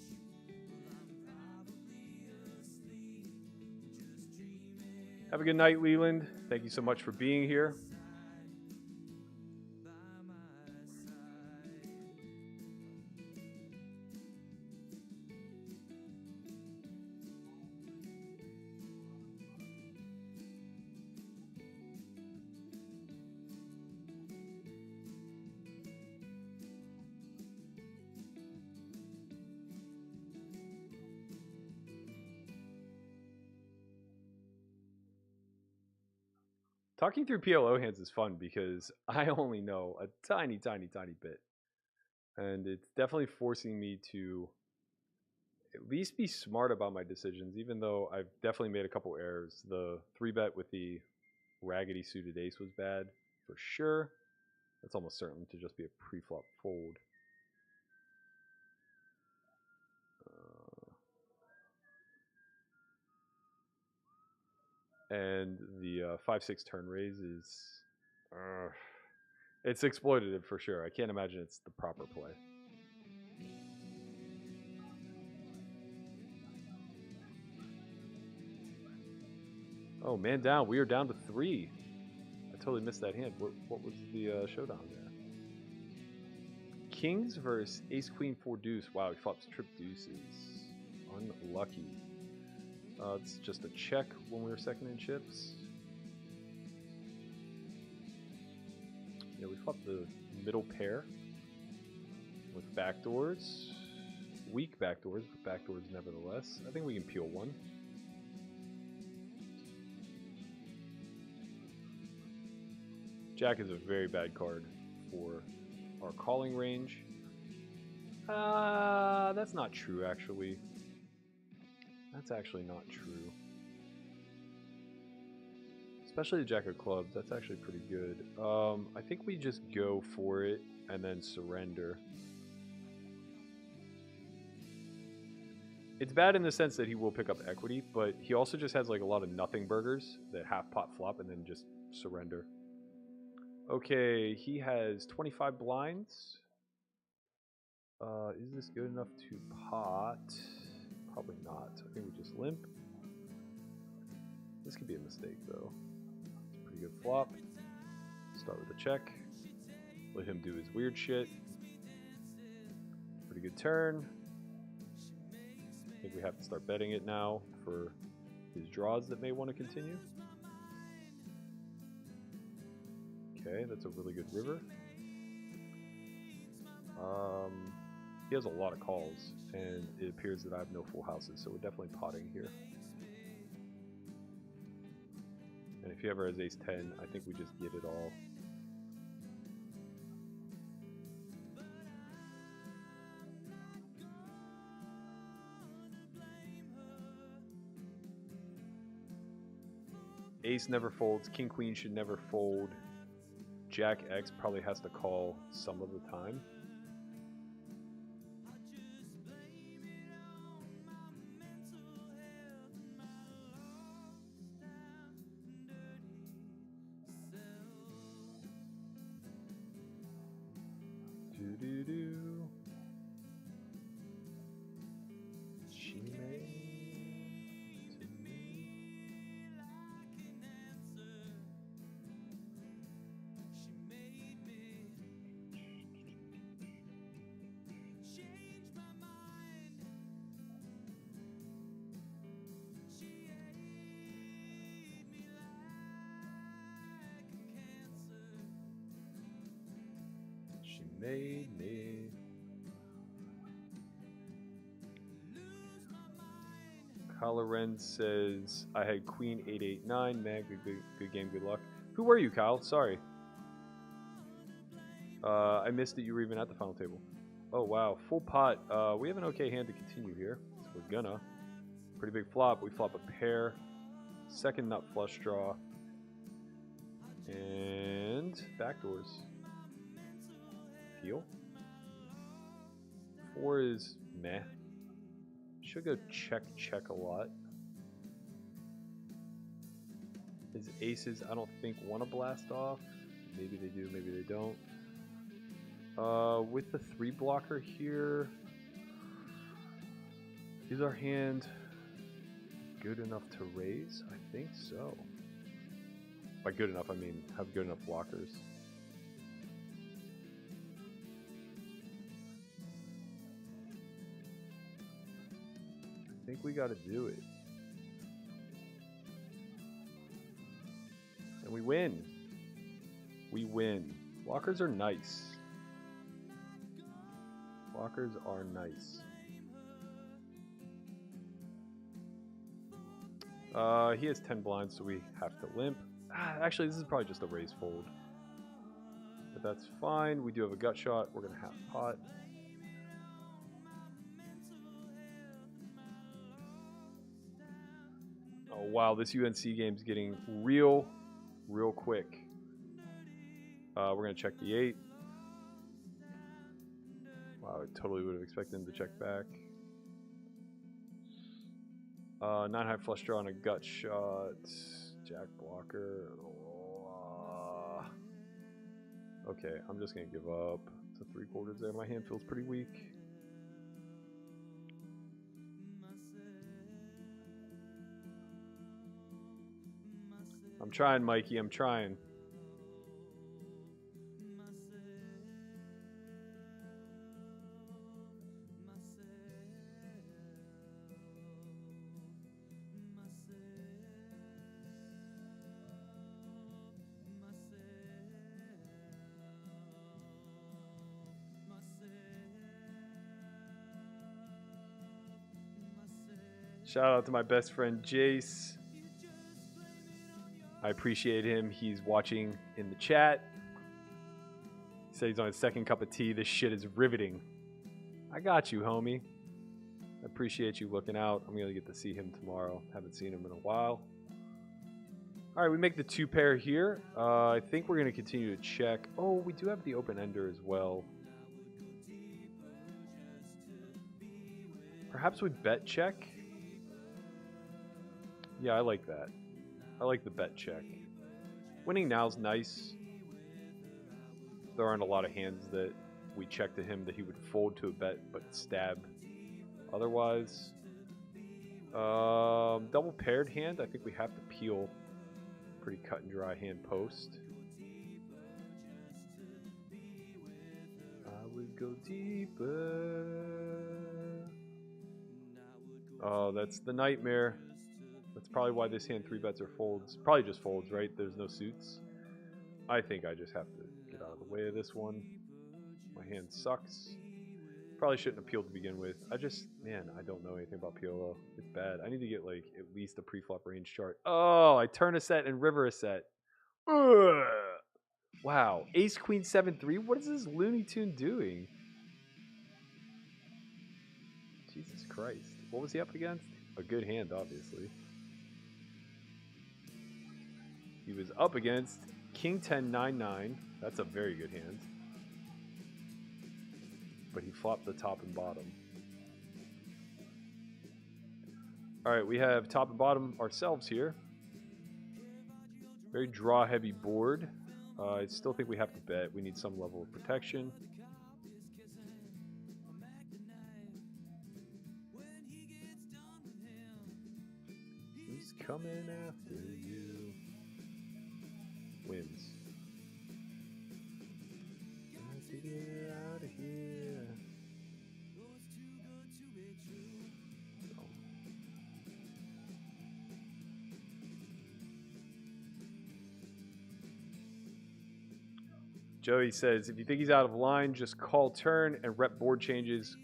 Have a good night, Leland. Thank you so much for being here. Talking through PLO hands is fun because I only know a tiny bit. And it's definitely forcing me to at least be smart about my decisions, even though I've definitely made a couple errors. The 3-bet with the raggedy suited ace was bad, for sure. That's almost certain to just be a pre-flop fold. And the 5-6 turn raise is... it's exploitative for sure. I can't imagine it's the proper play. Oh, man down. We are down to 3. I totally missed that hand. What was the showdown there? Kings versus Ace Queen 4 Deuce. Wow, he flops trip deuces. Unlucky. It's just a check when we were second in chips. Yeah, we flopped the middle pair with backdoors. Weak backdoors, but backdoors nevertheless. I think we can peel one. Jack is a very bad card for our calling range. That's not true, actually. That's actually not true. Especially the Jack of Clubs. That's actually pretty good. I think we just go for it and then surrender. It's bad in the sense that he will pick up equity, but he also just has like a lot of nothing burgers that half pot flop and then just surrender. Okay, he has 25 blinds. Is this good enough to pot? Probably not. I think we just limp. This could be a mistake though. It's a pretty good flop. Start with a check. Let him do his weird shit. Pretty good turn. I think we have to start betting it now for his draws that may want to continue. Okay, that's a really good river. He has a lot of calls, and it appears that I have no full houses, so we're definitely potting here. And if he ever has ace-10, I think we just get it all. Ace never folds. King Queen should never fold. Jack X probably has to call some of the time. Do-do-do. She made to me. She made me. Kylo says, I had Queen 889. Man, good game, good luck. Who were you, Kyle? Sorry. I missed that you were even at the final table. Oh, wow. Full pot. We have an okay hand to continue here. So we're gonna. Pretty big flop. We flop a pair. Second nut flush draw. And backdoors. Deal. 4 is meh. Should go check a lot. His aces, I don't think, want to blast off. Maybe they do, maybe they don't. With the 3 blocker here, is our hand good enough to raise? I think so. By good enough, I mean have good enough blockers. I think we got to do it. And we win. We win. Blockers are nice. Blockers are nice. He has 10 blinds, so we have to limp. Actually, this is probably just a raise fold. But that's fine. We do have a gut shot. We're going to half pot. Oh, wow. This UNC game's getting real quick. We're going to check the 8. Wow, I totally would have expected him to check back. 9 high flush draw and a gut shot. Jack blocker. Okay, I'm just going to give up. It's a 3/4 there. My hand feels pretty weak. I'm trying, Mikey. I'm trying. Shout out to my best friend Jace. I appreciate him. He's watching in the chat. He said he's on his second cup of tea. This shit is riveting. I got you, homie. I appreciate you looking out. I'm going to get to see him tomorrow. Haven't seen him in a while. All right, we make the 2 pair here. I think we're going to continue to check. Oh, we do have the open-ender as well. Perhaps we bet check? Yeah, I like that. I like the bet check. Winning now's nice. There aren't a lot of hands that we check to him that he would fold to a bet but stab otherwise. Double paired hand, I think we have to peel. Pretty cut and dry hand post. I would go deeper. Oh, that's the nightmare. That's probably why this hand 3 bets or folds. Probably just folds, right? There's no suits. I think I just have to get out of the way of this one. My hand sucks. Probably shouldn't appeal to begin with. Man, I don't know anything about PLO. It's bad. I need to get like at least a pre-flop range chart. Oh, I turn a set and river a set. Ugh. Wow. Ace Queen 7-3. What is this Looney Tune doing? Jesus Christ. What was he up against? A good hand, obviously. He was up against King 10-9-9. That's a very good hand. But he flopped the top and bottom. All right, we have top and bottom ourselves here. Very draw-heavy board. I still think we have to bet. We need some level of protection. He's coming after you. Wins. To get out of here. Oh. Joey says, if you think he's out of line, just call turn and rep board changes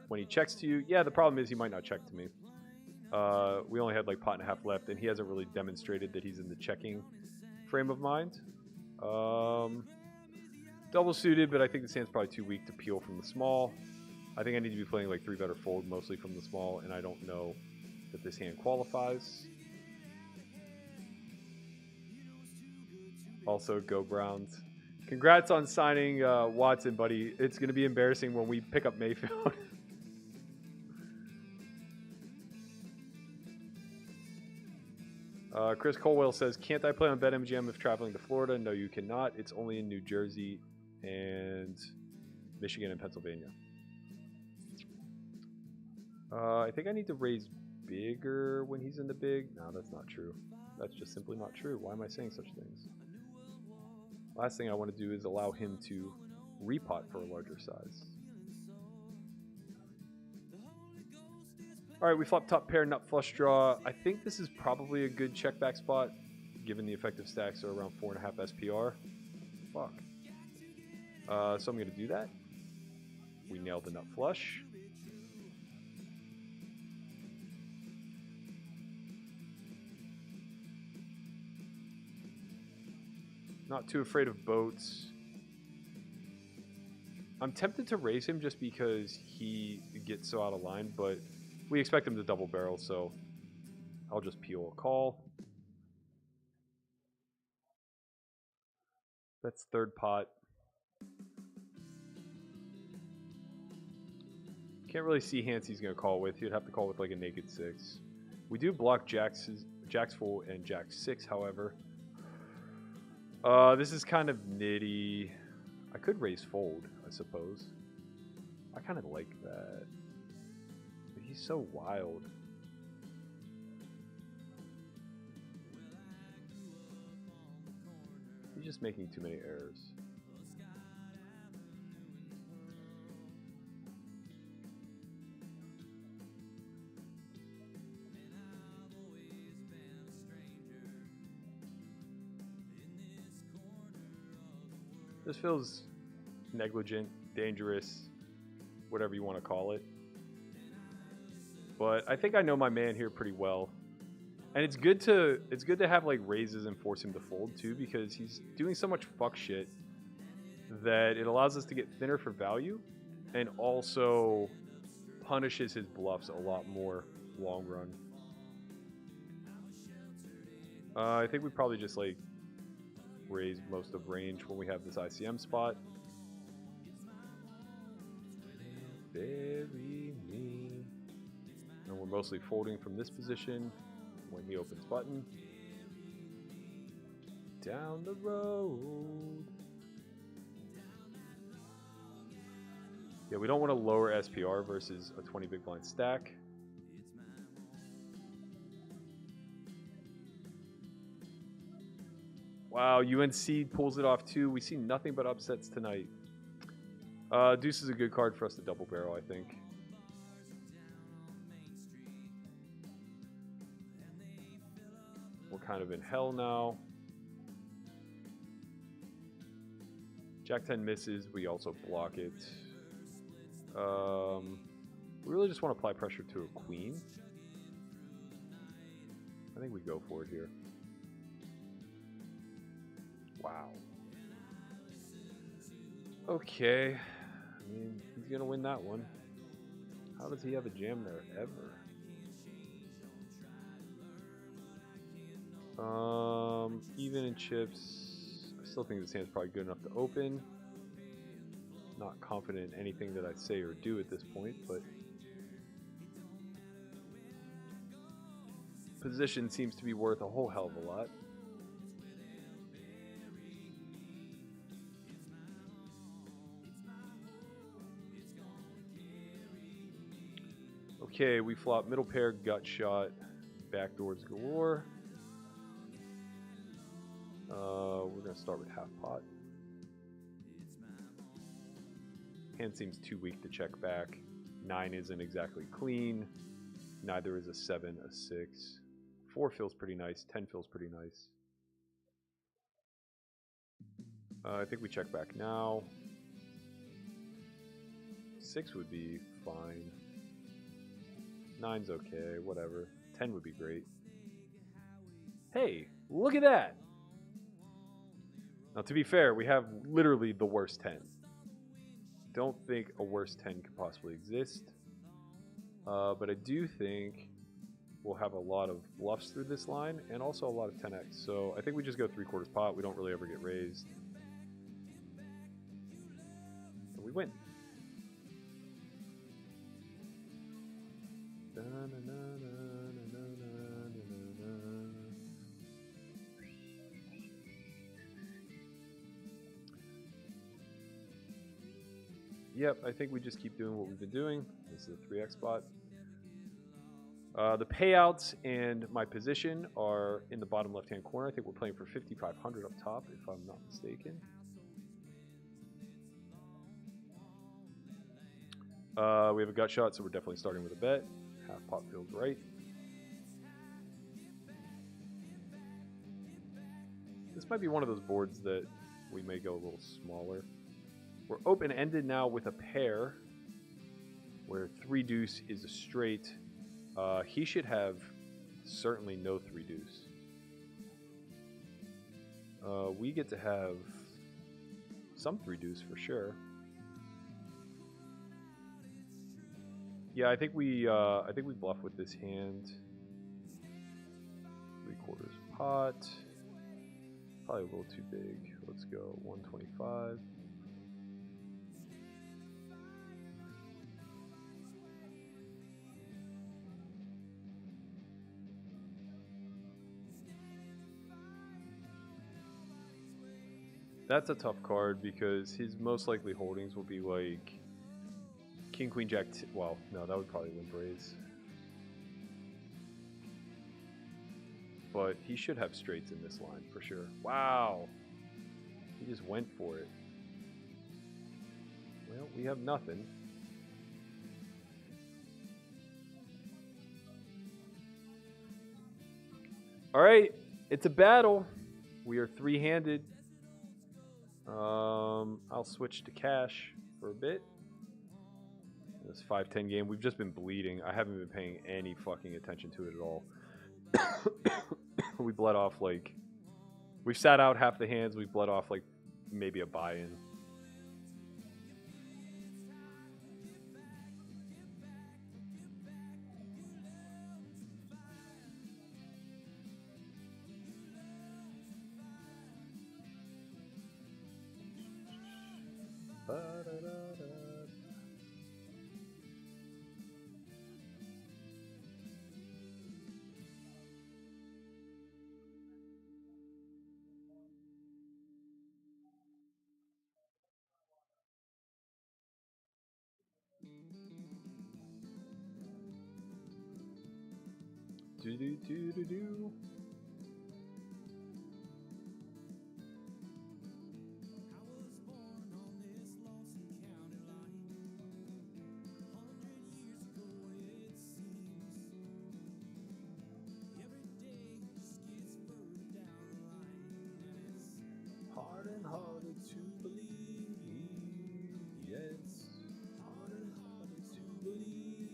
when he checks to you. Yeah, the problem is he might not check to me. We only had like pot and a half left, and he hasn't really demonstrated that he's in the checking frame of mind. Double suited, but I think this hand's probably too weak to peel from the small. I think I need to be playing like 3 better fold, mostly from the small, and I don't know that this hand qualifies. Also, go Browns. Congrats on signing Watson, buddy. It's going to be embarrassing when we pick up Mayfield. Chris Colwell says, can't I play on BetMGM if traveling to Florida? No, you cannot. It's only in New Jersey and Michigan and Pennsylvania. I think I need to raise bigger when he's in the big. No, that's not true. That's just simply not true. Why am I saying such things? Last thing I want to do is allow him to repot for a larger size. All right, we flop top pair, nut flush draw. I think this is probably a good check back spot, given the effective stacks are around 4.5 SPR. Fuck. So I'm going to do that. We nailed the nut flush. Not too afraid of boats. I'm tempted to raise him just because he gets so out of line, but we expect him to double barrel, so I'll just peel a call. That's third pot. Can't really see hands he's going to call with. He'd have to call with like a naked 6. We do block jacks full and jack 6, however. This is kind of nitty. I could raise fold, I suppose. I kind of like that. But he's so wild. He's just making too many errors. This feels negligent, dangerous, whatever you want to call it. But I think I know my man here pretty well. And it's good to have like raises and force him to fold too, because he's doing so much fuck shit that it allows us to get thinner for value. and also punishes his bluffs a lot more long run. I think we probably just like raise most of range when we have this ICM spot. Bury me. And we're mostly folding from this position when he opens button. Down the road. Yeah, we don't want to lower SPR versus a 20 big blind stack. Wow, UNC pulls it off too. We see nothing but upsets tonight. Deuce is a good card for us to double barrel, I think. We're kind of in hell now. Jack 10 misses. We also block it. We really just want to apply pressure to a queen. I think we go for it here. Wow. Okay. I mean, he's going to win that one. How does he have a jam there ever? Even in chips, I still think this hand's probably good enough to open. Not confident in anything that I say or do at this point, but position seems to be worth a whole hell of a lot. Okay, we flop middle pair, gut shot, backdoors galore. We're going to start with half pot. Hand seems too weak to check back. 9 isn't exactly clean. Neither is a 7, a 6. 4 feels pretty nice. 10 feels pretty nice. I think we check back now. 6 would be fine. 9's okay, whatever. 10 would be great. Hey, look at that! Now, to be fair, we have literally the worst 10. Don't think a worse 10 could possibly exist. But I do think we'll have a lot of bluffs through this line and also a lot of 10x. So I think we just go 3/4 pot. We don't really ever get raised. And we win. Yep, I think we just keep doing what we've been doing. This is a 3x spot. The payouts and my position are in the bottom left-hand corner. I think we're playing for 5,500 up top, if I'm not mistaken. We have a gut shot, so we're definitely starting with a bet. Half pot feels right. This might be one of those boards that we may go a little smaller. We're open-ended now with a pair where 3 deuce is a straight. He should have certainly no 3 deuce. We get to have some 3 deuce for sure. Yeah, I think we bluff with this hand. 3/4 pot. Probably a little too big. Let's go 125. That's a tough card because his most likely holdings will be like King, Queen, Jack. Well, no, that would probably limp raise. But he should have straights in this line for sure. Wow. He just went for it. Well, we have nothing. All right, it's a battle. We are 3-handed. I'll switch to cash for a bit. This 5-10 game, we've just been bleeding. I haven't been paying any fucking attention to it at all. We bled off like... We've sat out half the hands. We've bled off like maybe a buy-in. Do-do-do-do-do. Hard and harder to believe, yes. Hard and harder to believe.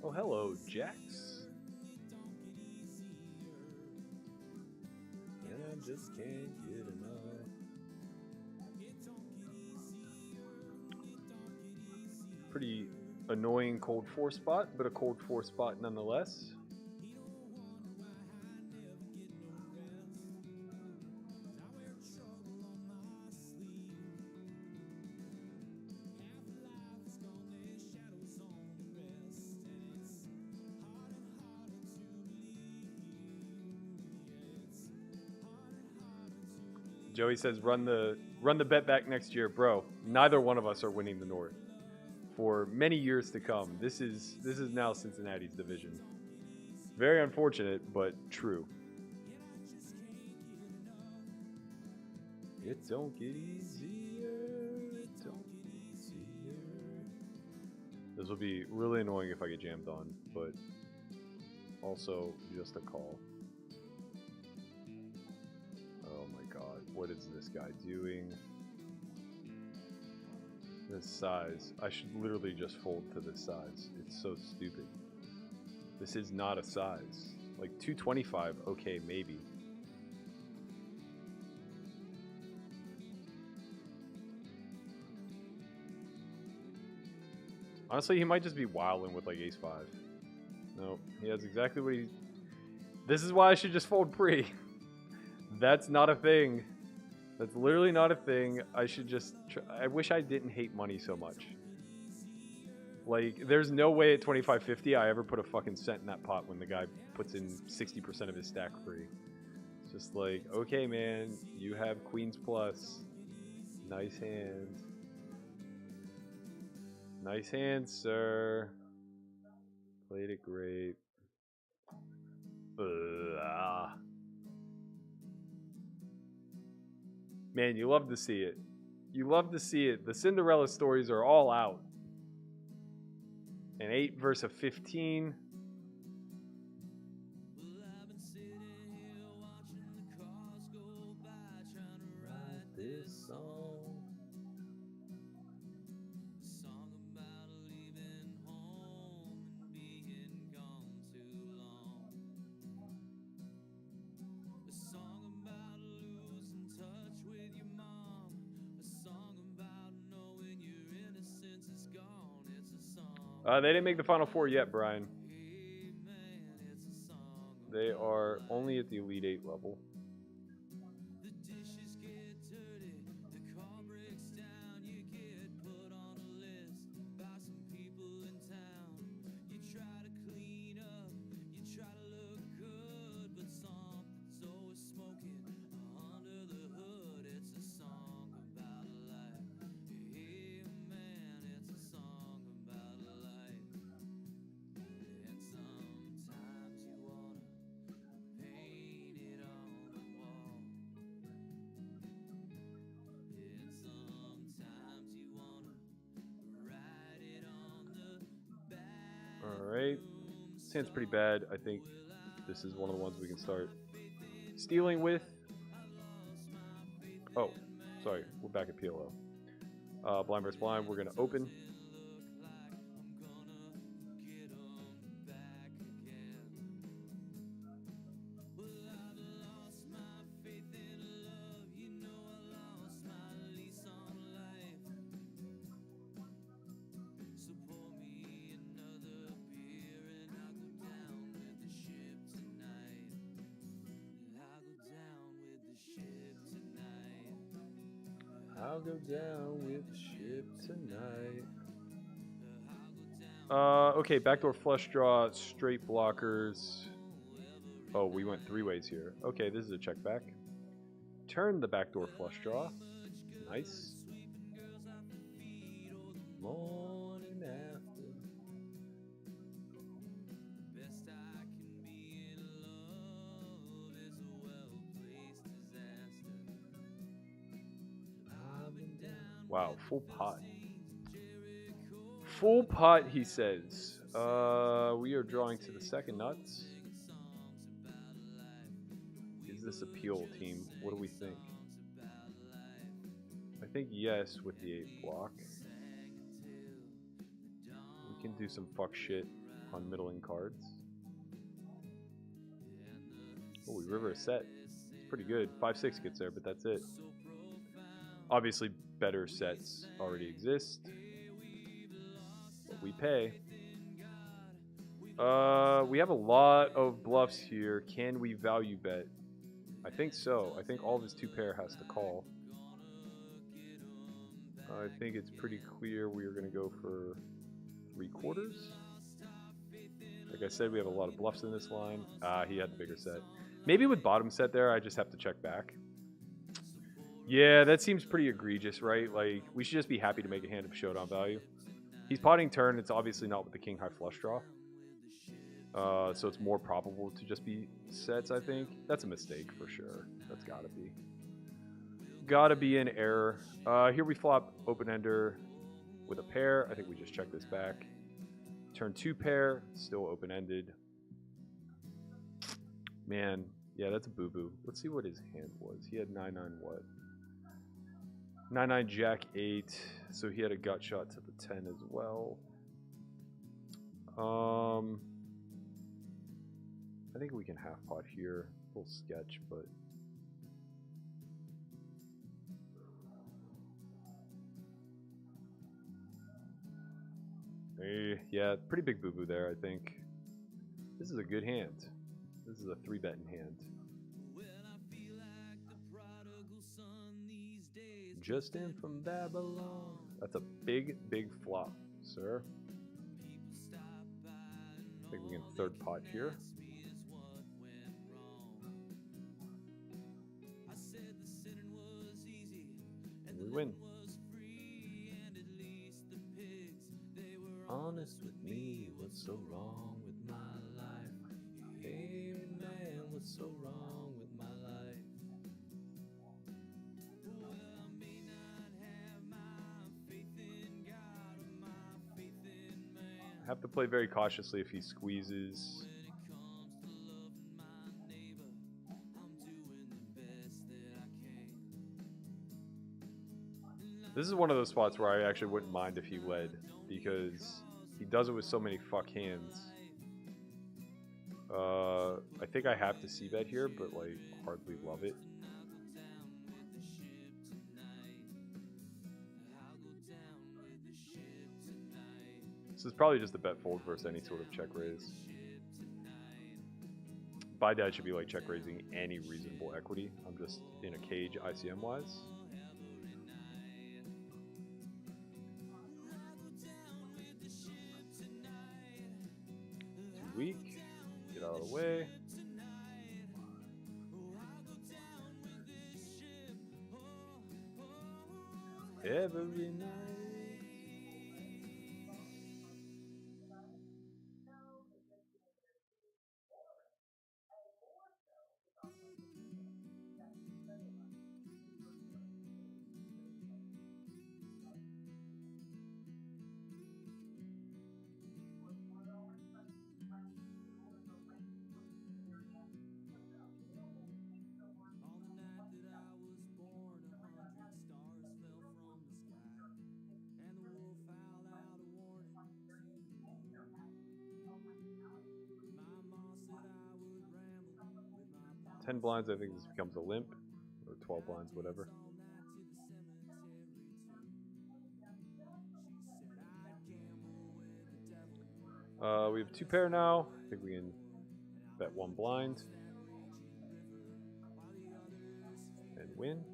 Oh, hello, Jax. And I just can't get enough. Pretty annoying cold 4 spot, but a cold 4 spot nonetheless. Joey says, run the bet back next year. Bro, neither one of us are winning the North for many years to come. This is now Cincinnati's division. Very unfortunate, but true. It don't get easier. It don't get easier. This will be really annoying if I get jammed on, but also just a call. Oh my god, what is this guy doing? This size. I should literally just fold to this size. It's so stupid. This is not a size. Like 225, okay, maybe. Honestly, he might just be wilding with like ace 5. No, he has exactly what he... This is why I should just fold pre. That's not a thing. That's literally not a thing. I should just... I wish I didn't hate money so much. Like, there's no way at 25.50 I ever put a fucking cent in that pot when the guy puts in 60% of his stack free. It's just like, okay, man, you have queens plus. Nice hand. Nice hand, sir. Played it great. Man, you love to see it. You love to see it. The Cinderella stories are all out. An 8 versus a 15. This song. They didn't make the Final Four yet, Brian. They are only at the Elite 8 level. Alright. This hand's pretty bad. I think this is one of the ones we can start stealing with. Oh, sorry. We're back at PLO. Blind versus blind. We're going to open. I'll go down with the ship tonight. Okay, backdoor flush draw, straight blockers. Oh, we went 3 ways here. Okay, this is a check back. Turn the backdoor flush draw. Nice. morning after. Wow, full pot. Full pot, he says. We are drawing to the second nuts. Is this appeal, team? What do we think? I think yes with the 8 block. We can do some fuck shit on middling cards. Oh, we river a set. It's pretty good. 5-6 gets there, but that's it. Obviously, better sets already exist. But we pay. We have a lot of bluffs here. Can we value bet? I think so. I think all of his 2-pair has to call. I think it's pretty clear we are going to go for 3/4. Like I said, we have a lot of bluffs in this line. He had the bigger set. Maybe with bottom set there, I just have to check back. Yeah, that seems pretty egregious, right? Like, we should just be happy to make a hand of showdown value. He's potting turn. It's obviously not with the king high flush draw. So it's more probable to just be sets, I think. That's a mistake for sure. That's gotta be. Gotta be an error. Here we flop open-ender with a pair. I think we just check this back. Turn 2 pair, still open-ended. Man, yeah, that's a boo-boo. Let's see what his hand was. He had 9-9 what? 9-9 jack 8. So he had a gut shot to the 10 as well. I think we can half pot here. A little sketch, but yeah, pretty big boo-boo there, I think. This is a good hand. This is a 3-betting hand. Just in from Babylon. That's a big, big flop, sir. I think we can third pot here. And we win. Honest with me, what's so wrong with my life? Hey man, what's so wrong with my life? Well, I may not have my faith in God or my faith in man. I have to play very cautiously if he squeezes. This is one of those spots where I actually wouldn't mind if he led, because he does it with so many fuck hands. I think I have to c-bet here, but like hardly love it. This is probably just a bet fold versus any sort of check raise. By that should be like check raising any reasonable equity. I'm just in a cage ICM wise. Weak, get out of the way. Every night. Ten blinds, I think this becomes a limp, or 12 blinds, whatever. We have 2 pair now. I think we can bet 1 blind and win.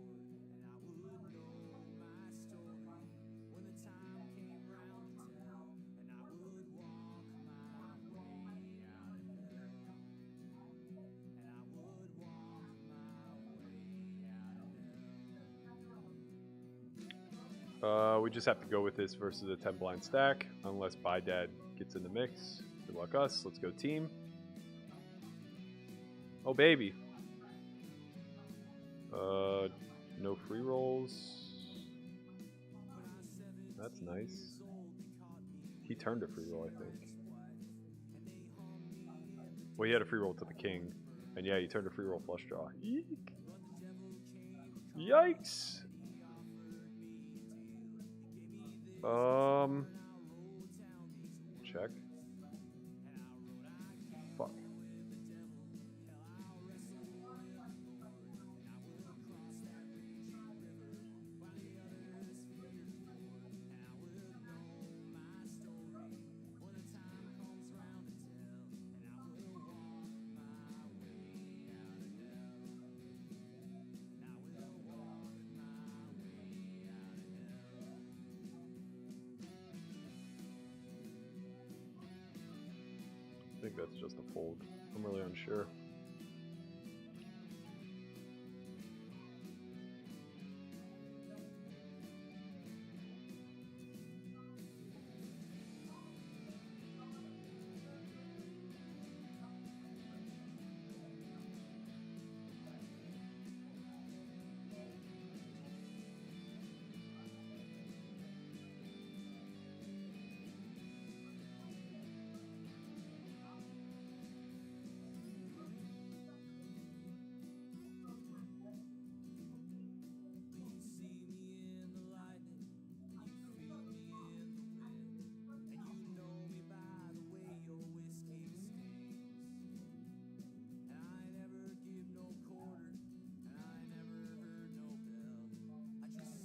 We just have to go with this versus a 10 blind stack, unless Buy Dad gets in the mix. Good luck us. Let's go team. Oh, baby. No free rolls. That's nice. He turned a free roll, I think. Well, he had a free roll to the king. And yeah, he turned a free roll flush draw. Eek. Yikes! Check. Fuck. I think that's just a fold. I'm really unsure.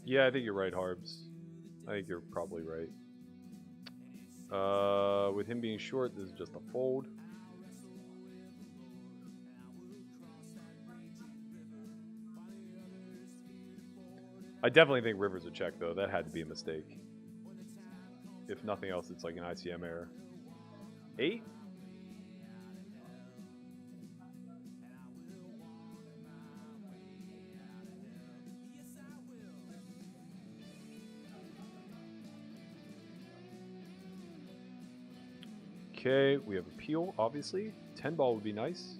Yeah, I think you're right, Harbs. I think you're probably right. With him being short, this is just a fold. I definitely think river's a check, though. That had to be a mistake. If nothing else, it's like an ICM error. 8? Okay, we have a peel, obviously. 10 ball would be nice.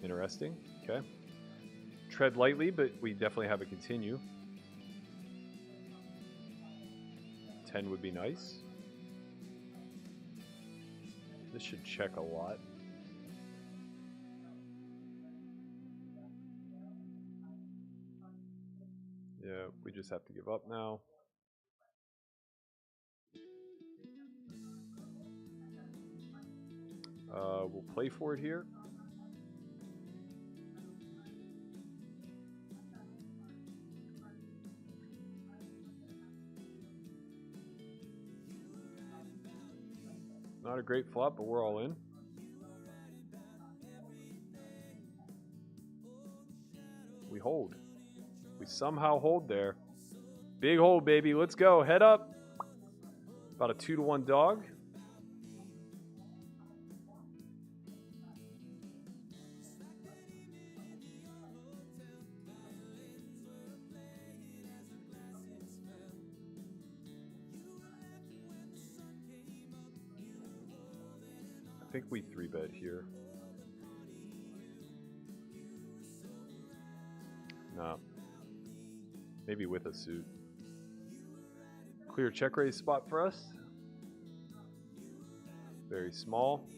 Interesting. Okay. Tread lightly, but we definitely have a continue. 10 would be nice. This should check a lot. Yeah, we just have to give up now. We'll play for it here. Not a great flop, but we're all in. We hold. We somehow hold there. Big hold, baby. Let's go. Head up. About a 2-to-1 dog. I think we 3-bet here. No. Maybe with a suit. Clear check raise spot for us. Very small.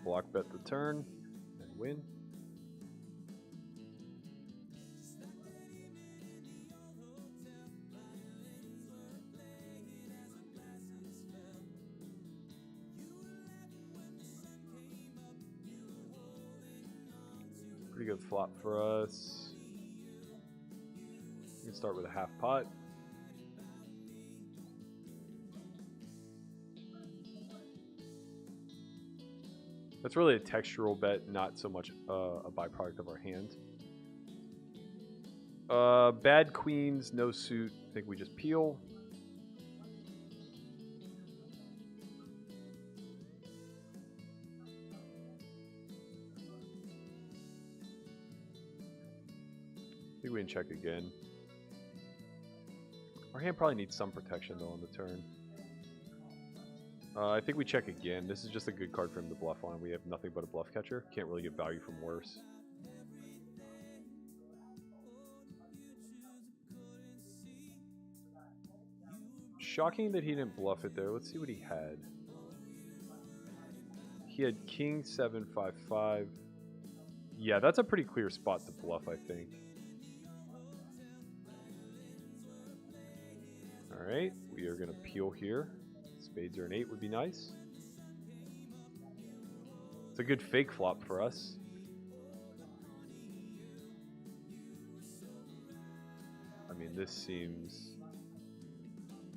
Block bet the turn and win. Pretty good flop for us. We can start with a half pot. That's really a textural bet, not so much a byproduct of our hand. Bad queens, no suit. I think we just peel. we didn't check again. Our hand probably needs some protection though on the turn. I think we check again. This is just a good card for him to bluff on. We have nothing but a bluff catcher. Can't really get value from worse. Shocking that he didn't bluff it there. Let's see what he had. He had king 7-5-5. Yeah, that's a pretty clear spot to bluff, I think. All right, we are going to peel here. Spades or an 8 would be nice. It's a good fake flop for us. I mean, this seems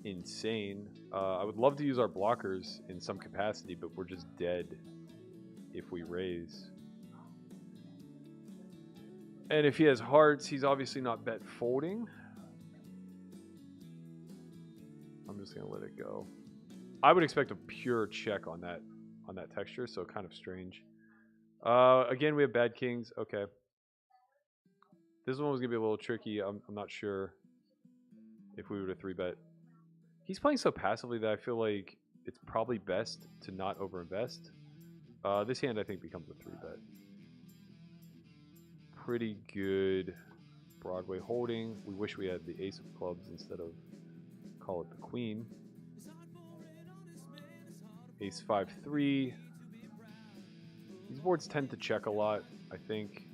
insane. I would love to use our blockers in some capacity, but we're just dead if we raise. And if he has hearts, he's obviously not bet folding. I'm just gonna let it go. I would expect a pure check on that texture, so kind of strange. Again, we have bad kings. Okay. This one was gonna be a little tricky. I'm not sure if we were to 3-bet. He's playing so passively that I feel like it's probably best to not overinvest. This hand, I think, becomes a 3-bet. Pretty good Broadway holding. We wish we had the ace of clubs instead of, call it the queen. Ace 5-3. These boards tend to check a lot. I think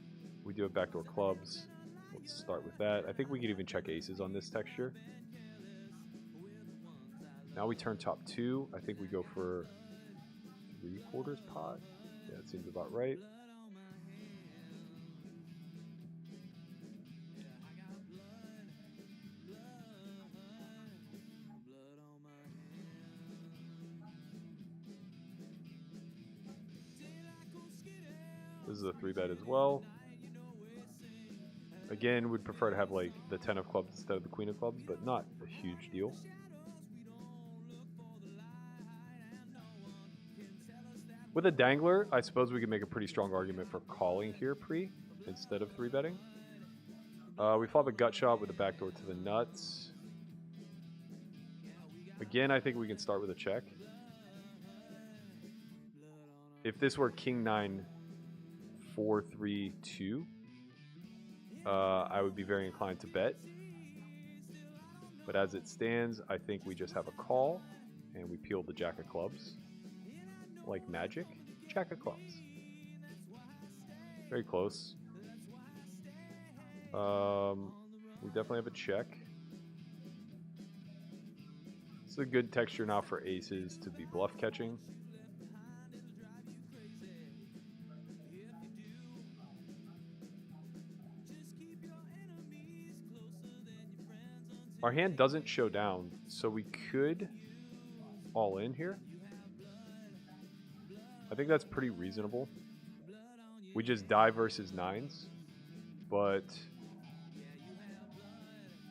we do have backdoor clubs. Let's start with that. I think we could even check aces on this texture. Now we turn top 2. I think we go for 3/4 pot. Yeah, it seems about right. This is a 3-bet as well. Again, would prefer to have like the 10 of clubs instead of the queen of clubs, but not a huge deal. With a dangler, I suppose we could make a pretty strong argument for calling here pre instead of 3-betting. We flop a gut shot with a backdoor to the nuts. Again, I think we can start with a check. If this were king 9 4-3-2, I would be very inclined to bet. But as it stands, I think we just have a call and we peel the jack of clubs. Like magic, jack of clubs. Very close. We definitely have a check. It's a good texture now for aces to be bluff catching. Our hand doesn't show down, so we could all in here. I think that's pretty reasonable. We just die versus 9s, but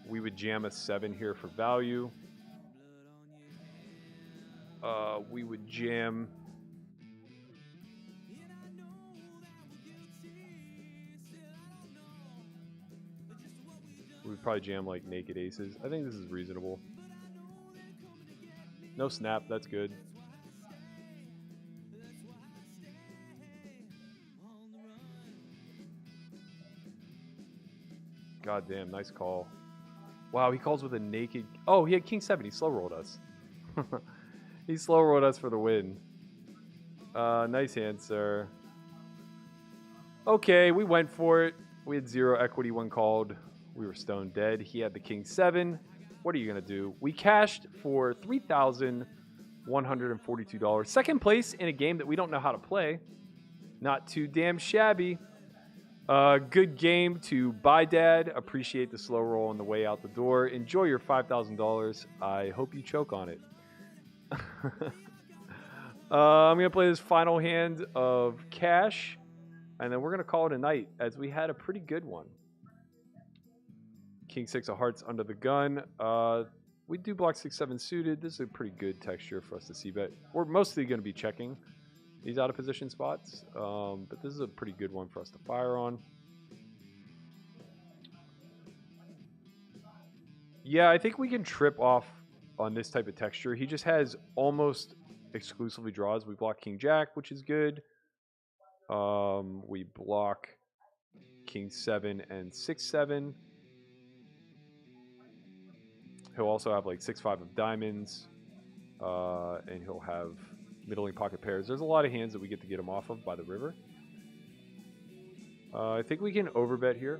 we would jam a 7 here for value. We would jam we'd probably jam like naked aces. I think this is reasonable. No snap, that's good. God damn, nice call. Wow, he calls with a naked... Oh, he had king 7. He slow rolled us. He slow rolled us for the win. Nice hand, sir. Okay, we went for it. We had 0 equity when called. We were stone dead. He had the king 7. What are you going to do? We cashed for $3,142. Second place in a game that we don't know how to play. Not too damn shabby. Good game to buy, Dad. Appreciate the slow roll on the way out the door. Enjoy your $5,000. I hope you choke on it. I'm going to play this final hand of cash, and then we're going to call it a night, as we had a pretty good one. King 6 of hearts under the gun. We do block 6-7 suited. This is a pretty good texture for us to see bet. We're mostly going to be checking these out of position spots, but this is a pretty good one for us to fire on. Yeah, I think we can trip off on this type of texture. He just has almost exclusively draws. We block King Jack, which is good. We block King 7 and 6-7. He'll also have like 6-5 of diamonds. And he'll have middling pocket pairs. There's a lot of hands that we get to get him off of by the river. I think we can overbet here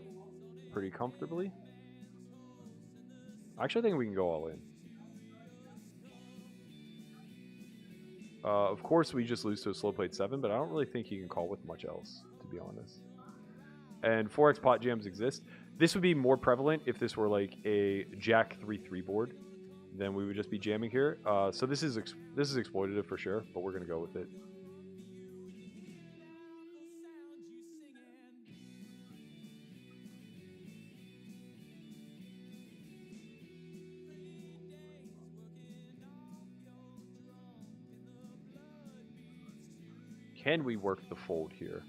pretty comfortably. Actually, I think we can go all in. Of course, we just lose to a slow played 7, but I don't really think he can call with much else, to be honest. And 4x pot jams exist. This would be more prevalent if this were like a Jack 3-3 board. Then we would just be jamming here. So this is exploitative for sure, but we're going to go with it. Can we work the fold here?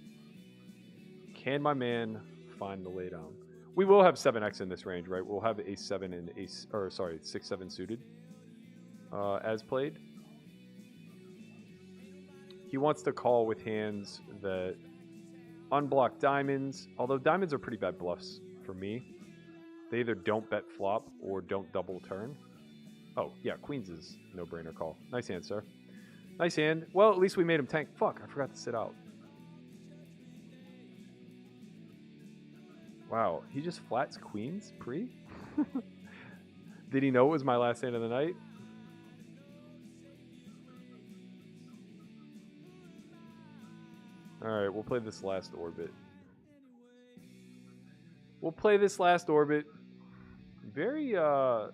Can my man find the laydown? We will have 7x in this range, right? We'll have ace 7 and ace, or sorry, 6-7 suited as played. He wants to call with hands that unblock diamonds, although diamonds are pretty bad bluffs for me. They either don't bet flop or don't double turn. Oh, yeah, queens is no-brainer call. Nice hand, sir. Nice hand. Well, at least we made him tank. Fuck, I forgot to sit out. Wow, he just flats queens pre? Did he know it was my last hand of the night? Alright, we'll play this last orbit. We'll play this last orbit. Very, I've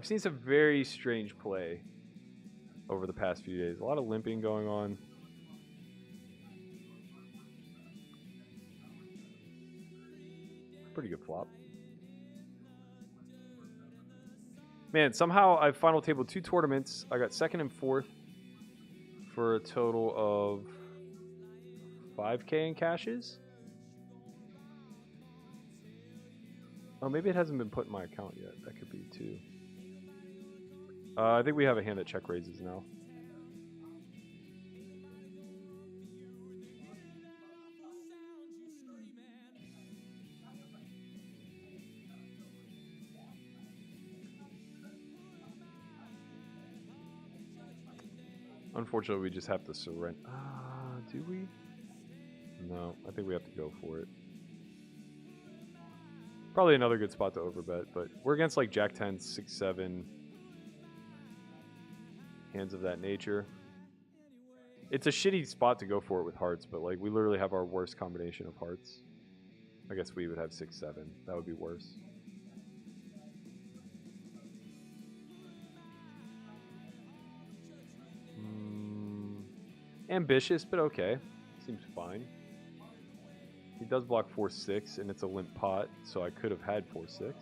seen some very strange play over the past few days. A lot of limping going on. Pretty good flop. Man, somehow I final tabled 2 tournaments. I got 2nd and 4th for a total of 5K in cashes. Oh, maybe it hasn't been put in my account yet. That could be too. I think we have a hand that check raises now. Unfortunately, we just have to surrender. Do we? No, I think we have to go for it. Probably another good spot to overbet, but we're against like Jack 10, 6, 7. Hands of that nature. It's a shitty spot to go for it with hearts, but like we literally have our worst combination of hearts. I guess we would have 6, 7. That would be worse. Ambitious, but okay. Seems fine. He does block 4-6, and it's a limp pot, so I could have had 4-6.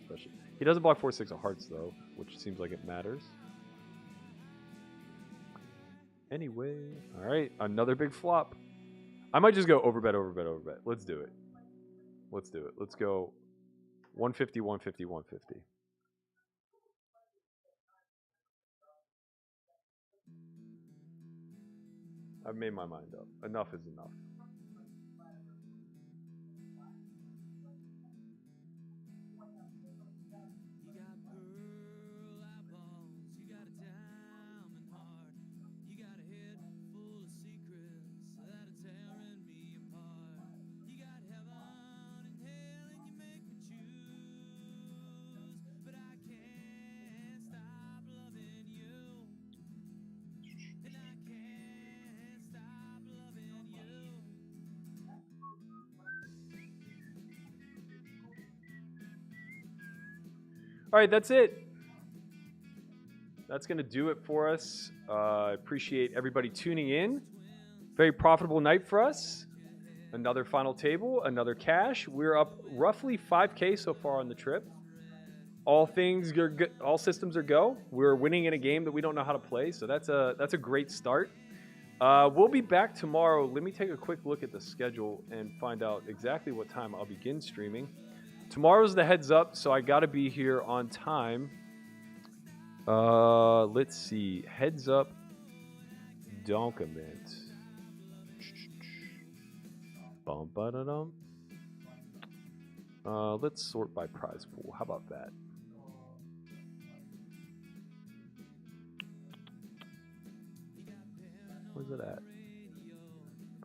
Especially. He doesn't block 4-6 of hearts, though, which seems like it matters. Anyway, all right, another big flop. I might just go overbet, overbet, overbet. Let's do it. Let's do it. Let's go 150, 150, 150. I've made my mind up. Enough is enough. All right, that's it. That's going to do it for us. I appreciate everybody tuning in. Very profitable night for us. Another final table, another cash. We're up roughly 5K so far on the trip. All systems are go. We're winning in a game that we don't know how to play, so that's a great start. We'll be back tomorrow. Let me take a quick look at the schedule and find out exactly what time I'll begin streaming. Tomorrow's the heads up, so I got to be here on time. Let's see. Heads up document. Bum, ba-da-dum. Let's sort by prize pool. How about that? Where's it at?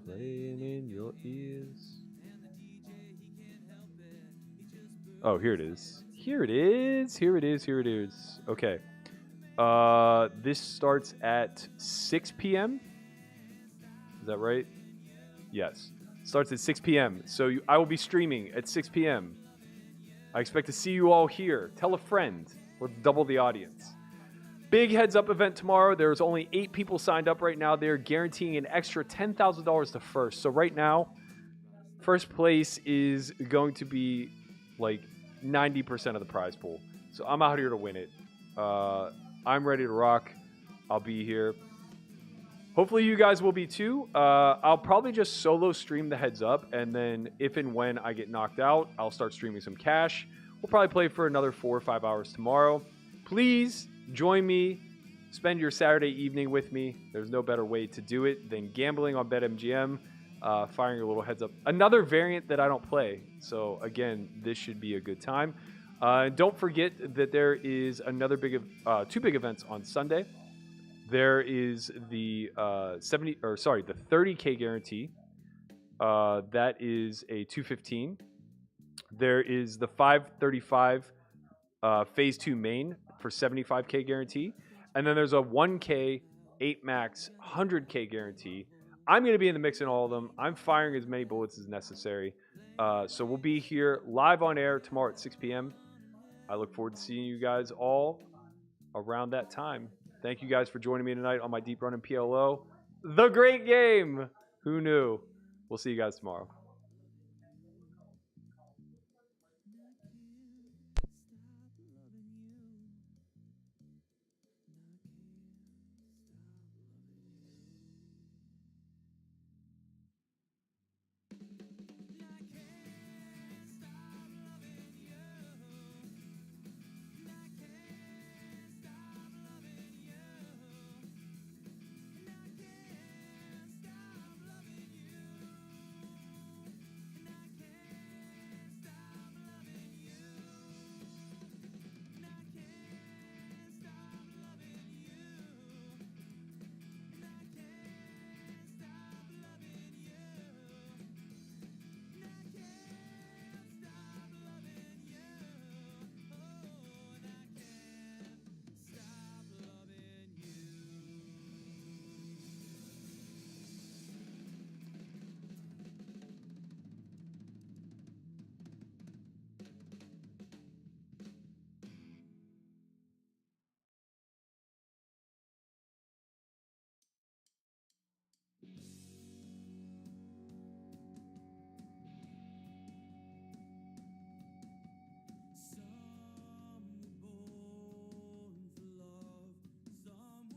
Playing in your ears. Oh, here it is. Here it is. Here it is. Here it is. Okay. This starts at 6 p.m. Is that right? Yes. Starts at 6 p.m. So I will be streaming at 6 p.m. I expect to see you all here. Tell a friend. Let's double the audience. Big heads up event tomorrow. There's only 8 people signed up right now. They're guaranteeing an extra $10,000 to first. So right now, first place is going to be like 90% of the prize pool. So I'm out here to win it. I'm ready to rock. I'll be here. Hopefully you guys will be too. I'll probably just solo stream the heads up, and then if and when I get knocked out, I'll start streaming some cash. We'll probably play for another 4 or 5 hours tomorrow. Please join me. Spend your Saturday evening with me. There's no better way to do it than gambling on BetMGM, firing your little heads up. Another variant that I don't play. So again, this should be a good time. Don't forget that there is another two big events on Sunday. There is the the 30K guarantee. That is a 215. There is the 535 phase 2 main for 75K guarantee, and then there's a 1K 8 max 100K guarantee. I'm going to be in the mix in all of them. I'm firing as many bullets as necessary. So we'll be here live on air tomorrow at 6 p.m. I look forward to seeing you guys all around that time. Thank you guys for joining me tonight on my deep run in PLO. The great game. Who knew? We'll see you guys tomorrow.